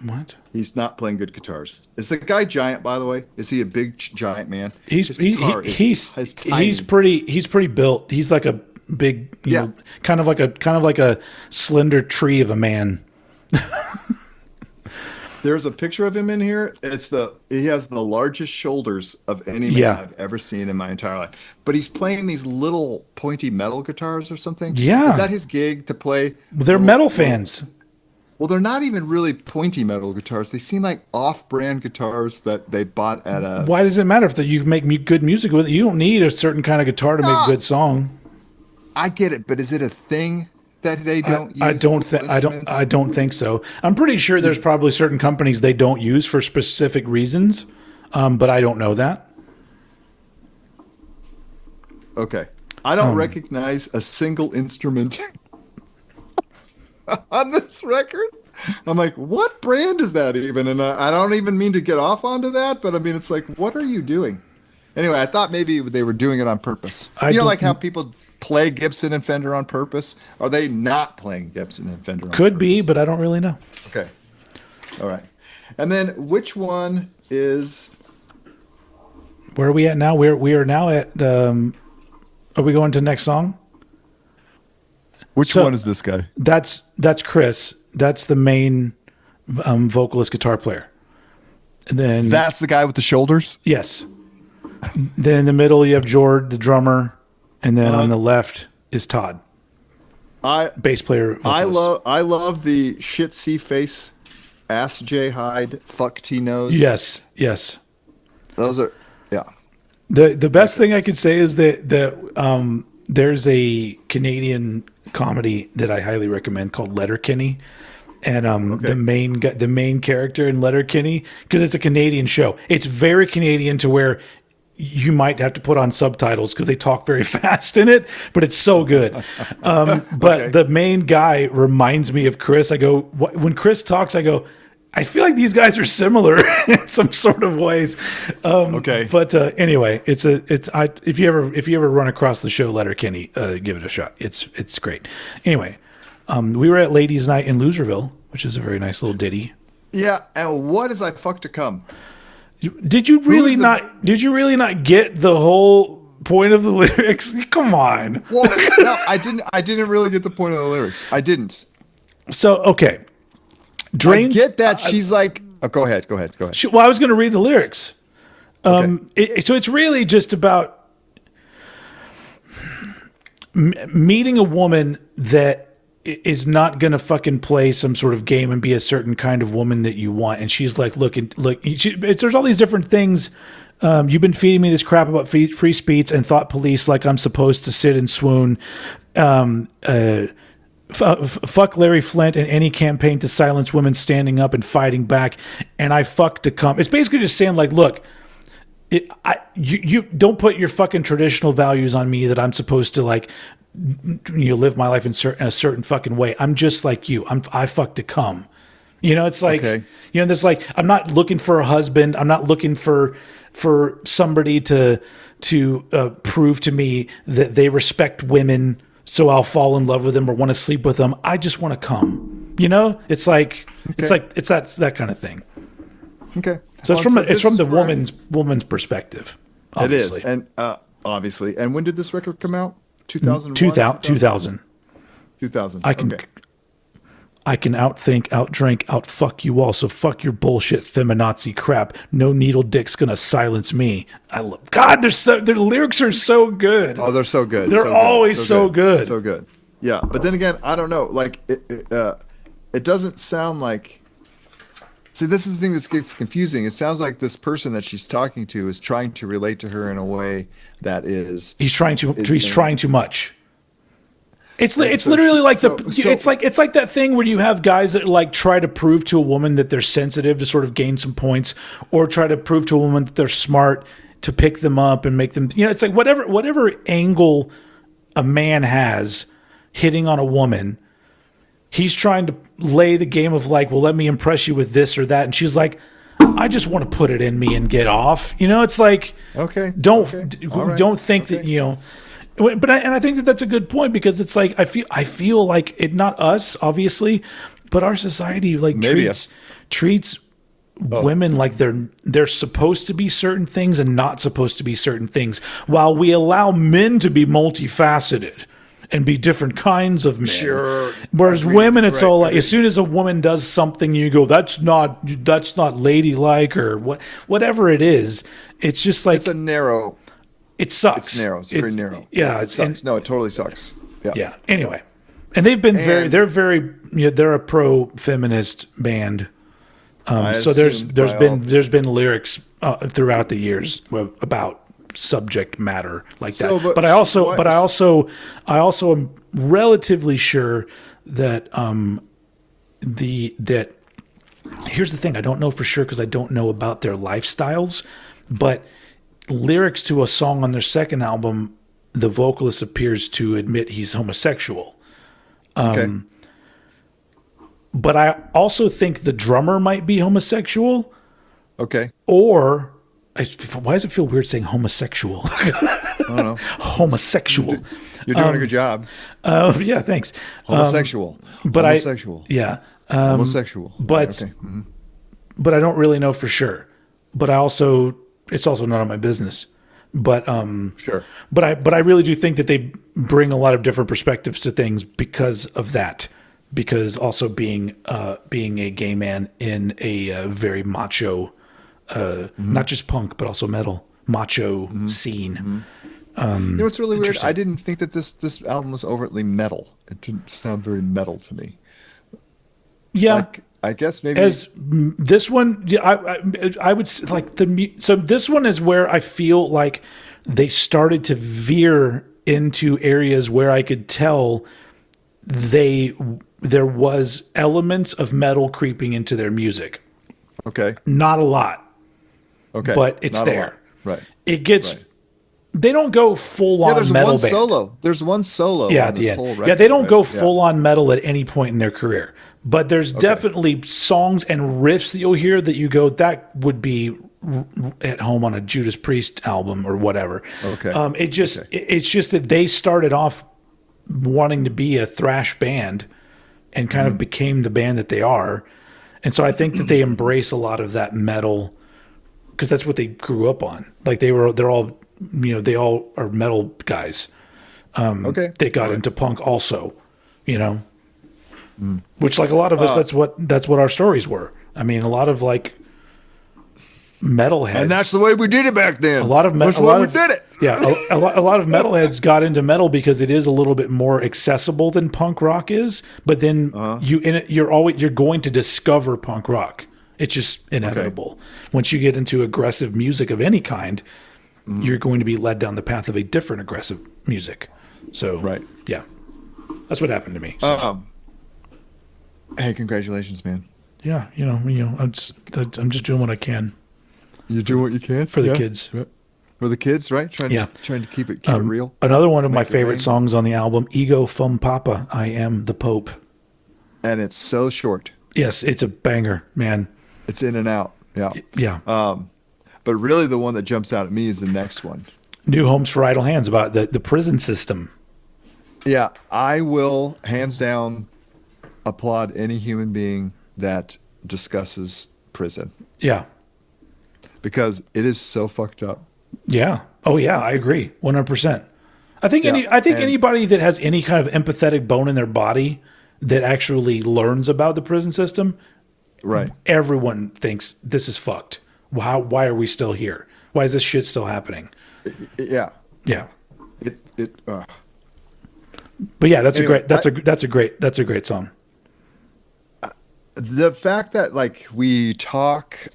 What? He's not playing good guitars. Is the guy giant, by the way? Is he a big giant man? He's pretty built. He's like a big, you know, kind of like a slender tree of a man. There's a picture of him in here. He has the largest shoulders of any man I've ever seen in my entire life. But he's playing these little pointy metal guitars or something. Yeah. Is that his gig to play? They're metal fans. Well, they're not even really pointy metal guitars. They seem like off-brand guitars that they bought at a... Why does it matter if you make good music with it? You don't need a certain kind of guitar to make a good song. I get it, but is it a thing that they don't use? I don't think so. I'm pretty sure there's probably certain companies they don't use for specific reasons, but I don't know that. Okay. I don't recognize a single instrument on this record. I'm like, what brand is that even? And I don't even mean to get off onto that, but I mean, it's like, what are you doing? Anyway, I thought maybe they were doing it on purpose. Like how people play Gibson and Fender on purpose? Are they not playing Gibson and Fender on purpose? Could be, but I don't really know. Okay. All right. And then which one is... Where are we at now? We are now at... are we going to the next song? Which one is this guy? That's Chris. That's the main vocalist guitar player. And then that's the guy with the shoulders? Yes. Then in the middle you have Jord, the drummer, and then on the left is Todd. Bass player vocalist. I love the shit C face, ass J hide, fuck T nose. Yes. Those are The best thing I could say is that there's a Canadian comedy that I highly recommend called Letterkenny, and the main character in Letterkenny, because it's a Canadian show, it's very Canadian to where you might have to put on subtitles because they talk very fast in it, but it's so good. But the main guy reminds me of Chris. I go, when Chris talks, I go, I feel like these guys are similar in some sort of ways. But anyway, if you ever run across the show Letterkenny, give it a shot. It's great. Anyway, we were at Ladies' Night in Loserville, which is a very nice little ditty. Yeah, and what is I fuck to come? Did you really not get the whole point of the lyrics? Come on. Well, no, I didn't really get the point of the lyrics. I didn't. So, okay. I get that she's like, oh, go ahead. Well, I was going to read the lyrics. So it's really just about meeting a woman that is not going to fucking play some sort of game and be a certain kind of woman that you want. And she's like, look, there's all these different things. You've been feeding me this crap about free speech and thought police like I'm supposed to sit and swoon. Fuck Larry Flint and any campaign to silence women standing up and fighting back. And I fuck to come. It's basically just saying like, look, you don't put your fucking traditional values on me that I'm supposed to like, live my life in a certain fucking way. I'm just like you. I fuck to come. It's like, there's like, I'm not looking for a husband. I'm not looking for somebody to prove to me that they respect women, so I'll fall in love with them or want to sleep with them. I just want to come. It's like, it's that kind of thing. Okay. So it's from the woman's perspective. Obviously. It is. And obviously. And when did this record come out? 2001? 2000. 2000. I can outthink, outdrink, outfuck you all. So fuck your bullshit feminazi crap. No needle dick's gonna silence me. I love God. Their lyrics are so good. Oh, they're so good. They're always so good. So good. Yeah, but then again, I don't know. Like it doesn't sound like. See, this is the thing that gets confusing. It sounds like this person that she's talking to is trying to relate to her in a way that is. He's trying too much. It's literally like it's like that thing where you have guys that like try to prove to a woman that they're sensitive to sort of gain some points, or try to prove to a woman that they're smart to pick them up and make them. It's like whatever angle a man has hitting on a woman, he's trying to lay the game of like, well, let me impress you with this or that, and she's like, I just want to put it in me and get off. It's like, don't think that But I think that that's a good point, because it's like I feel like it, not us obviously, but our society like treats women like they're supposed to be certain things and not supposed to be certain things, while we allow men to be multifaceted and be different kinds of men. Sure. Whereas women, it's all like, as soon as a woman does something, you go, that's not ladylike, or whatever it is. It's just like, it's a narrow. It sucks. It's narrow. It's very narrow. Yeah, it sucks. No, it totally sucks. Yeah. Anyway, and they've been they're a pro-feminist band. So there's been lyrics throughout the years about subject matter like that. But I also am relatively sure that here's the thing. I don't know for sure because I don't know about their lifestyles, but lyrics to a song on their second album, the vocalist appears to admit he's homosexual. But I also think the drummer might be homosexual. Okay. Or, why does it feel weird saying homosexual? I don't know. Homosexual. You're doing a good job. Yeah, thanks. Homosexual. Homosexual. Yeah. Homosexual. But, but I don't really know for sure. But it's also none of my business. But sure. But I really do think that they bring a lot of different perspectives to things because of that. Because also being a gay man in a very macho, not just punk but also metal macho scene. What's really weird? I didn't think that this album was overtly metal. It didn't sound very metal to me. Yeah. I guess maybe as this one, I would like so this one is where I feel like they started to veer into areas where I could tell there was elements of metal creeping into their music. Okay. Not a lot. Okay. But it's not there. Right. It gets. Right. They don't go full on metal. There's one solo. Yeah, at the end. Whole record, they don't go full on metal at any point in their career. But there's definitely songs and riffs that you'll hear that you go, that would be at home on a Judas Priest album or whatever. Okay. It's just that they started off wanting to be a thrash band and kind of became the band that they are. And so I think that they embrace a lot of that metal because that's what they grew up on. Like they're all they all are metal guys. Okay. They got into punk also, which like a lot of us, that's what our stories were. I mean, a lot of like metalheads, And that's the way we did it back then. a lot of that's the way we did it. Yeah, a lot of metalheads got into metal because it is a little bit more accessible than punk rock is. But then you're going to discover punk rock. It's just inevitable. Once you get into aggressive music of any kind, you're going to be led down the path of a different aggressive music. So yeah, that's what happened to me. So. Hey, congratulations, man. Yeah, I'm just doing what I can. You do what you can for the kids. For the kids, right? Trying to keep it real. Another one of my favorite songs on the album, Ego Fum Papa, I Am the Pope. And it's so short. Yes, it's a banger, man. It's in and out. Yeah. Yeah. But really the one that jumps out at me is the next one. New Homes for Idle Hands, about the prison system. Yeah, I will hands down applaud any human being that discusses prison. Yeah. Because it is so fucked up. Yeah. Oh yeah, I agree. 100%. I think anybody that has any kind of empathetic bone in their body that actually learns about the prison system, right? Everyone thinks this is fucked. Why are we still here? Why is this shit still happening? Yeah. Yeah. But yeah, that's a great song. The fact that like we talk,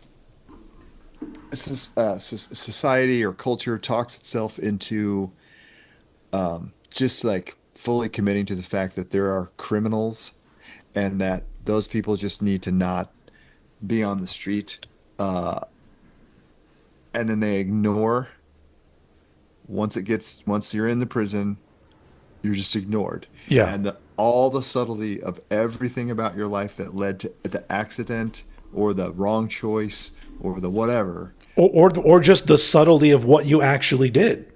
society or culture talks itself into just like fully committing to the fact that there are criminals and that those people just need to not be on the street, and then they ignore once you're in the prison, you're just ignored. Yeah. And all the subtlety of everything about your life that led to the accident or the wrong choice or the whatever. Or just the subtlety of what you actually did.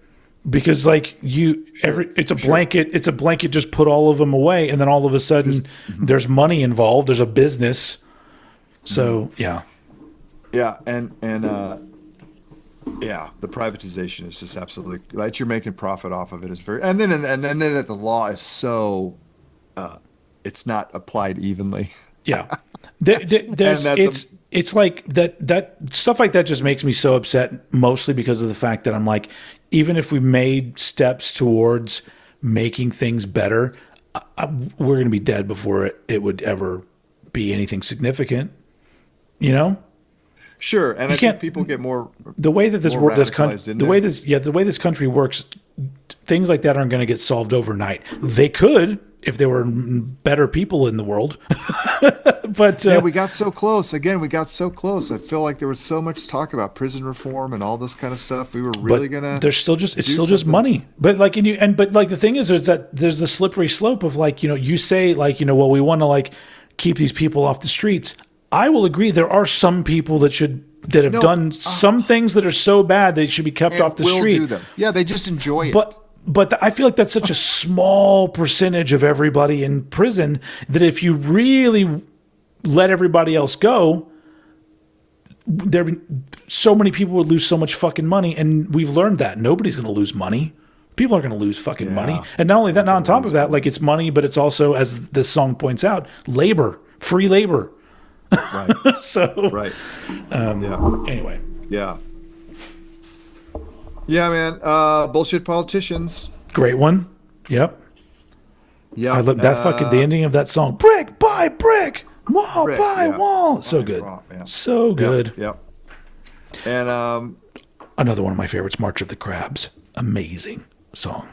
Because like it's a blanket, just put all of them away. And then all of a sudden there's money involved. There's a business. So yeah. Yeah. And yeah, the privatization is just absolutely like you're making profit off of it is very, and then that the law is so, it's not applied evenly. Yeah. It's like that stuff like that just makes me so upset, mostly because of the fact that I'm like, even if we made steps towards making things better, we're going to be dead before it would ever be anything significant, Sure, and I think people get more the way that this country works. Things like that aren't going to get solved overnight. They could if there were better people in the world. But yeah, we got so close. Again, we got so close. I feel like there was so much talk about prison reform and all this kind of stuff. We were really gonna. There's still just just money. But like the thing is that there's the slippery slope of like you say like well we want to like keep these people off the streets. I will agree. There are some people that have done some things that are so bad they should be kept off the street. Do them. Yeah, they just enjoy it. But I feel like that's such a small percentage of everybody in prison that if you really let everybody else go, so many people would lose so much fucking money, and we've learned that nobody's going to lose money. People are going to lose fucking money, and not only that, not on top of that, like it's money, but it's also, as this song points out, free labor. Right. So. Right. Yeah. Anyway. Yeah. Yeah, man. Bullshit politicians. Great one. Yep. Yeah. I love that the ending of that song. Brick by brick, wall by wall. So good. So good. Yep. And another one of my favorites, March of the Crabs. Amazing song.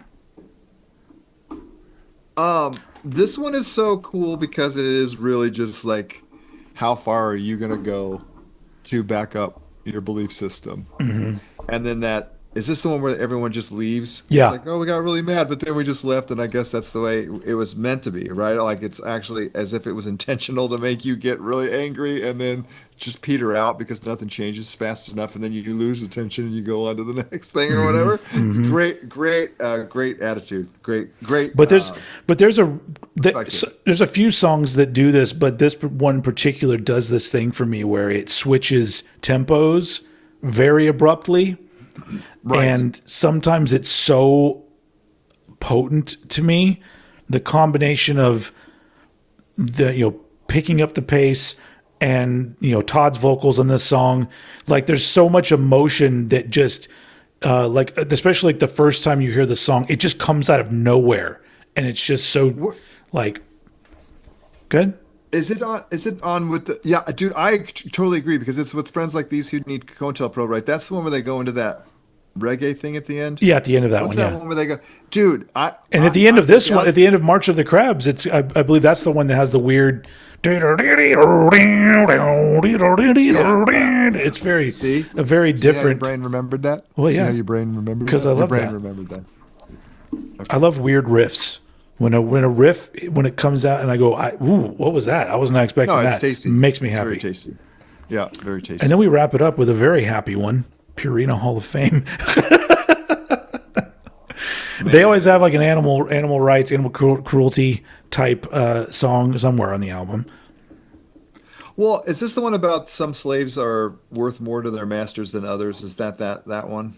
This one is so cool because it is really just like, how far are you going to go to back up your belief system? Mm-hmm. And then is this the one where everyone just leaves? Yeah. It's like, we got really mad, but then we just left, and I guess that's the way it was meant to be, right? Like it's actually as if it was intentional to make you get really angry and then just peter out because nothing changes fast enough, and then you lose attention and you go on to the next thing or whatever. Mm-hmm. Great attitude. Great. But there's a few songs that do this, but this one in particular does this thing for me where it switches tempos very abruptly. Right. And sometimes it's so potent to me, the combination of the picking up the pace and Todd's vocals on this song. Like there's so much emotion that just like especially like the first time you hear the song, it just comes out of nowhere, and it's just so like good. Is it on? Is it on with the? Yeah, dude, totally agree because it's with friends like these who need COINTELPRO, right? That's the one where they go into that reggae thing at the end. Yeah, at the end of that What's one, that yeah. one where they go, dude? And at the end of this think one, at the end of March of the Crabs, I believe that's the one that has the weird. It's very See? a very See how your different. brain remembered that? Well, See yeah. how your brain remembered 'Cause that? I love Your brain that. remembered that. I love weird riffs. When a riff when it comes out and I go, ooh, what was that? I was not expecting No, it's that. tasty. Makes me It's happy. very tasty. Yeah, very tasty. And then we wrap it up with a very happy one, Purina Hall of Fame. They always have like an animal rights, animal cruelty type song somewhere on the album. Well, is this the one about some slaves are worth more to their masters than others? Is that one?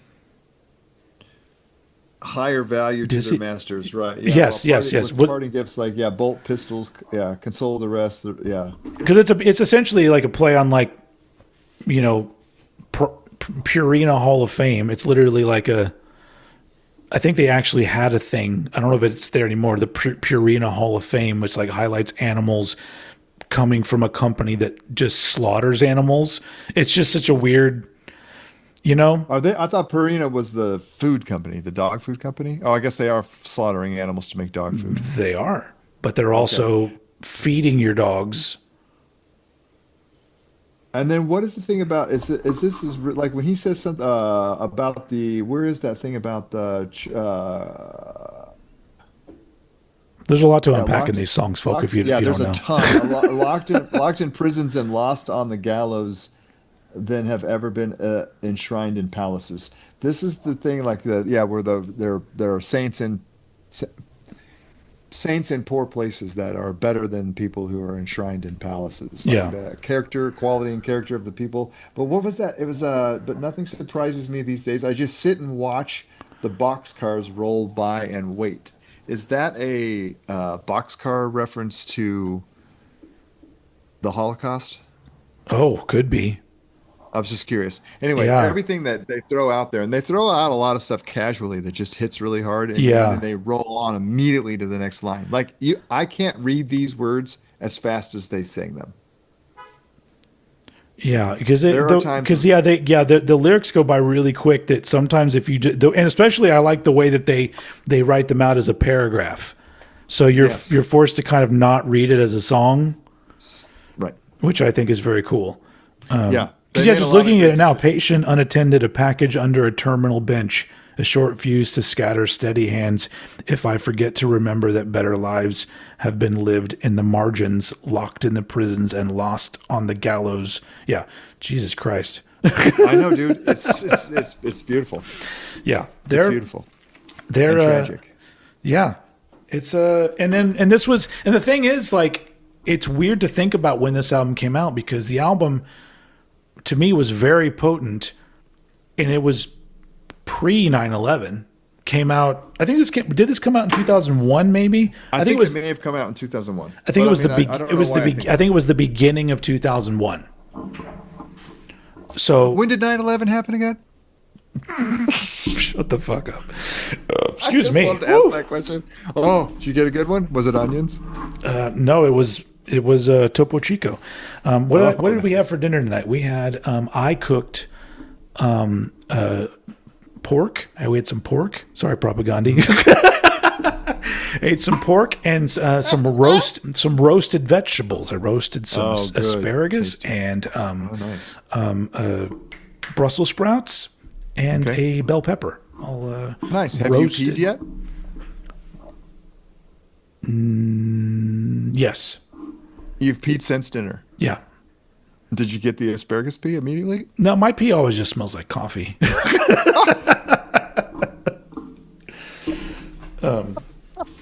Higher value to their masters, right? Yeah, Yes, yes. With parting gifts like bolt pistols, console the rest, yeah. Because it's essentially like a play on like, Purina Hall of Fame. It's literally like I think they actually had a thing. I don't know if it's there anymore. The Purina Hall of Fame, which like highlights animals coming from a company that just slaughters animals. It's just such a weird, Are they? I thought Purina was the food company, the dog food company. Oh, I guess they are slaughtering animals to make dog food. They are, but they're also feeding your dogs. And then what is the thing about like when he says something about where is that thing about the There's a lot to unpack locked in these songs, folk. If you there's don't a know, ton locked in prisons and lost on the gallows than have ever been enshrined in palaces. This is the thing, like where there are saints in poor places that are better than people who are enshrined in palaces. Like the quality and character of the people. But what was that? It was but nothing surprises me these days. I just sit and watch the boxcars roll by and wait. Is that a boxcar reference to the Holocaust? oh, could be. I was just curious. Anyway, Yeah. everything that they throw out there, and they throw out a lot of stuff casually that just hits really hard, and then they roll on immediately to the next line. Like I can't read these words as fast as they sing them. Yeah, because There are times the lyrics go by really quick. That sometimes if you and especially I like the way that they write them out as a paragraph, so you're forced to kind of not read it as a song, Right. which I think is very cool. Yeah. Because They made a just lot of looking at great it now, decisions. patient, unattended, a package under a terminal bench, a short fuse to scatter steady hands. If I forget to remember that better lives have been lived in the margins, locked in the prisons, and lost on the gallows. Yeah, Jesus Christ. I know, dude. It's beautiful. Yeah, It's beautiful. They're And tragic. Yeah, it's and the thing is, like, it's weird to think about when this album came out because the album, to me, was very potent, and it was pre 9/11. Came out. I think did this come out in 2001? Maybe. I think it may have come out in 2001. I think it was I think it was the beginning of 2001. So when did 9/11 happen again? shut the fuck up. I Excuse just me. love to ask that question. Oh, did you get a good one? Was it onions? No, it was Topo Chico. What did we have for dinner tonight? We had I cooked pork. We had some pork. Sorry, Propagandhi. Ate some pork and some roasted vegetables. I roasted some good. asparagus Tasty. and Nice. Brussels sprouts and Okay. a bell pepper. All Nice. Have roasted. you peed yet? Yes. You've peed since dinner. Yeah. Did you get the asparagus pee immediately? No, my pee always just smells like coffee.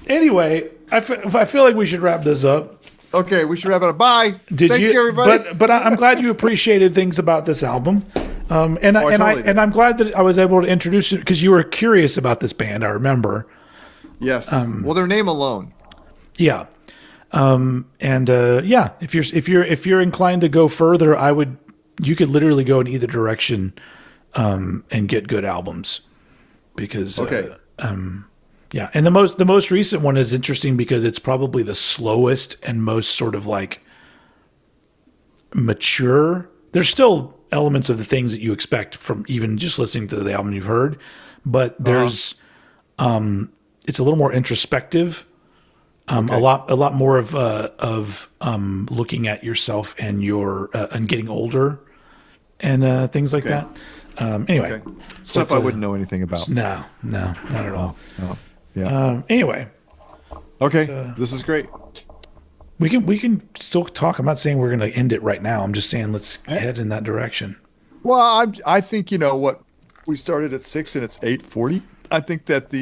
Anyway, I feel like we should wrap this up. Okay, we should wrap it up. Bye. Did Thank you, everybody. But I'm glad you appreciated things about this album. And I'm glad that I was able to introduce it because you were curious about this band. I remember. Yes. Well, their name alone. Yeah. If you're inclined to go further, you could literally go in either direction, and get good albums because, Okay. yeah. And the most recent one is interesting because it's probably the slowest and most sort of like mature. There's still elements of the things that you expect from even just listening to the album you've heard, but there's, it's a little more introspective. A lot more of looking at yourself and and getting older and things like that. Anyway, Stuff I wouldn't know anything about. No, not at all. No. Yeah. Anyway, Okay. This is great. we can still talk. I'm not saying we're going to end it right now. I'm just saying let's head in that direction. Well, I think, what, we started at 6 and it's 8:40. I think that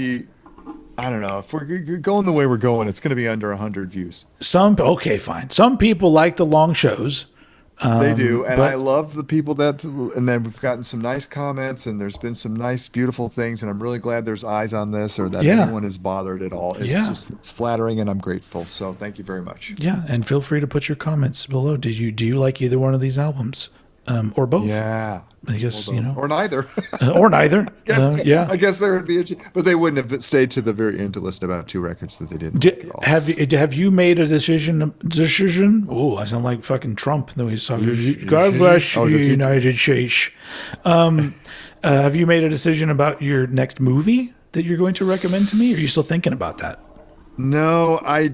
I don't know, if we're going the way we're going, it's going to be under 100 views. Okay, fine. Some people like the long shows. They do, and I love the people and then we've gotten some nice comments, and there's been some nice, beautiful things, and I'm really glad there's eyes on this, or that anyone is bothered at all. It's flattering, and I'm grateful. So thank you very much. Yeah, and feel free to put your comments below. Do you like either one of these albums, or both? Yeah, I guess or neither. Or neither. Yeah. I guess there would be but they wouldn't have stayed to the very end to listen about 2 records that they didn't like at all. Have you made a decision? Oh, I sound like fucking Trump. Though he's talking. God bless the United States. Have you made a decision about your next movie that you're going to recommend to me? Or are you still thinking about that? No, I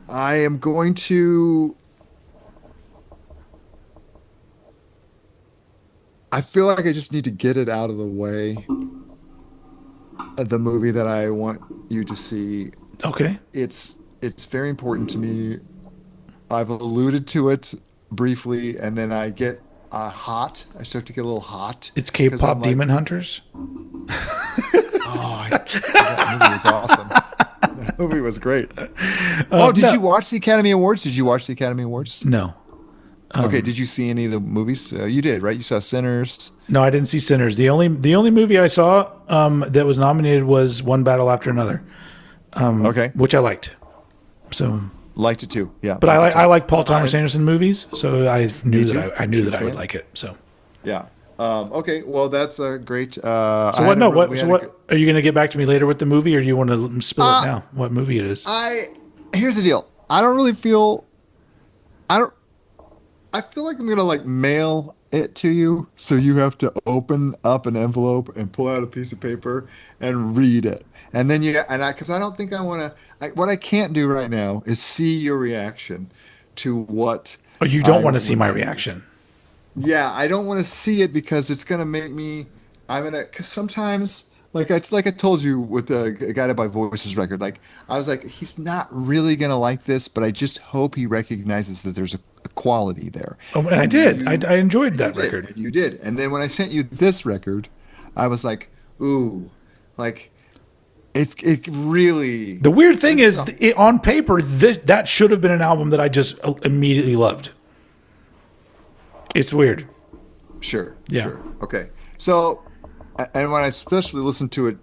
am going to. I feel like I just need to get it out of the way. The movie that I want you to see. Okay. It's very important to me. I've alluded to it briefly, and then I get hot. I start to get a little hot. It's K-pop Demon Hunters. That movie was awesome. That movie was great. Did you watch the Academy Awards? Did you watch the Academy Awards? No. Okay, did you see any of the movies? You did, right? You saw Sinners. No, I didn't see Sinners. The only movie I saw that was nominated was One Battle After Another. Which I liked. So liked it too. Yeah. But I like Paul Thomas Anderson movies, so I knew that I would like it. So. Yeah. Okay. Well, that's a great. What are you going to get back to me later with the movie, or do you want to spill it now? What movie it is? Here's the deal. I feel like I'm gonna mail it to you, so you have to open up an envelope and pull out a piece of paper and read it, and then because I don't think I want to. What I can't do right now is see your reaction to what. Oh, you don't want to see my reaction. Yeah, I don't want to see it because it's gonna make me. Because sometimes. Like I told you with the Guided by Voices record, I was like, he's not really gonna like this, but I just hope he recognizes that there's a quality there. Oh, and I did. I enjoyed that record. You did. And then when I sent you this record, I was like, ooh, it really. The weird thing is, on paper, that should have been an album that I just immediately loved. It's weird. Sure. Yeah. Sure. Okay. So. And when I especially listened to it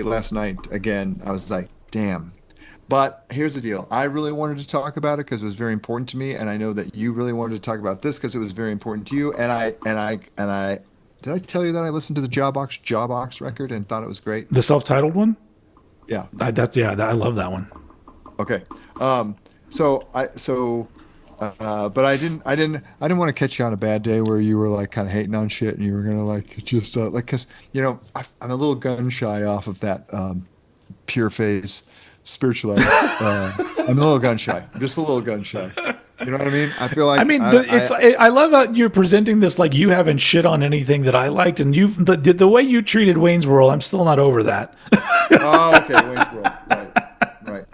last night again, I was like, damn. But here's the deal. I really wanted to talk about it because it was very important to me. And I know that you really wanted to talk about this because it was very important to you. And I did I tell you that I listened to the Jawbox record and thought it was great? The self-titled one? Yeah. I love that one. Okay. But I didn't want to catch you on a bad day where you were kind of hating on shit and you were gonna just because I'm a little gun shy off of that pure phase spiritualized. I'm a little gun shy. I'm just a little gun shy. You know what I mean? I feel like I love how you're presenting this like you haven't shit on anything that I liked, and the way you treated Wayne's World, I'm still not over that. Oh, okay, Wayne's World. Right.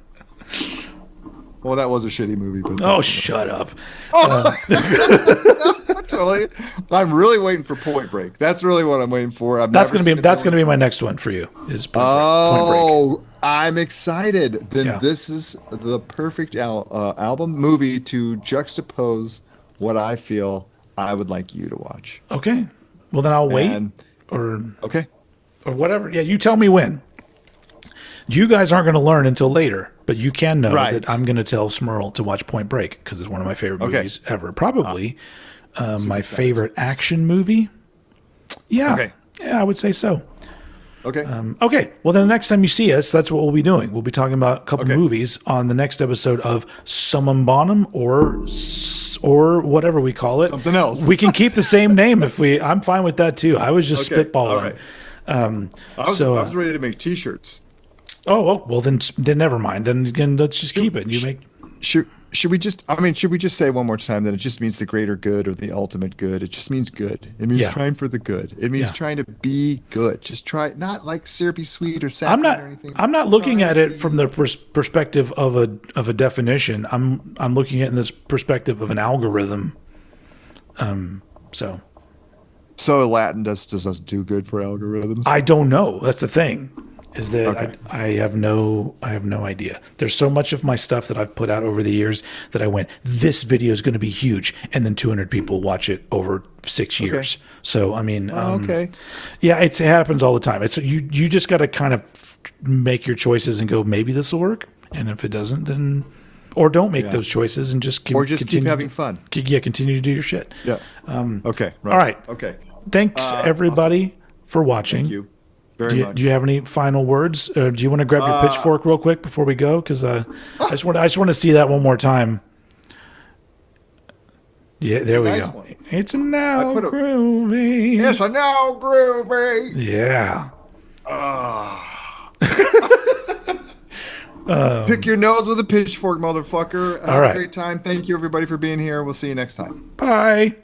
Well, that was a shitty movie. But shut up. I'm really waiting for Point Break. That's really what I'm waiting for. That's gonna be my next one for you. Is Point Break. I'm excited. Then this is the perfect movie to juxtapose what I feel I would like you to watch. Okay. Well, then I'll wait And or okay, whatever. Yeah, you tell me when. You guys aren't going to learn until later, but you can know Right. that I'm going to tell Smirl to watch Point Break because it's one of my favorite Okay. movies ever. Probably my favorite action movie. Yeah. Okay. Yeah, I would say so. okay, Okay. Well, then the next time you see us, that's what we'll be doing. We'll be talking about a couple Okay. movies on the next episode of Summum Bonum or whatever we call it. Something else. We can keep the same name if we. I'm fine with that too. I was just Okay, spitballing. all right. I was ready to make T-shirts. Oh, well then never mind. Then again, let's just keep it. You make. Should we just? I mean, should we just say one more time that it just means the greater good or the ultimate good? It just means good. It means Yeah. trying for the good. It means Yeah. trying to be good. Just try, not like syrupy sweet or saccharine or anything. I'm not looking Try at to it be- from the perspective of a definition. I'm looking at it in this perspective of an algorithm. So So Latin does us do good for algorithms? I don't know. That's the thing. Is that Okay. I have no idea. There's so much of my stuff that I've put out over the years that I went, this video is going to be huge, and then 200 people watch it over 6 years. So I mean, okay. yeah, it happens all the time. It's you just got to kind of make your choices and go, maybe this will work, and if it doesn't, then or don't make those choices and just Or just keep continue having fun. Yeah, continue to do your shit. Yeah. Okay. All right. Okay. Thanks everybody for watching. Thank you very much. Do you have any final words? Do you want to grab your pitchfork real quick before we go? Because I just want to see that one more time. Yeah, there we nice go. one. It's now put a- groovy. Yes, I know, groovy. Yeah. Pick your nose with a pitchfork, motherfucker. Have All right. a great time. Thank you, everybody, for being here. We'll see you next time. Bye.